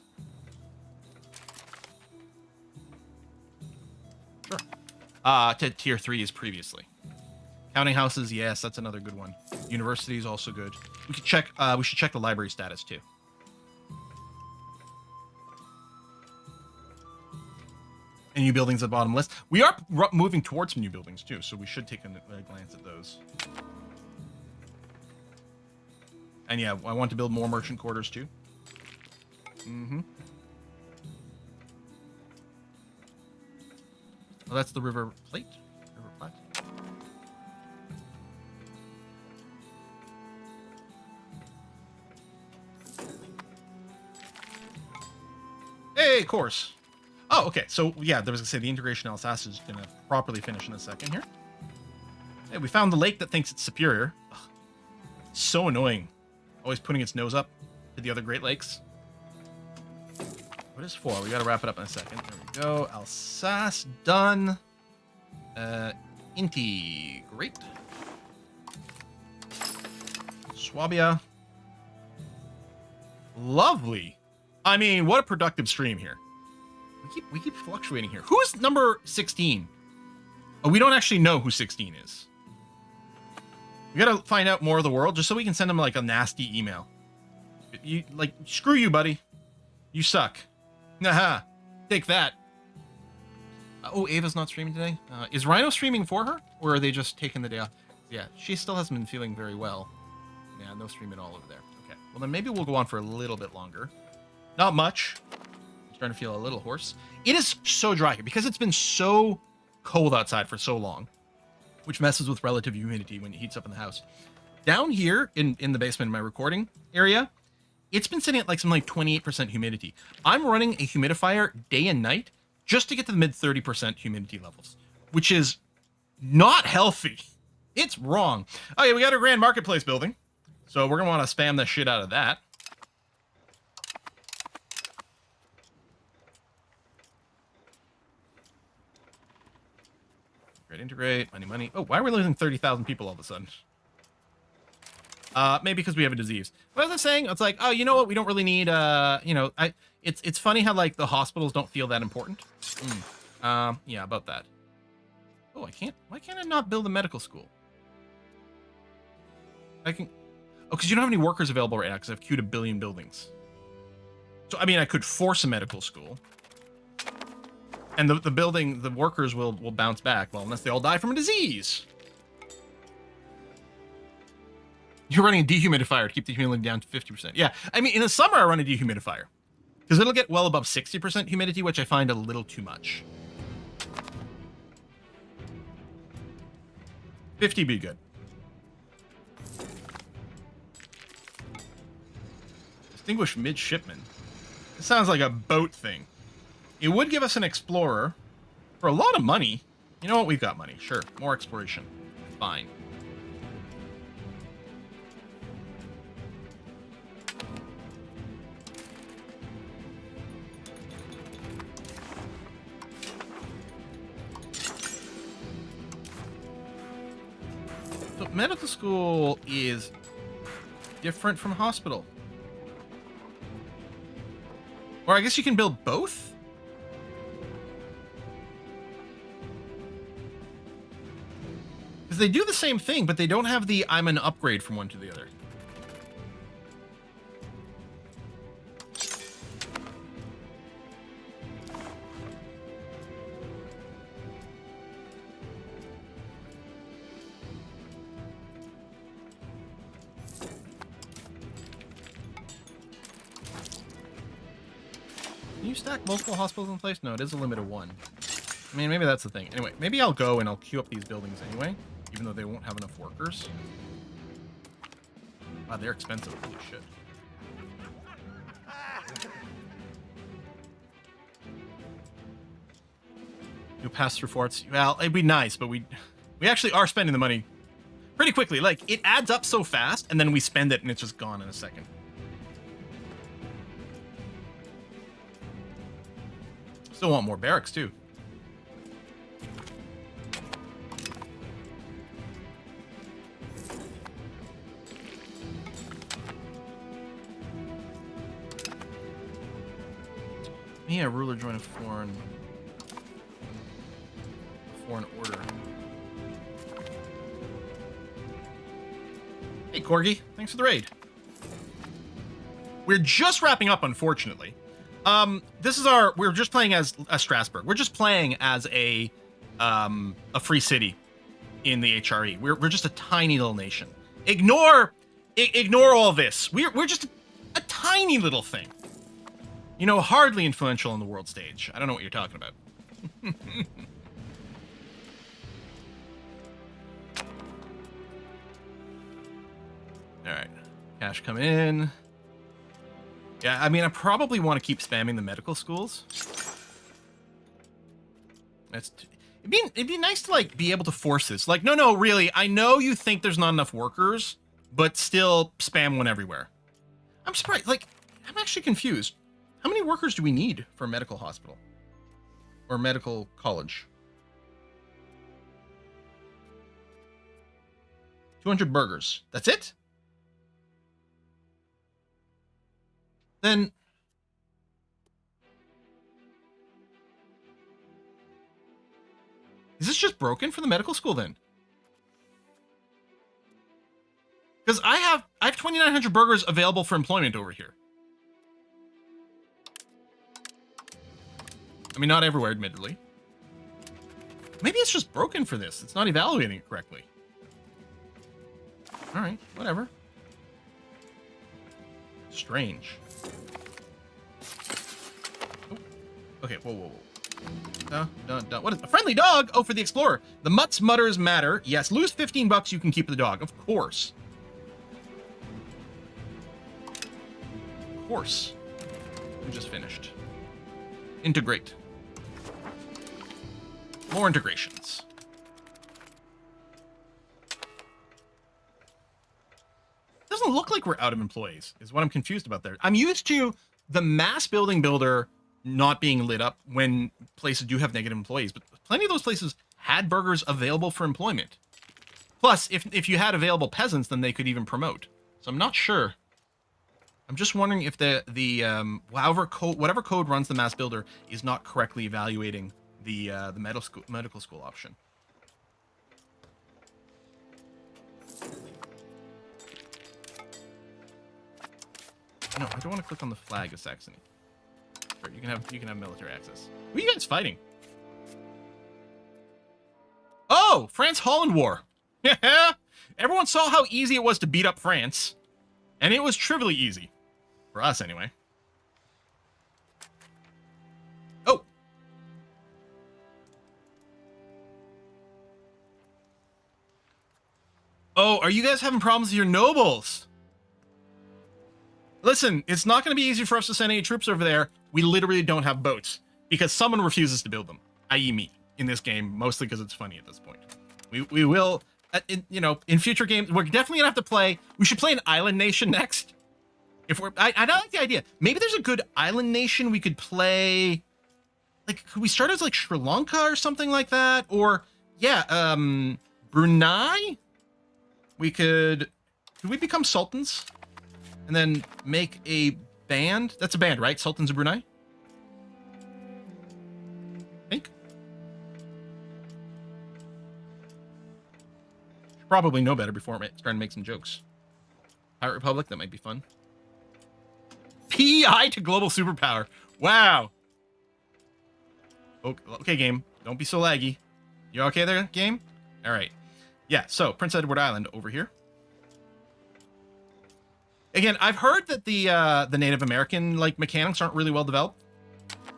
Sure. To tier 3s previously. Counting houses, yes, that's another good one. University is also good. We could check. We should check the library status too. And new buildings at the bottom list. We are moving towards some new buildings too, so we should take a glance at those. And yeah, I want to build more merchant quarters too. Mm-hmm. Well, that's the River Plate. River Plate. Yay, course. Oh, okay. So yeah, there was gonna say the integration Alsace is gonna properly finish in a second here. Hey, we found the lake that thinks it's superior. Ugh, so annoying. Always putting its nose up to the other Great Lakes. What is 4? We gotta wrap it up in a second. There we go. Alsace done. Integrate. Swabia. Lovely. I mean, what a productive stream here. We keep fluctuating here. Who's number 16? Oh, we don't actually know who 16 is. We gotta find out more of the world just so we can send him like a nasty email. You like, screw you, buddy. You suck. Haha. Take that. Oh, Ava's not streaming today. Is Rhino streaming for her, or are they just taking the day off? Yeah, she still hasn't been feeling very well. Yeah, no stream at all over there. Okay, well then maybe we'll go on for a little bit longer. Not much. I'm starting to feel a little hoarse. It is so dry here because it's been so cold outside for so long, which messes with relative humidity when it heats up in the house. Down here in the basement in my recording area, it's been sitting at like something like 28% humidity. I'm running a humidifier day and night just to get to the mid 30% humidity levels, which is not healthy. It's wrong. Okay, we got our grand marketplace building. So we're gonna want to spam the shit out of that. Great, integrate, money. Oh, why are we losing 30,000 people all of a sudden? Maybe because we have a disease. What was I saying? It's like, oh, you know what? We don't really need, it's funny how, like, the hospitals don't feel that important. Yeah, about that. Oh, why can't I not build a medical school? I can, oh, because you don't have any workers available right now because I've queued a billion buildings. So, I mean, I could force a medical school. And the workers will bounce back. Well, unless they all die from a disease. You're running a dehumidifier to keep the humidity down to 50%. Yeah, I mean, in the summer, I run a dehumidifier. Because it'll get well above 60% humidity, which I find a little too much. 50 be good. Distinguished midshipman. This sounds like a boat thing. It would give us an explorer for a lot of money. You know what? We've got money. Sure. More exploration. Fine. So medical school is different from hospital. Or I guess you can build both? Because they do the same thing, but they don't have the I'm an upgrade from one to the other. Can you stack multiple hospitals in place? No, it is a limit of 1. I mean, maybe that's the thing. Anyway, maybe I'll go and I'll queue up these buildings anyway, even though they won't have enough workers. Wow, they're expensive. Holy shit. You'll pass through forts. Well, it'd be nice, but we actually are spending the money pretty quickly. Like, it adds up so fast, and then we spend it, and it's just gone in a second. Still want more barracks, too. Yeah, ruler join a foreign order. Hey, Corgi. Thanks for the raid. We're just wrapping up, unfortunately. We're just playing as Strasbourg. We're just playing as a free city in the HRE. We're just a tiny little nation. Ignore all this. We're just a tiny little thing. You know, hardly influential on the world stage. I don't know what you're talking about. All right, cash come in. Yeah, I mean, I probably want to keep spamming the medical schools. It'd be nice to like be able to force this. Like, no, really. I know you think there's not enough workers, but still spam one everywhere. I'm surprised. Like, I'm actually confused. How many workers do we need for a medical hospital or medical college? 200 burgers. That's it? Then is this just broken for the medical school then? Because I have 2,900 burgers available for employment over here. I mean, not everywhere, admittedly. Maybe it's just broken for this. It's not evaluating it correctly. All right, whatever. Strange. Oh. Okay, whoa. Dun. What is a friendly dog? Oh, for the explorer. The mutts mutters matter. Yes, lose 15 bucks, you can keep the dog. Of course. Of course. We just finished. Integrate. More integrations. Doesn't look like we're out of employees, is what I'm confused about there. I'm used to the mass building builder not being lit up when places do have negative employees, but plenty of those places had burgers available for employment. Plus, if you had available peasants, then they could even promote. So I'm not sure. I'm just wondering if whatever code runs the mass builder is not correctly evaluating the medical school option. No, I don't want to click on the flag of Saxony. Sure, you can have military access. Who are you guys fighting? Oh, France-Holland War. Yeah, everyone saw how easy it was to beat up France, and it was trivially easy for us, anyway. Oh. Oh, are you guys having problems with your nobles? Listen, it's not going to be easy for us to send any troops over there. We literally don't have boats because someone refuses to build them, i.e. me, in this game, mostly because it's funny at this point. We will, in future games, we're definitely going to have to play. We should play an island nation next. I don't like the idea. Maybe there's a good island nation we could play. Like, could we start as like Sri Lanka or something like that? Or, yeah, Brunei? Could we become sultans? And then make a band? That's a band, right? Sultans of Brunei? I think. Should probably know better before starting to make some jokes. Pirate Republic, that might be fun. PI to global superpower. Wow. Okay, game. Don't be so laggy. You okay there, game? All right. Yeah, so Prince Edward Island over here. Again, I've heard that the Native American mechanics aren't really well developed,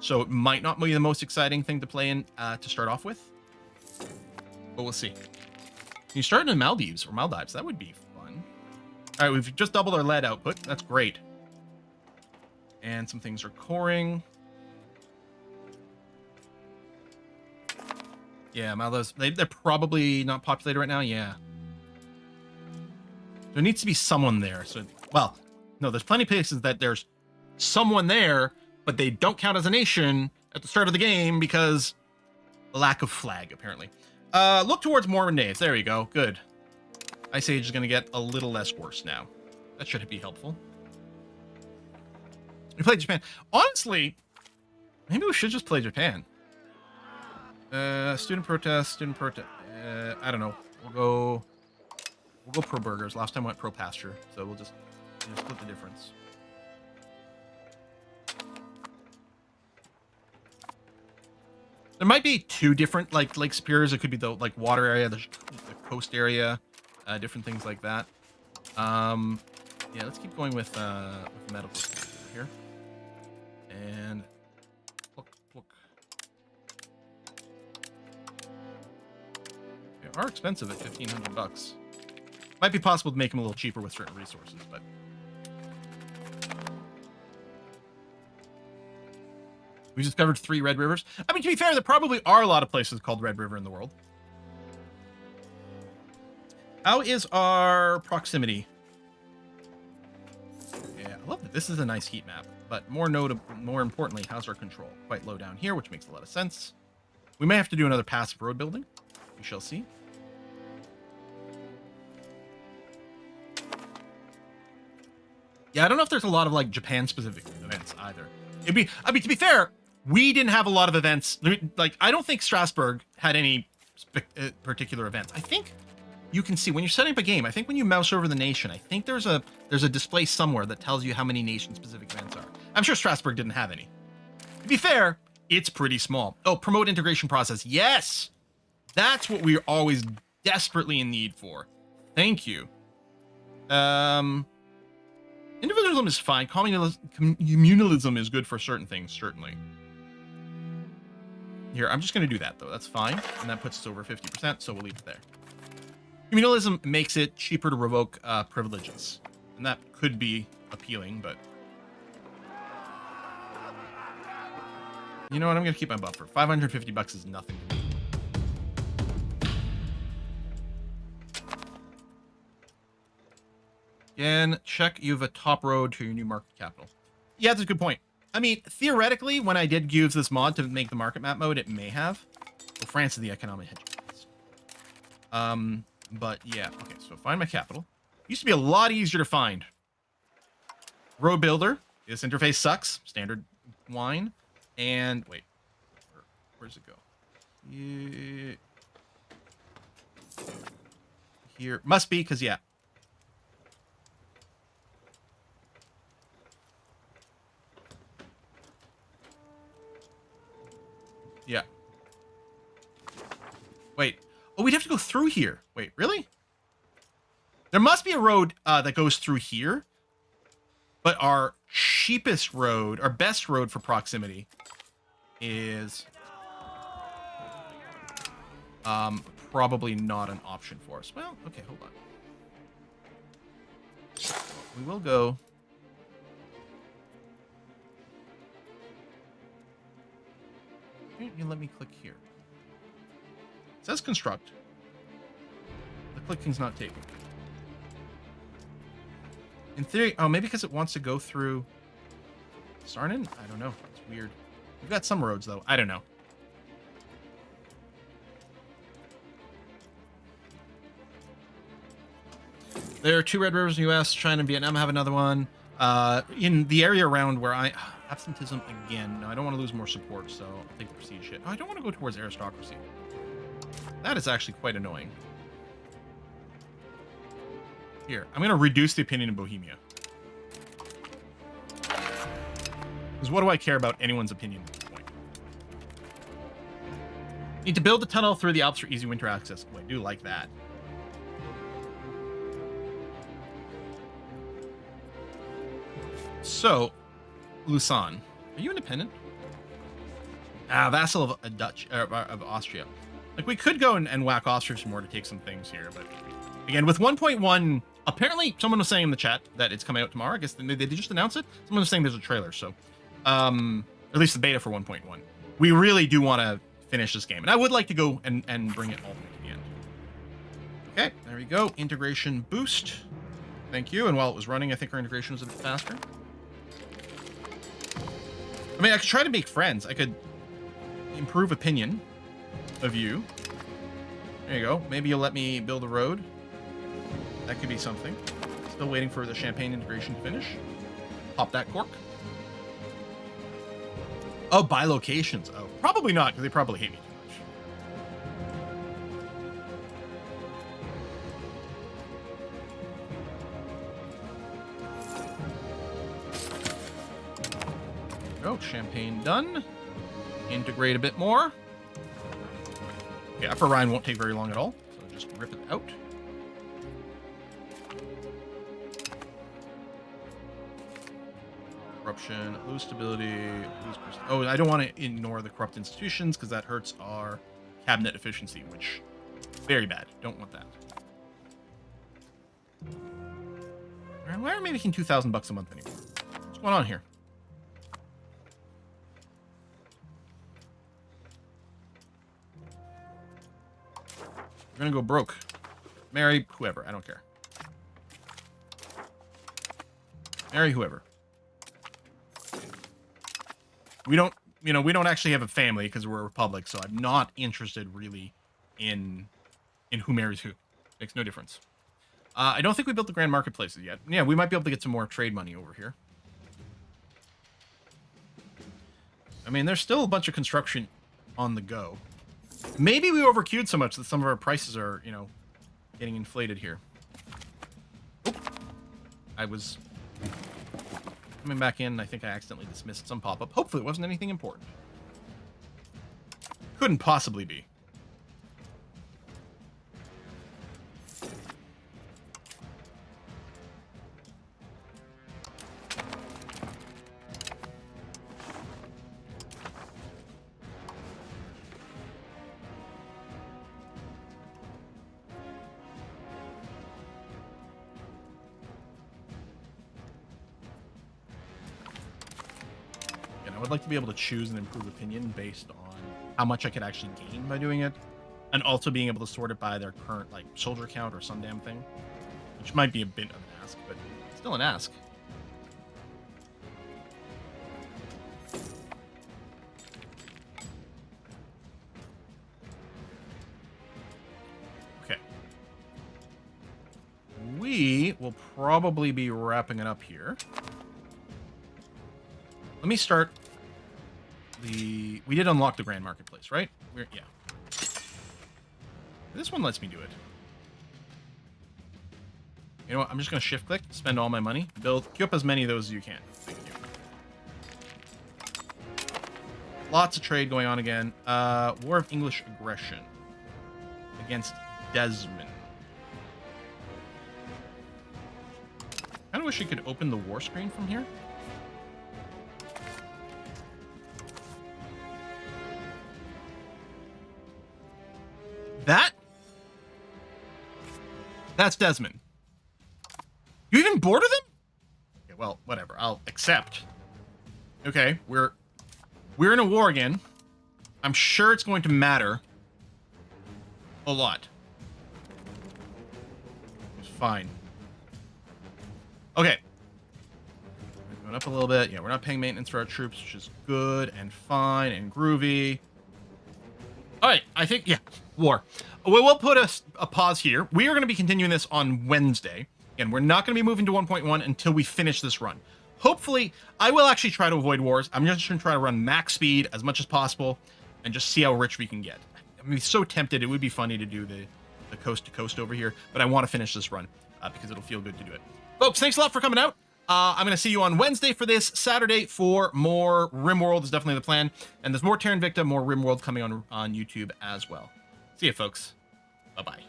so it might not be the most exciting thing to play in to start off with. But we'll see. You start in the Maldives or Maldives. That would be fun. All right, we've just doubled our lead output. That's great. And some things are coring. Yeah, Maldives. They're probably not populated right now. Yeah. There needs to be someone there. So, well, no, there's plenty of places that there's someone there, but they don't count as a nation at the start of the game because lack of flag, apparently. Look towards Mormon days. There you go. Good. Ice Age is going to get a little less worse now. That should be helpful. We played Japan. Honestly, maybe we should just play Japan. Student protest. I don't know. We'll go pro burgers. Last time I went pro pasture, so we'll just split the difference. There might be two different Lake Superiors. It could be the water area, the coast area, different things like that. Yeah, let's keep going with medical here. And look. They are expensive at $1,500. Might be possible to make them a little cheaper with certain resources, but We discovered 3 red rivers. I mean, to be fair, there probably are a lot of places called Red River in the world. How is our proximity? Yeah, I love that this is a nice heat map, but more importantly, how's our control? Quite low down here, which makes a lot of sense. We may have to do another passive road building. We shall see. Yeah, I don't know if there's a lot of like Japan-specific events either. I mean, to be fair, we didn't have a lot of events. Like, I don't think Strasbourg had any particular events. I think you can see when you're setting up a game. I think when you mouse over the nation, I think there's a display somewhere that tells you how many nation-specific events are. I'm sure Strasbourg didn't have any. To be fair, it's pretty small. Oh, promote integration process. Yes, that's what we're always desperately in need for. Thank you. Individualism is fine. Communalism is good for certain things, certainly. Here, I'm just going to do that, though. That's fine. And that puts us over 50%, so we'll leave it there. Communalism makes it cheaper to revoke privileges. And that could be appealing, but... You know what? I'm going to keep my buffer. 550 bucks is nothing to me. Again, check you have a top road to your new market capital. Yeah, that's a good point. I mean, theoretically, when I did use this mod to make the market map mode, it may have. Well, France is the economic hedge. But yeah, okay, so find my capital. Used to be a lot easier to find. Road builder. This interface sucks. Standard wine. And wait, where's it go? Yeah. Here must be because yeah. Yeah. Wait. Oh, we'd have to go through here. Wait, really? There must be a road that goes through here. But our cheapest road, our best road for proximity is probably not an option for us. Well, okay, hold on. We will go... You let me click here. It says construct. The clicking's not taken. In theory, oh, maybe because it wants to go through Sarnen? I don't know. It's weird. We've got some roads, though. I don't know. There are 2 red rivers in the U.S. China and Vietnam have another one. In the area around where I... Absentism again. No, I don't want to lose more support, so I'll take the prestige hit. Oh, I don't want to go towards aristocracy. That is actually quite annoying. Here, I'm going to reduce the opinion in Bohemia. Because what do I care about anyone's opinion at this point? Need to build a tunnel through the Alps for easy winter access. Oh, I do like that. So, Lausanne, are you independent? Vassal of a of Austria. Like, we could go and whack Austria some more to take some things here, but again, with 1.1, apparently someone was saying in the chat that it's coming out tomorrow. I guess they just announced it. Someone was saying there's a trailer, so at least the beta for 1.1. We really do want to finish this game, and I would like to go and bring it all the way to the end. Okay, there we go. Integration boost. Thank you. And while it was running, I think our integration was a bit faster. I mean, I could try to make friends. I could improve opinion of you. There you go. Maybe you'll let me build a road. That could be something. Still waiting for the champagne integration to finish. Pop that cork. Oh, by locations. Oh, probably not, because they probably hate me too much. Oh, champagne done. Integrate a bit more. Okay, Upper Rhine won't take very long at all, so just rip it out. Corruption, lose stability, lose oh, I don't want to ignore the corrupt institutions because that hurts our cabinet efficiency, which very bad. Don't want that. All right, why are we making $2,000 a month anymore? What's going on here? We're gonna go broke. Marry whoever. I don't care. Marry whoever. We don't, you know, we don't actually have a family because we're a republic, so I'm not interested really in who marries who. Makes no difference. I don't think we built the grand marketplaces yet. Yeah, we might be able to get some more trade money over here. I mean, there's still a bunch of construction on the go. Maybe we overqueued so much that some of our prices are, you know, getting inflated here. Oop. I was coming back in. I think I accidentally dismissed some pop-up. Hopefully it wasn't anything important. Couldn't possibly be. I would like to be able to choose an improved opinion based on how much I could actually gain by doing it, and also being able to sort it by their current like soldier count or some damn thing, which might be a bit of an ask, but still an ask. Okay. We will probably be wrapping it up here. Let me start the... We did unlock the grand marketplace, right? Yeah. This one lets me do it. You know what? I'm just going to shift click, spend all my money, queue up as many of those as you can. Thank you. Lots of trade going on again. War of English aggression against Desmond. Kind of wish you could open the war screen from here. That's Desmond. You even border them? Okay, well, whatever. I'll accept. Okay, we're in a war again. I'm sure it's going to matter a lot. It's fine. Okay. Going up a little bit. Yeah, we're not paying maintenance for our troops, which is good and fine and groovy. All right, I think, yeah, war. We will put a pause here. We are going to be continuing this on Wednesday. And we're not going to be moving to 1.1 until we finish this run. Hopefully, I will actually try to avoid wars. I'm just going to try to run max speed as much as possible and just see how rich we can get. I'm so tempted. It would be funny to do the coast to coast over here, but I want to finish this run because it'll feel good to do it. Folks, thanks a lot for coming out. I'm going to see you on Wednesday for this. Saturday for more RimWorld is definitely the plan. And there's more Terran Victa, more RimWorld coming on YouTube as well. See you, folks. Bye-bye.